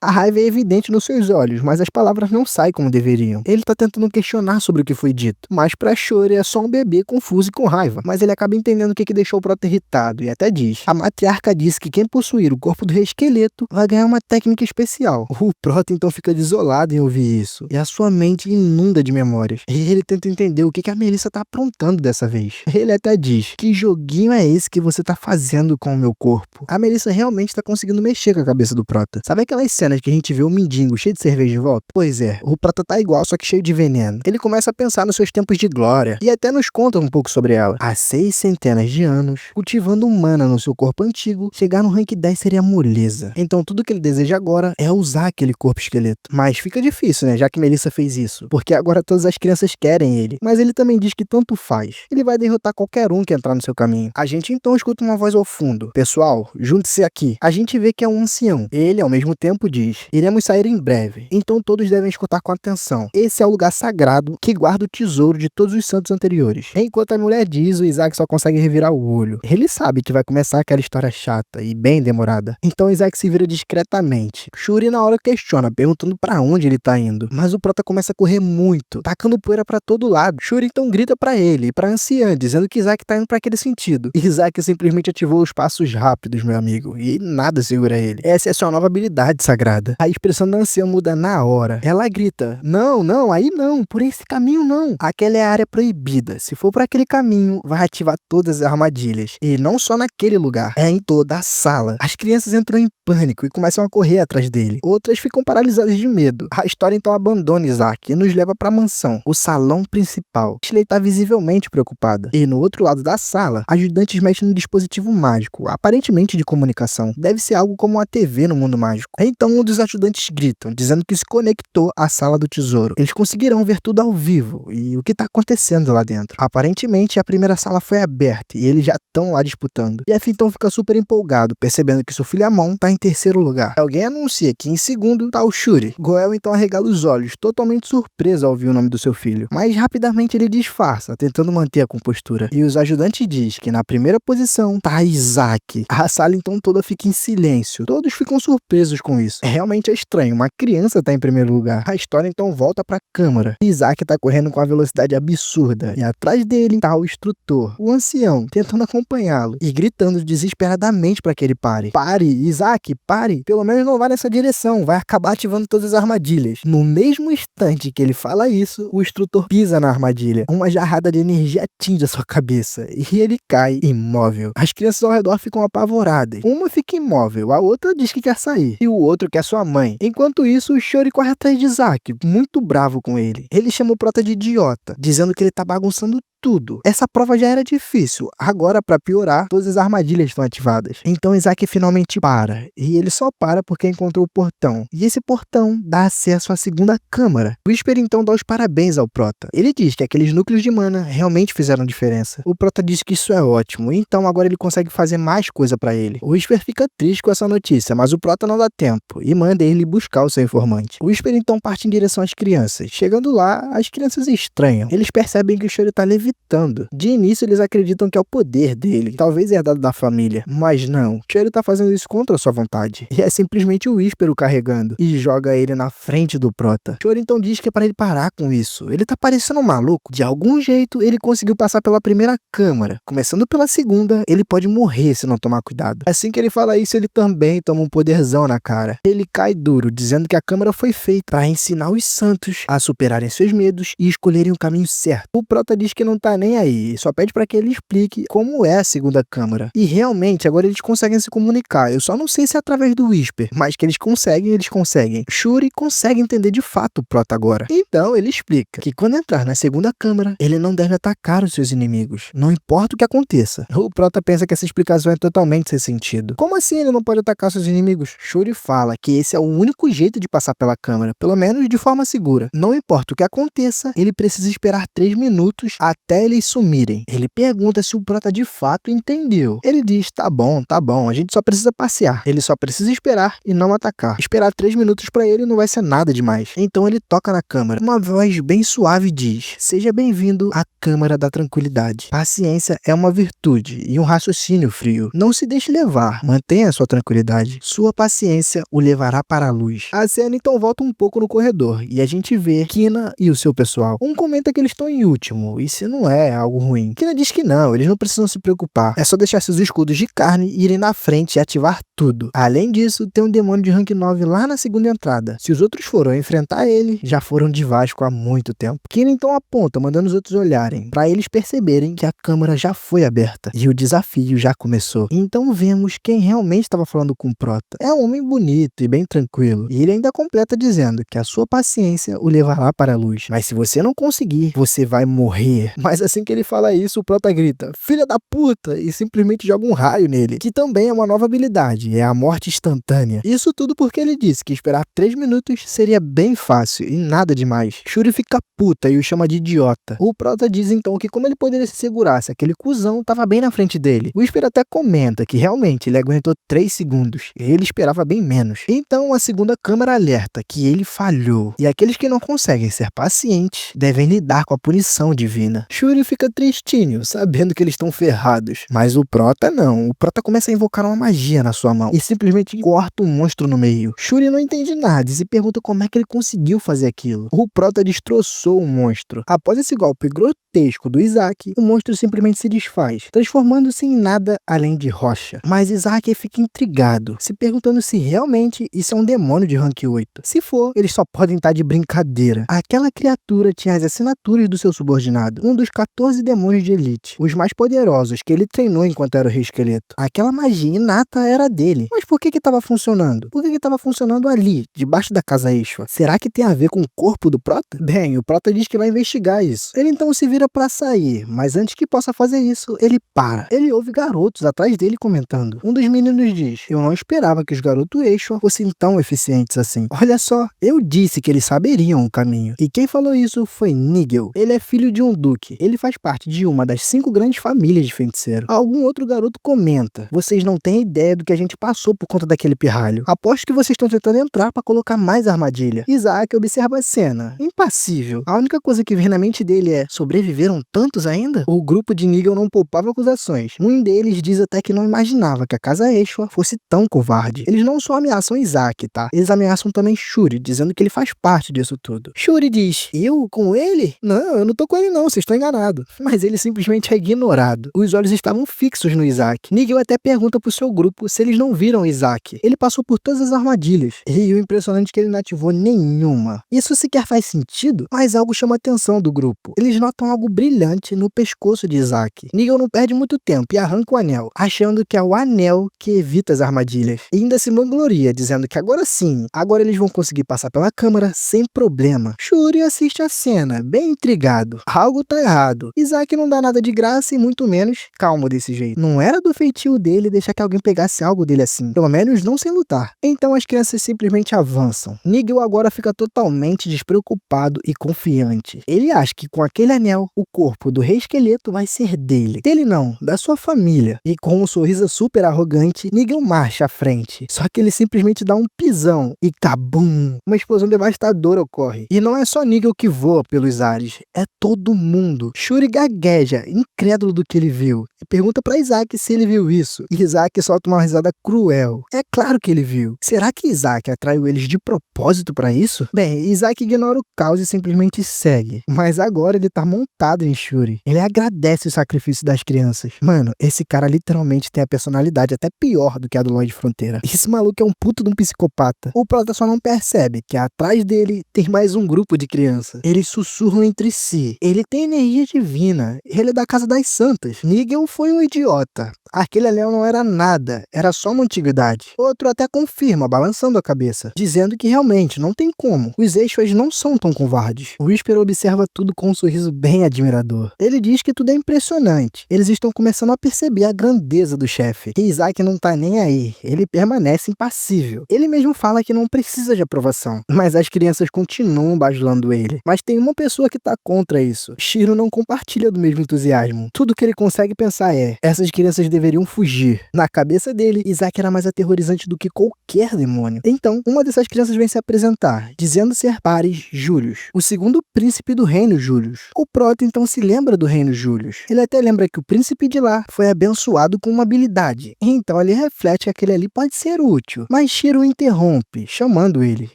A raiva é evidente nos seus olhos, mas as palavras não saem como deveriam. Ele tá tentando questionar sobre o que foi dito. Mas pra Shuri é só um bebê confuso e com raiva. Mas ele acaba entendendo o que deixou o Prota irritado e até diz: a matriarca disse que quem possuir o corpo do Rei Esqueleto vai ganhar uma técnica especial. O Prota então fica desolado em ouvir isso. E a sua mente inunda de memórias. E ele tenta entender o que a Melissa tá aprontando dessa vez. Ele até diz: que joguinho é esse que você tá fazendo com o meu corpo? A Melissa realmente tá conseguindo mexer com a cabeça do Prota. Sabe aquelas cenas que a gente vê o mendigo cheio de cerveja de volta? Pois é, o Prota tá igual, só que cheio de veneno. Ele começa a pensar nos seus tempos de glória e até nos conta um pouco sobre ela. Há 6 centenas de anos, cultivando mana no seu corpo antigo, chegar no rank 10 seria moleza. Então tudo que ele deseja agora é usar aquele corpo esqueleto. Mas fica difícil, né, já que Melissa fez isso. Porque agora todas as crianças querem ele. Mas ele também diz que tanto faz. Ele vai derrotar qualquer um que entrar no seu caminho. A gente então escuta uma voz ao fundo: pessoal, junte-se aqui. A gente vê que é um ancião. Ele ao mesmo tempo diz: iremos sair em breve. Então todos devem escutar com atenção. Esse é o lugar sagrado que guarda o tesouro de todos os santos anteriores. Enquanto a mulher diz, o Isaac só consegue revirar o olho. Ele sabe que vai começar aquela história chata e bem demorada. Então Isaac se vira discretamente. Shuri na hora questiona, perguntando pra onde ele tá indo. Mas o Prota começa a correr muito, tacando poeira pra todo lado. Shuri então grita pra ele e pra anciã, dizendo que Isaac tá indo pra aquele sentido. E Isaac simplesmente ativou os passos rápidos, meu amigo, e nada segura ele. Essa é a sua nova habilidade sagrada. A expressão da anciã muda na hora. Ela grita: não, aí não, por esse caminho não. Aquela é a área proibida. Se for por aquele caminho, vai ativar todas as armadilhas. E não só naquele lugar, é em toda a sala. As crianças entram em pânico e começam a correr atrás dele. Outras ficam paralisadas de medo. A história então abandona Isaac e nos leva para a mansão, o salão principal. Ashley está visivelmente preocupada. E no outro lado da sala, ajudantes mexem no dispositivo mágico, aparentemente de comunicação. Deve ser algo como uma TV no mundo mágico. Então um dos ajudantes gritam, dizendo que se conectou à sala do tesouro. Eles conseguirão ver tudo ao vivo e o que está acontecendo lá dentro. Aparentemente a primeira sala foi aberta e eles já estão lá disputando. Jeff então fica super empolgado, percebendo que seu filho Amon tá em terceiro lugar. Alguém anuncia que em segundo tá o Shuri. Goel então arregala os olhos, totalmente surpreso ao ouvir o nome do seu filho. Mas rapidamente ele disfarça, tentando manter a compostura. E os ajudantes dizem que na primeira posição tá Isaac. A sala então toda fica em silêncio. Todos ficam surpresos com isso. Realmente é estranho, uma criança tá em primeiro lugar. A história então volta pra câmara. Isaac tá correndo com uma velocidade absurda. E atrás dele tá o instrutor, o ancião, tentando acompanhá-lo e gritando desesperadamente para que ele pare. Pare, Isaac, pare. Pelo menos não vá nessa direção, vai acabar ativando todas as armadilhas. No mesmo instante que ele fala isso, o instrutor pisa na armadilha. Uma jarrada de energia atinge a sua cabeça e ele cai imóvel. As crianças ao redor ficam apavoradas. Uma fica imóvel, a outra diz que quer sair e o outro quer sua mãe. Enquanto isso, o Shuri corre atrás de Isaac, muito bravo com ele. Ele chama o Prota de idiota, dizendo que ele tá bagunçando tudo. Essa prova já era difícil. Agora, pra piorar, todas as armadilhas estão ativadas. Então Isaac finalmente para. E ele só para porque encontrou o portão. E esse portão dá acesso à segunda câmara. O Whisper então dá os parabéns ao Prota. Ele diz que aqueles núcleos de mana realmente fizeram diferença. O Prota diz que isso é ótimo. Então agora ele consegue fazer mais coisa pra ele. O Whisper fica triste com essa notícia, mas o Prota não dá tempo e manda ele buscar o seu informante. O Whisper então parte em direção às crianças. Chegando lá, as crianças estranham. Eles percebem que o Shuri tá levitando gritando. De início eles acreditam que é o poder dele, talvez herdado da família, mas não. Shuri tá fazendo isso contra a sua vontade. E é simplesmente o Whisper o carregando e joga ele na frente do Prota. Shuri então diz que é para ele parar com isso. Ele tá parecendo um maluco. De algum jeito ele conseguiu passar pela primeira câmara. Começando pela segunda, ele pode morrer se não tomar cuidado. Assim que ele fala isso, ele também toma um poderzão na cara. Ele cai duro, dizendo que a câmara foi feita para ensinar os santos a superarem seus medos e escolherem o caminho certo. O Prota diz que não tá nem aí, só pede para que ele explique como é a segunda câmara. E realmente, agora eles conseguem se comunicar. Eu só não sei se é através do Whisper, mas que eles conseguem, eles conseguem. Shuri consegue entender de fato o Prota agora. Então ele explica que quando entrar na segunda câmara, ele não deve atacar os seus inimigos, não importa o que aconteça. O Prota pensa que essa explicação é totalmente sem sentido. Como assim ele não pode atacar seus inimigos? Shuri fala que esse é o único jeito de passar pela câmara, pelo menos de forma segura. Não importa o que aconteça, ele precisa esperar 3 minutos até eles sumirem. Ele pergunta se o Prota de fato entendeu. Ele diz, tá bom, a gente só precisa passear. Ele só precisa esperar e não atacar. Esperar 3 minutos pra ele não vai ser nada demais. Então ele toca na câmara. Uma voz bem suave diz, seja bem-vindo à Câmara da Tranquilidade. Paciência é uma virtude e um raciocínio frio. Não se deixe levar, mantenha sua tranquilidade. Sua paciência o levará para a luz. A cena então volta um pouco no corredor e a gente vê Kina e o seu pessoal. Um comenta que eles estão em último, e se não é algo ruim. Kina diz que não, eles não precisam se preocupar. É só deixar seus escudos de carne irem na frente e ativar tudo. Além disso, tem um demônio de rank 9 lá na segunda entrada. Se os outros foram enfrentar ele, já foram de Vasco há muito tempo. Kina então aponta, mandando os outros olharem, para eles perceberem que a câmara já foi aberta e o desafio já começou. Então vemos quem realmente estava falando com o Prota. É um homem bonito e bem tranquilo. E ele ainda completa dizendo que a sua paciência o levará para a luz. Mas se você não conseguir, você vai morrer. Mas assim que ele fala isso, o Prota grita, filha da puta, e simplesmente joga um raio nele, que também é uma nova habilidade, é a morte instantânea. Isso tudo porque ele disse que esperar 3 minutos seria bem fácil e nada demais. Shuri fica puta e o chama de idiota. O Prota diz então que como ele poderia se segurar se aquele cuzão tava bem na frente dele. O Whisper até comenta que realmente ele aguentou 3 segundos. Ele esperava bem menos. Então a segunda câmara alerta que ele falhou. E aqueles que não conseguem ser pacientes devem lidar com a punição divina. Shuri fica tristinho, sabendo que eles estão ferrados. Mas o Prota não. O Prota começa a invocar uma magia na sua mão e simplesmente corta um monstro no meio. Shuri não entende nada e se pergunta como é que ele conseguiu fazer aquilo. O Prota destroçou o monstro. Após esse golpe grotesco do Isaac, o monstro simplesmente se desfaz, transformando-se em nada além de rocha. Mas Isaac fica intrigado, se perguntando se realmente isso é um demônio de rank 8. Se for, eles só podem estar de brincadeira. Aquela criatura tinha as assinaturas do seu subordinado, um dos 14 demônios de elite, os mais poderosos que ele treinou enquanto era o Rei Esqueleto. Aquela magia inata era dele. Mas por que estava funcionando? Por que estava funcionando ali, debaixo da casa Ishwa? Será que tem a ver com o corpo do Prota? Bem, o Prota diz que vai investigar isso. Ele então se vira para sair, mas antes que possa fazer isso, ele para. Ele ouve garotos atrás dele comentando. Um dos meninos diz, eu não esperava que os garotos Ishwa fossem tão eficientes assim. Olha só, eu disse que eles saberiam o caminho. E quem falou isso foi Nigel. Ele é filho de um duque. Ele faz parte de uma das 5 grandes famílias de feiticeiro. Algum outro garoto comenta, vocês não têm ideia do que a gente passou por conta daquele pirralho. Aposto que vocês estão tentando entrar para colocar mais armadilha. Isaac observa a cena, impassível. A única coisa que vem na mente dele é, sobreviveram tantos ainda? O grupo de Nigel não poupava acusações. Um deles diz até que não imaginava que a casa Ishwa fosse tão covarde. Eles não só ameaçam Isaac, tá? Eles ameaçam também Shuri, dizendo que ele faz parte disso tudo. Shuri diz, eu com ele? Não, eu não tô com ele não, vocês estão enganados. Mas ele simplesmente é ignorado. Os olhos estavam fixos no Isaac. Nigel até pergunta pro seu grupo se eles não viram Isaac. Ele passou por todas as armadilhas. E o impressionante é que ele não ativou nenhuma. Isso sequer faz sentido, mas algo chama a atenção do grupo. Eles notam algo brilhante no pescoço de Isaac. Nigel não perde muito tempo e arranca o anel, achando que é o anel que evita as armadilhas. E ainda se vangloria, dizendo que agora sim, agora eles vão conseguir passar pela câmara sem problema. Shuri assiste a cena, bem intrigado. Algo tá errado. Isaac não dá nada de graça e muito menos calmo desse jeito. Não era do feitio dele deixar que alguém pegasse algo dele assim. Pelo menos não sem lutar. Então as crianças simplesmente avançam. Nigel agora fica totalmente despreocupado e confiante. Ele acha que com aquele anel, o corpo do Rei Esqueleto vai ser dele. Dele não, da sua família. E com um sorriso super arrogante, Nigel marcha à frente. Só que ele simplesmente dá um pisão e cabum! Uma explosão devastadora ocorre. E não é só Nigel que voa pelos ares, é todo mundo. segundo. Shuri gagueja, incrédulo do que ele viu, e pergunta pra Isaac se ele viu isso. E Isaac solta uma risada cruel. É claro que ele viu. Será que Isaac atraiu eles de propósito pra isso? Bem, Isaac ignora o caos e simplesmente segue. Mas agora ele tá montado em Shuri. Ele agradece o sacrifício das crianças. Mano, esse cara literalmente tem a personalidade até pior do que a do Lorde Fronteira. Esse maluco é um puto de um psicopata. O Prota só não percebe que atrás dele tem mais um grupo de crianças. Eles sussurram entre si. Ele tem energia divina. Ele é da Casa das Santas. Nigel foi um idiota. Aquele anel não era nada. Era só uma antiguidade. Outro até confirma, balançando a cabeça, dizendo que realmente não tem como. Os Eixos não são tão covardes. O Whisper observa tudo com um sorriso bem admirador. Ele diz que tudo é impressionante. Eles estão começando a perceber a grandeza do chefe. E Isaac não tá nem aí. Ele permanece impassível. Ele mesmo fala que não precisa de aprovação. Mas as crianças continuam bajulando ele. Mas tem uma pessoa que tá contra isso. Shiro não compartilha do mesmo entusiasmo. Tudo que ele consegue pensar é: essas crianças deveriam fugir. Na cabeça dele, Isaac era mais aterrorizante do que qualquer demônio. Então, uma dessas crianças vem se apresentar, dizendo ser Paris Julius, o segundo príncipe do reino Julius. O Prota então se lembra do reino Julius. Ele até lembra que o príncipe de lá foi abençoado com uma habilidade. Então ele reflete que aquele ali pode ser útil. Mas Shiro interrompe, chamando ele,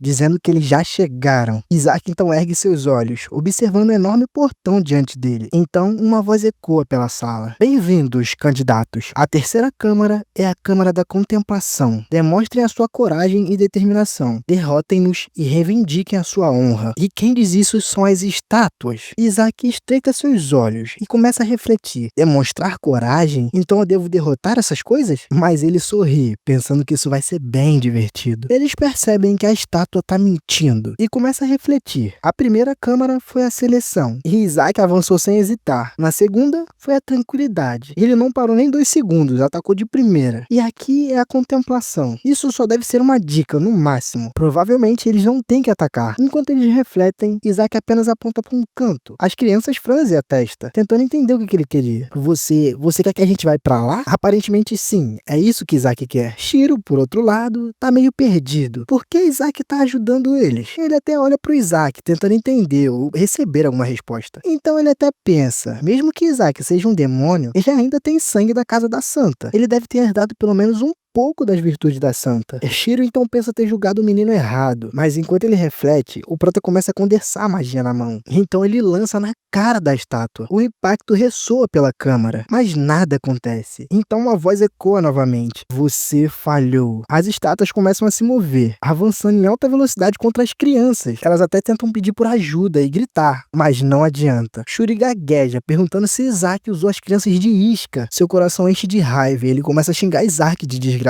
dizendo que eles já chegaram. Isaac então ergue seus olhos, observando um enorme portão diante dele. Então uma voz ecoa pela sala: bem-vindos, candidatos. A terceira câmara é a Câmara da Contemplação. Demonstrem a sua coragem e determinação. Derrotem-nos e reivindiquem a sua honra. E quem diz isso são as estátuas. Isaac estreita seus olhos e começa a refletir. Demonstrar coragem? Então eu devo derrotar essas coisas? Mas ele sorri, pensando que isso vai ser bem divertido. Eles percebem que a estátua tá mentindo e começa a refletir. A primeira câmara foi a seleção e Isaac avançou sem hesitar. Na segunda foi a tranquilidade. Ele não parou nem 2 segundos, atacou de primeira. E aqui é a contemplação. Isso só deve ser uma dica, no máximo. Provavelmente eles não têm que atacar. Enquanto eles refletem, Isaac apenas aponta para um canto. As crianças franzem a testa, tentando entender o que ele queria. Você quer que a gente vá pra lá? Aparentemente sim, é isso que Isaac quer. Shiro, por outro lado, tá meio perdido. Por que Isaac tá ajudando eles? Ele até olha pro Isaac, tentando entender ou receber alguma resposta. Então ele até pensa, mesmo que Isaac seja um demônio, ele ainda tem sangue da Casa da Santa. Ele deve ter herdado pelo menos um pouco das virtudes da santa. Shiro então pensa ter julgado o menino errado, mas enquanto ele reflete, o Prota começa a condensar a magia na mão. Então ele lança na cara da estátua. O impacto ressoa pela câmara, mas nada acontece. Então uma voz ecoa novamente: você falhou. As estátuas começam a se mover, avançando em alta velocidade contra as crianças. Elas até tentam pedir por ajuda e gritar, mas não adianta. Shuri gagueja, perguntando se Isaac usou as crianças de isca. Seu coração enche de raiva e ele começa a xingar Isaac de desgraçado.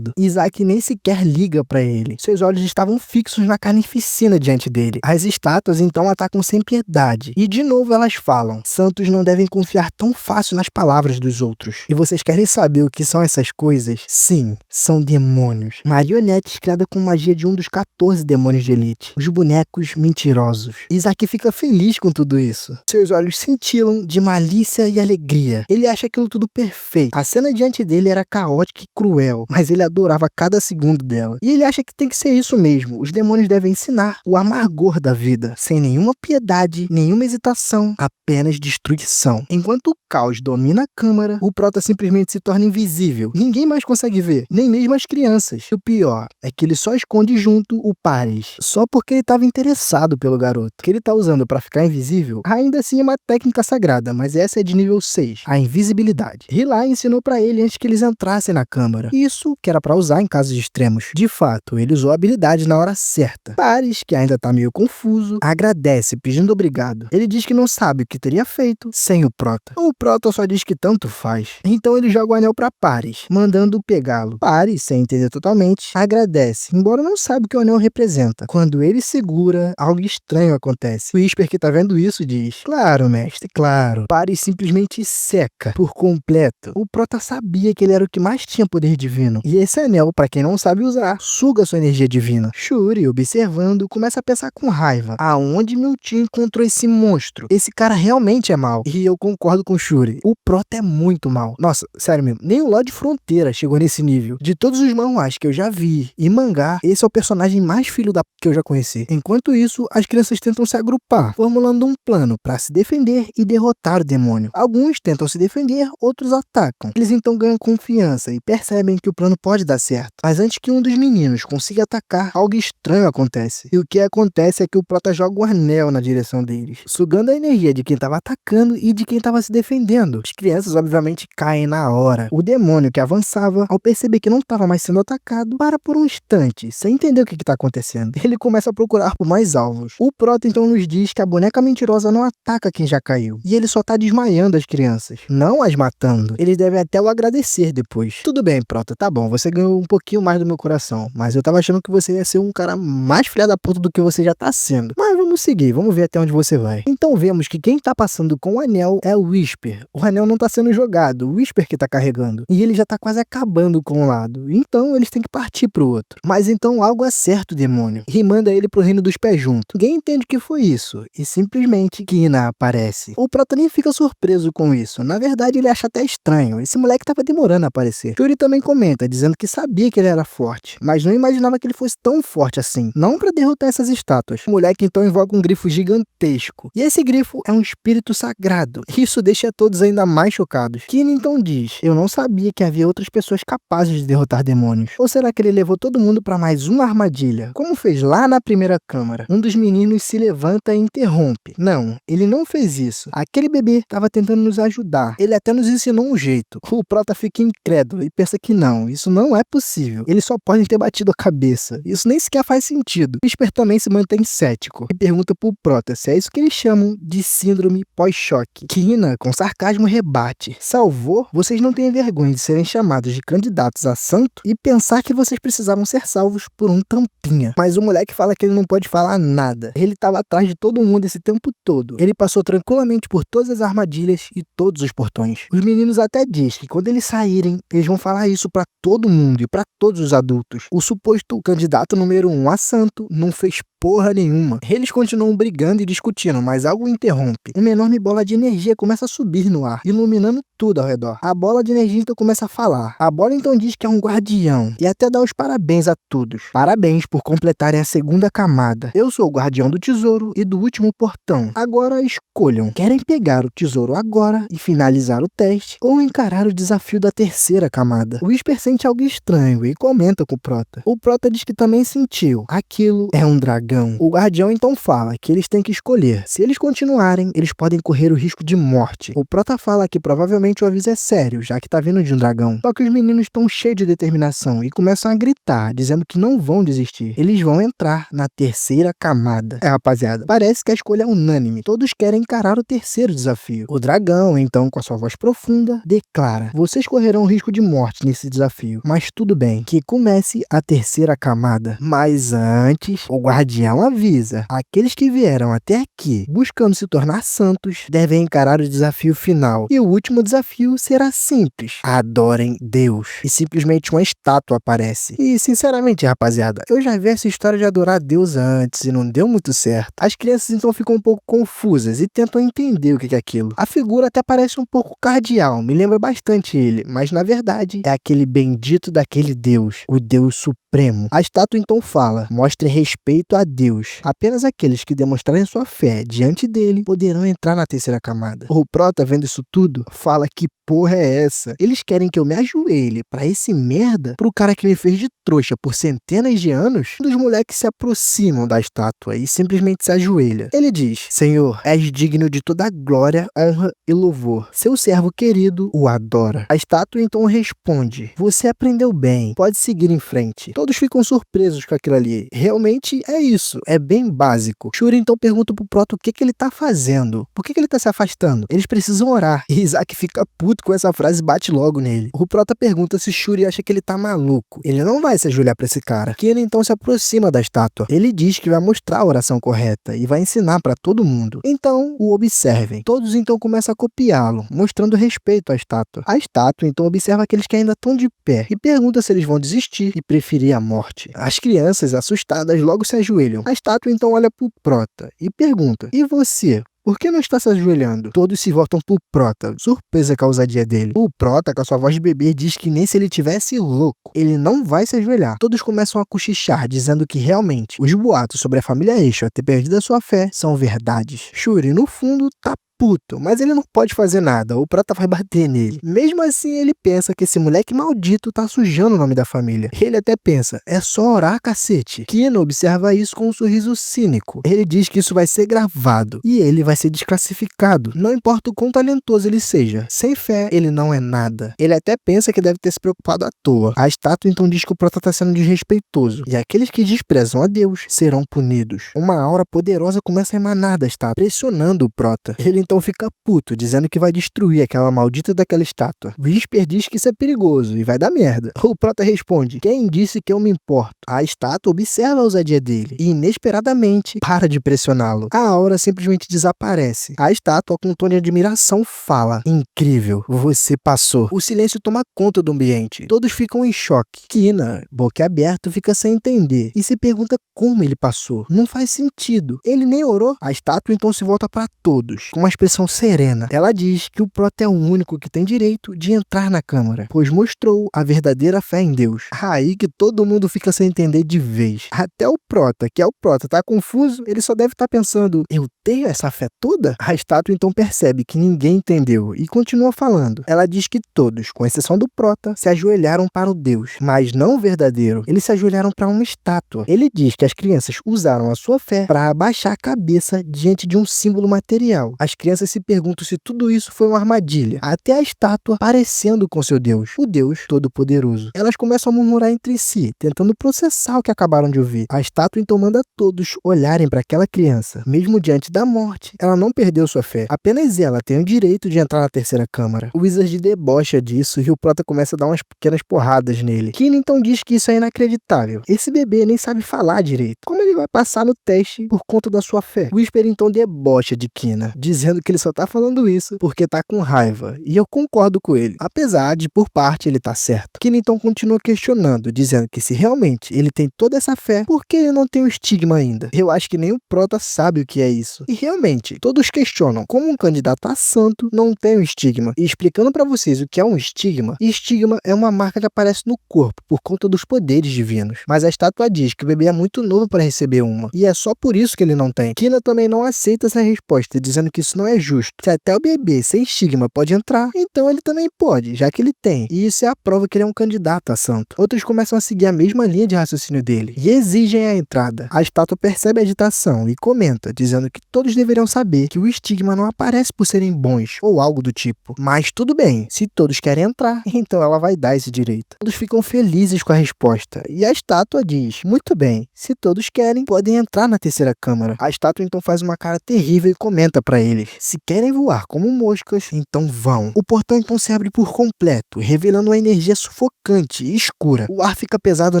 Isaac nem sequer liga pra ele. Seus olhos estavam fixos na carnificina diante dele. As estátuas então atacam sem piedade. E de novo elas falam: santos não devem confiar tão fácil nas palavras dos outros. E vocês querem saber o que são essas coisas? Sim, são demônios. Marionetes criadas com magia de um dos 14 demônios de elite. Os bonecos mentirosos. Isaac fica feliz com tudo isso. Seus olhos cintilam de malícia e alegria. Ele acha aquilo tudo perfeito. A cena diante dele era caótica e cruel, mas ele adorava cada segundo dela. E ele acha que tem que ser isso mesmo. Os demônios devem ensinar o amargor da vida, sem nenhuma piedade, nenhuma hesitação, apenas destruição. Enquanto o caos domina a câmara, o Prota simplesmente se torna invisível. Ninguém mais consegue ver, nem mesmo as crianças. E o pior é que ele só esconde junto o Paris, só porque ele estava interessado pelo garoto. O que ele tá usando para ficar invisível, ainda assim é uma técnica sagrada, mas essa é de nível 6, a invisibilidade. Hilai ensinou para ele antes que eles entrassem na câmara. Isso que era pra usar em casos extremos. De fato, ele usou a habilidade na hora certa. Paris, que ainda tá meio confuso, agradece, pedindo obrigado. Ele diz que não sabe o que teria feito sem o Prota. O Prota só diz que tanto faz. Então ele joga o anel pra Paris, mandando pegá-lo. Paris, sem entender totalmente, agradece, embora não saiba o que o anel representa. Quando ele segura, algo estranho acontece. O Whisper, que tá vendo isso, diz: claro, mestre, claro. Paris simplesmente seca por completo. O Prota sabia que ele era o que mais tinha poder divino. veneno. E esse anel, pra quem não sabe usar, suga sua energia divina. Shuri, observando, começa a pensar com raiva. Aonde meu tio encontrou esse monstro? Esse cara realmente é mau. E eu concordo com Shuri. O Prota é muito mau. Nossa, sério mesmo, nem o Lorde Fronteira chegou nesse nível. De todos os manhwas que eu já vi e mangá, esse é o personagem mais filho da que eu já conheci. Enquanto isso, as crianças tentam se agrupar, formulando um plano para se defender e derrotar o demônio. Alguns tentam se defender, outros atacam. Eles então ganham confiança e percebem que o plano pode dar certo. Mas antes que um dos meninos consiga atacar, algo estranho acontece. E o que acontece é que o Prota joga um anel na direção deles, sugando a energia de quem estava atacando e de quem estava se defendendo. As crianças obviamente caem na hora. O demônio que avançava, ao perceber que não estava mais sendo atacado, para por um instante, sem entender o que está acontecendo. Ele começa a procurar por mais alvos. O Prota então nos diz que a boneca mentirosa não ataca quem já caiu, e ele só tá desmaiando as crianças, não as matando. Eles devem até o agradecer depois. Tudo bem, Prota, tá bom, você ganhou um pouquinho mais do meu coração, mas eu tava achando que você ia ser um cara mais filha da puta do que você já tá sendo. Mas vamos seguir, vamos ver até onde você vai. Então vemos que quem tá passando com o anel é o Whisper. O anel não tá sendo jogado, o Whisper que tá carregando. E ele já tá quase acabando com um lado, então eles têm que partir pro outro. Mas então algo acerta o demônio e manda ele pro reino dos pés junto. Ninguém entende o que foi isso, e simplesmente Kina aparece. O Prota nem fica surpreso com isso, na verdade ele acha até estranho, esse moleque tava demorando a aparecer. Shuri também comenta, dizendo que sabia que ele era forte, mas não imaginava que ele fosse tão forte assim, não pra derrotar essas estátuas. O moleque então invoca um grifo gigantesco, e esse grifo é um espírito sagrado. Isso deixa todos ainda mais chocados. Kina então diz, eu não sabia que havia outras pessoas capazes de derrotar demônios. Ou será que ele levou todo mundo pra mais uma armadilha, como fez lá na primeira câmara? Um dos meninos se levanta e interrompe. Não, ele não fez isso. Aquele bebê estava tentando nos ajudar. Ele até nos ensinou um jeito. O Prota fica incrédulo e pensa que não, isso não é possível. Eles só podem ter batido a cabeça. Isso nem sequer faz sentido. O Whisper também se mantém cético e pergunta pro Prota se é isso que eles chamam de síndrome pós-choque. Kina, com sarcasmo, rebate. Salvou? Vocês não têm vergonha de serem chamados de candidatos a santo e pensar que vocês precisavam ser salvos por um tampinha. Mas o moleque fala que ele não pode falar nada. Ele estava atrás de todo mundo esse tempo todo. Ele passou tranquilamente por todas as armadilhas e todos os portões. Os meninos até dizem que quando eles saírem, eles vão falar isso pra todo mundo e pra todos os adultos. O suposto candidato número 1 a santo não fez porra nenhuma. Eles continuam brigando e discutindo, mas algo interrompe. Uma enorme bola de energia começa a subir no ar, iluminando tudo ao redor. A bola de energia então começa a falar. A bola então diz que é um guardião e até dá os parabéns a todos. Parabéns por completarem a segunda camada. Eu sou o guardião do tesouro e do último portão. Agora escolham. Querem pegar o tesouro agora e finalizar o teste ou encarar o desafio da terceira camada? O Whisper sente algo estranho e comenta com o Prota. O Prota diz que também sentiu. Aquilo é um dragão. O guardião então fala que eles têm que escolher. Se eles continuarem, eles podem correr o risco de morte. O Prota fala que provavelmente o aviso é sério, já que tá vindo de um dragão. Só que os meninos estão cheios de determinação e começam a gritar, dizendo que não vão desistir. Eles vão entrar na terceira camada. Rapaziada, parece que a escolha é unânime. Todos querem encarar o terceiro desafio. O dragão, então, com a sua voz profunda, declara: vocês correrão risco de morte nesse desafio, mas tudo bem, que comece a terceira camada. Mas antes, o guardião avisa: aqueles que vieram até aqui buscando se tornar santos devem encarar o desafio final. E o último desafio será simples: adorem Deus. E simplesmente uma estátua aparece. E sinceramente, rapaziada, eu já vi essa história de adorar Deus antes e não deu muito certo. As crianças então ficam um pouco confusas e tentam entender o que é aquilo. A figura até parece um pouco cardeal, me lembra bastante ele, mas na verdade é aquele bendito daquele Deus, o Deus Supremo. A estátua então fala: mostrem respeito a Deus. Apenas aqueles que demonstrarem sua fé diante dele poderão entrar na terceira camada. O Prota, vendo isso tudo, fala: que porra é essa? Eles querem que eu me ajoelhe pra esse merda? Pro cara que me fez de trouxa por centenas de anos? Um dos moleques se aproximam da estátua e simplesmente se ajoelha. Ele diz: Senhor, és digno de toda a glória, honra e louvor. Seu servo querido o adora. A estátua então responde: você aprendeu bem, pode seguir em frente. Todos ficam surpresos com aquilo ali. Realmente é isso. isso é bem básico. Shuri então pergunta pro Prota o que ele tá fazendo. Por que ele tá se afastando? Eles precisam orar. E Isaac fica puto com essa frase e bate logo nele. O Prota pergunta se Shuri acha que ele tá maluco. Ele não vai se ajoelhar pra esse cara. Kina então se aproxima da estátua. Ele diz que vai mostrar a oração correta e vai ensinar pra todo mundo. Então o observem. Todos então começam a copiá-lo, mostrando respeito à estátua. A estátua então observa aqueles que ainda estão de pé e pergunta se eles vão desistir e preferir a morte. As crianças, assustadas, logo se ajoelham. A estátua então olha pro Prota e pergunta: e você? Por que não está se ajoelhando? Todos se voltam pro Prota, surpresa com a ousadia dele. O Prota, com a sua voz de bebê, diz que nem se ele tivesse louco, ele não vai se ajoelhar. Todos começam a cochichar, dizendo que realmente os boatos sobre a família Extra ter perdido a sua fé são verdades. Shuri, no fundo, tá puto, mas ele não pode fazer nada, o Prota vai bater nele. Mesmo assim, ele pensa que esse moleque maldito tá sujando o nome da família. Ele até pensa: é só orar, cacete. Kino observa isso com um sorriso cínico. Ele diz que isso vai ser gravado e ele vai ser desclassificado. Não importa o quão talentoso ele seja, sem fé ele não é nada. Ele até pensa que deve ter se preocupado à toa. A estátua então diz que o Prota tá sendo desrespeitoso e aqueles que desprezam a Deus serão punidos. Uma aura poderosa começa a emanar da estátua, pressionando o Prota. Ele então fica puto, dizendo que vai destruir aquela maldita daquela estátua. Whisper diz que isso é perigoso e vai dar merda. O Prota responde: quem disse que eu me importo? A estátua observa a ousadia dele e inesperadamente para de pressioná-lo. A aura simplesmente desaparece. A estátua, com um tom de admiração, fala: incrível, você passou. O silêncio toma conta do ambiente. Todos ficam em choque. Kina, boquiaberto, fica sem entender e se pergunta como ele passou. Não faz sentido. Ele nem orou. A estátua então se volta para todos, com uma expressão serena. Ela diz que o Prota é o único que tem direito de entrar na câmara, pois mostrou a verdadeira fé em Deus. Aí que todo mundo fica sem entender de vez. Até o Prota, que é o Prota, tá confuso, ele só deve estar pensando: eu tenho essa fé toda? A estátua então percebe que ninguém entendeu e continua falando. Ela diz que todos, com exceção do Prota, se ajoelharam para o Deus, mas não o verdadeiro. Eles se ajoelharam para uma estátua. Ele diz que as crianças usaram a sua fé para abaixar a cabeça diante de um símbolo material. As crianças se perguntam se tudo isso foi uma armadilha, até a estátua parecendo com seu Deus, o Deus Todo-Poderoso. Elas começam a murmurar entre si, tentando processar o que acabaram de ouvir. A estátua então manda todos olharem para aquela criança. Mesmo diante da morte, ela não perdeu sua fé. Apenas ela tem o direito de entrar na terceira câmara. O Wizard debocha disso e o Prota começa a dar umas pequenas porradas nele. Kina então diz que isso é inacreditável. Esse bebê nem sabe falar direito. Como ele vai passar no teste por conta da sua fé? O Whisper então debocha de Kina, dizendo que ele só tá falando isso porque tá com raiva. E eu concordo com ele, apesar de por parte ele tá certo. Kina então continua questionando, dizendo que se realmente ele tem toda essa fé, por que ele não tem o estigma ainda? Eu acho que nem o Prota sabe o que é isso. E realmente, todos questionam como um candidato a santo não tem um estigma. E explicando pra vocês o que é um estigma, estigma é uma marca que aparece no corpo por conta dos poderes divinos. Mas a estátua diz que o bebê é muito novo para receber uma, e é só por isso que ele não tem. Kina também não aceita essa resposta, dizendo que isso não é justo. Se até o bebê sem estigma pode entrar, então ele também pode, já que ele tem. E isso é a prova que ele é um candidato a santo. Outros começam a seguir a mesma linha de raciocínio dele e exigem a entrada. A estátua percebe a agitação e comenta, dizendo que todos deveriam saber que o estigma não aparece por serem bons ou algo do tipo. Mas tudo bem, se todos querem entrar, então ela vai dar esse direito. Todos ficam felizes com a resposta e a estátua diz: muito bem, se todos querem, podem entrar na terceira câmara. A estátua então faz uma cara terrível e comenta pra eles: se querem voar como moscas, então vão. O portão então se abre por completo, revelando uma energia sufocante e escura. O ar fica pesado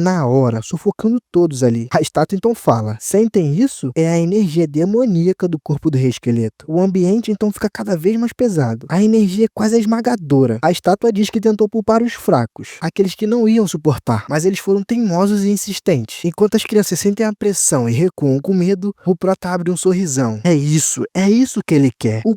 na hora, sufocando todos ali. A estátua então fala: sentem isso? É a energia demoníaca do corpo do rei esqueleto. O ambiente então fica cada vez mais pesado. A energia é quase esmagadora. A estátua diz que tentou poupar os fracos, aqueles que não iam suportar, mas eles foram teimosos e insistentes. Enquanto as crianças sentem a pressão e recuam com medo, o Prota abre um sorrisão. É isso que ele quer. O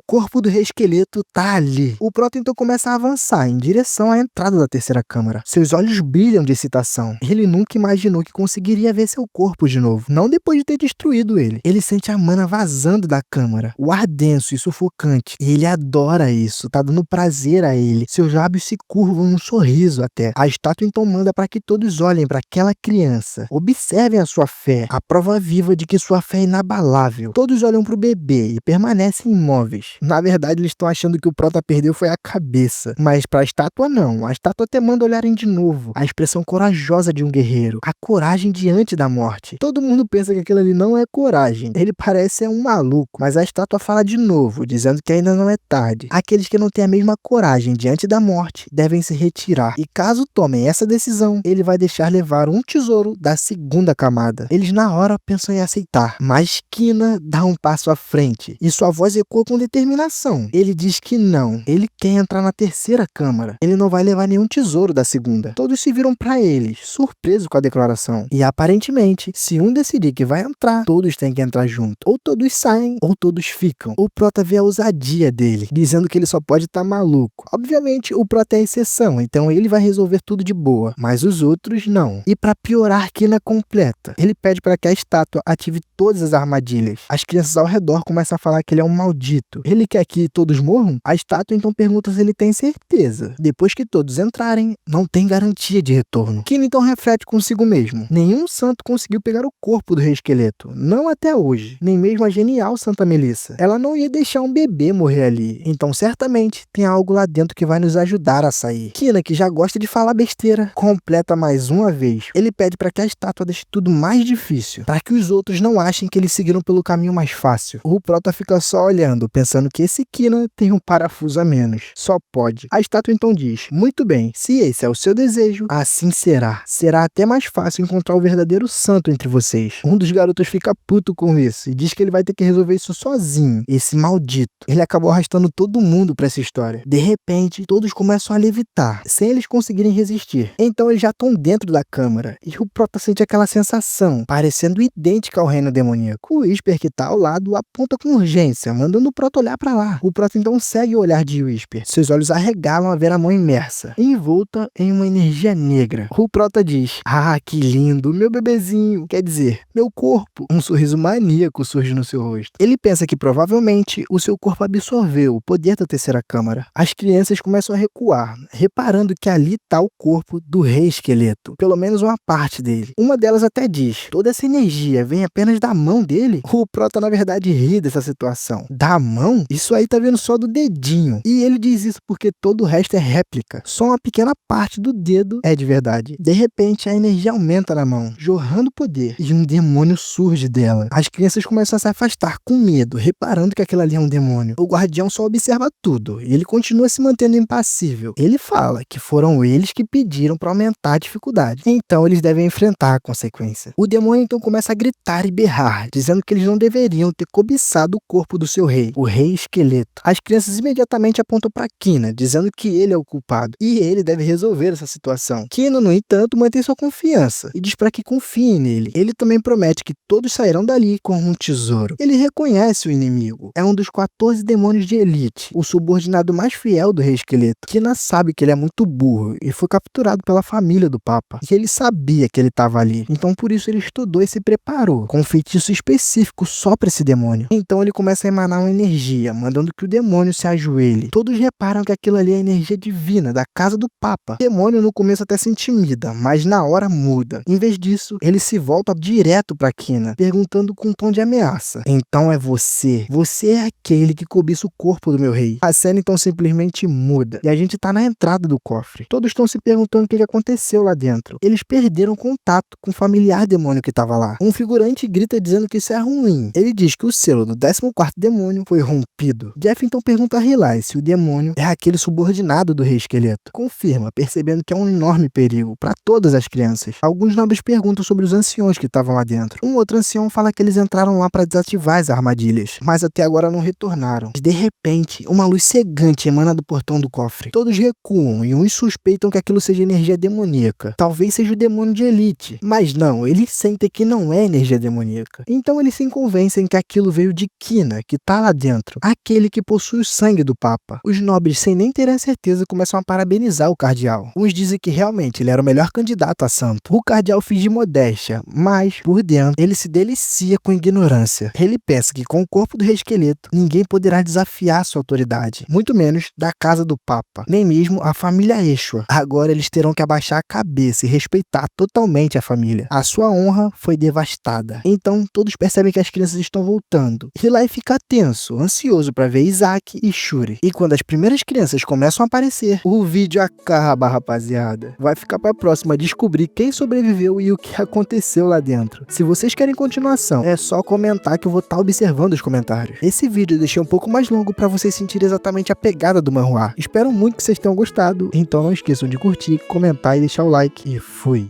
corpo do rei esqueleto tá ali. O Prota então começa a avançar em direção à entrada da terceira câmara. Seus olhos brilham de excitação. Ele nunca imaginou que conseguiria ver seu corpo de novo, não depois de ter destruído ele. Ele sente a mana vazando da câmara, o ar denso e sufocante, e ele adora isso, tá dando prazer a ele. Seus lábios se curvam num sorriso até. A estátua então manda para que todos olhem para aquela criança. Observem a sua fé, a prova viva de que sua fé é inabalável. Todos olham pro bebê e perguntam permanecem imóveis. Na verdade, eles estão achando que o prota perdeu foi a cabeça. Mas pra estátua não. A estátua até manda olharem de novo. A expressão corajosa de um guerreiro. A coragem diante da morte. Todo mundo pensa que aquilo ali não é coragem. Ele parece um maluco. Mas a estátua fala de novo, dizendo que ainda não é tarde. Aqueles que não têm a mesma coragem diante da morte devem se retirar. E caso tomem essa decisão, ele vai deixar levar um tesouro da segunda camada. Eles na hora pensam em aceitar. Mas Kina dá um passo à frente. E sua voz ecoa com determinação. Ele diz que não. Ele quer entrar na terceira câmara. Ele não vai levar nenhum tesouro da segunda. Todos se viram pra eles, surpresos com a declaração. E aparentemente, se um decidir que vai entrar, todos têm que entrar junto. Ou todos saem, ou todos ficam. O prota vê a ousadia dele, dizendo que ele só pode estar maluco. Obviamente, o prota é a exceção, então ele vai resolver tudo de boa. Mas os outros não. E pra piorar, Kina completa. Ele pede para que a estátua ative todas as armadilhas. As crianças ao redor começam a falar que ele é um maldito. Ele quer que todos morram? A estátua então pergunta se ele tem certeza. Depois que todos entrarem, não tem garantia de retorno. Kina então reflete consigo mesmo. Nenhum santo conseguiu pegar o corpo do rei esqueleto. Não até hoje. Nem mesmo a genial Santa Melissa. Ela não ia deixar um bebê morrer ali. Então certamente tem algo lá dentro que vai nos ajudar a sair. Kina, que já gosta de falar besteira, completa mais uma vez. Ele pede para que a estátua deixe tudo mais difícil, para que os outros não achem que eles seguiram pelo caminho mais fácil. O prota fica só olhando, pensando que esse Kina tem um parafuso a menos. Só pode. A estátua então diz: muito bem, se esse é o seu desejo, assim será. Será até mais fácil encontrar o verdadeiro santo entre vocês. Um dos garotos fica puto com isso e diz que ele vai ter que resolver isso sozinho. Esse maldito. Ele acabou arrastando todo mundo pra essa história. De repente, todos começam a levitar, sem eles conseguirem resistir. Então eles já estão dentro da câmara e o prota sente aquela sensação, parecendo idêntica ao reino demoníaco. O Whisper, que tá ao lado, aponta com urgência, mandando o prota olhar pra lá. O prota então segue o olhar de Whisper. Seus olhos arregalam a ver a mão imersa, envolta em uma energia negra. O prota diz: ah, que lindo, meu bebezinho, quer dizer, meu corpo. Um sorriso maníaco surge no seu rosto. Ele pensa que provavelmente o seu corpo absorveu o poder da terceira câmara. As crianças começam a recuar, reparando que ali tá o corpo do rei esqueleto, pelo menos uma parte dele. Uma delas até diz: toda essa energia vem apenas da mão dele? O prota na verdade ri dessa situação. Da mão? Isso aí tá vendo só do dedinho. E ele diz isso porque todo o resto é réplica. Só uma pequena parte do dedo é de verdade. De repente a energia aumenta na mão, jorrando poder, e um demônio surge dela. As crianças começam a se afastar com medo, reparando que aquilo ali é um demônio. O guardião só observa tudo e ele continua se mantendo impassível. Ele fala que foram eles que pediram para aumentar a dificuldade, então eles devem enfrentar a consequência. O demônio então começa a gritar e berrar, dizendo que eles não deveriam ter cobiçado o corpo do seu rei, o rei esqueleto. As crianças imediatamente apontam para Kina, dizendo que ele é o culpado e ele deve resolver essa situação. Kina, no entanto, mantém sua confiança e diz para que confiem nele. Ele também promete que todos sairão dali com um tesouro. Ele reconhece o inimigo. É um dos 14 demônios de elite, o subordinado mais fiel do rei esqueleto. Kina sabe que ele é muito burro e foi capturado pela família do Papa. E ele sabia que ele estava ali. Então por isso ele estudou e se preparou com um feitiço específico só para esse demônio. Então ele começa a emanar uma energia, mandando que o demônio se ajoelhe. Todos reparam que aquilo ali é a energia divina da casa do Papa. O demônio no começo até se intimida, mas na hora muda. Em vez disso, ele se volta direto para Kina, perguntando com um tom de ameaça: então é você. Você é aquele que cobiça o corpo do meu rei. A cena então simplesmente muda e a gente tá na entrada do cofre. Todos estão se perguntando o que aconteceu lá dentro. Eles perderam contato com o familiar demônio que estava lá. Um figurante grita dizendo que isso é ruim. Ele diz que o selo do 14º demônio foi rompido. Jeff então pergunta a Riley se o demônio é aquele subordinado do rei esqueleto. Confirma, percebendo que é um enorme perigo para todas as crianças. Alguns nobres perguntam sobre os anciões que estavam lá dentro. Um outro ancião fala que eles entraram lá para desativar as armadilhas, mas até agora não retornaram. De repente, uma luz cegante emana do portão do cofre. Todos recuam e uns suspeitam que aquilo seja energia demoníaca. Talvez seja o demônio de elite. Mas não, eles sentem que não é energia demoníaca. Então eles se convencem que aquilo veio de Kina, que tá lá dentro. Aquele que possui o sangue do Papa. Os nobres, sem nem terem a certeza, começam a parabenizar o cardeal. Uns dizem que realmente ele era o melhor candidato a santo. O cardeal finge modéstia, mas, por dentro, ele se delicia com ignorância. Ele pensa que com o corpo do rei esqueleto, ninguém poderá desafiar sua autoridade. Muito menos da casa do Papa. Nem mesmo a família Eshua. Agora eles terão que abaixar a cabeça e respeitar totalmente a família. A sua honra foi devastada. Então, todos percebem que as crianças estão voltando. Riley vai ficar tenso, ansioso pra ver Isaac e Shuri. E quando as primeiras crianças começam a aparecer, o vídeo acaba, rapaziada. Vai ficar pra próxima descobrir quem sobreviveu e o que aconteceu lá dentro. Se vocês querem continuação, é só comentar que eu vou estar observando os comentários. Esse vídeo eu deixei um pouco mais longo pra vocês sentirem exatamente a pegada do manhwa. Espero muito que vocês tenham gostado, então não esqueçam de curtir, comentar e deixar o like. E fui!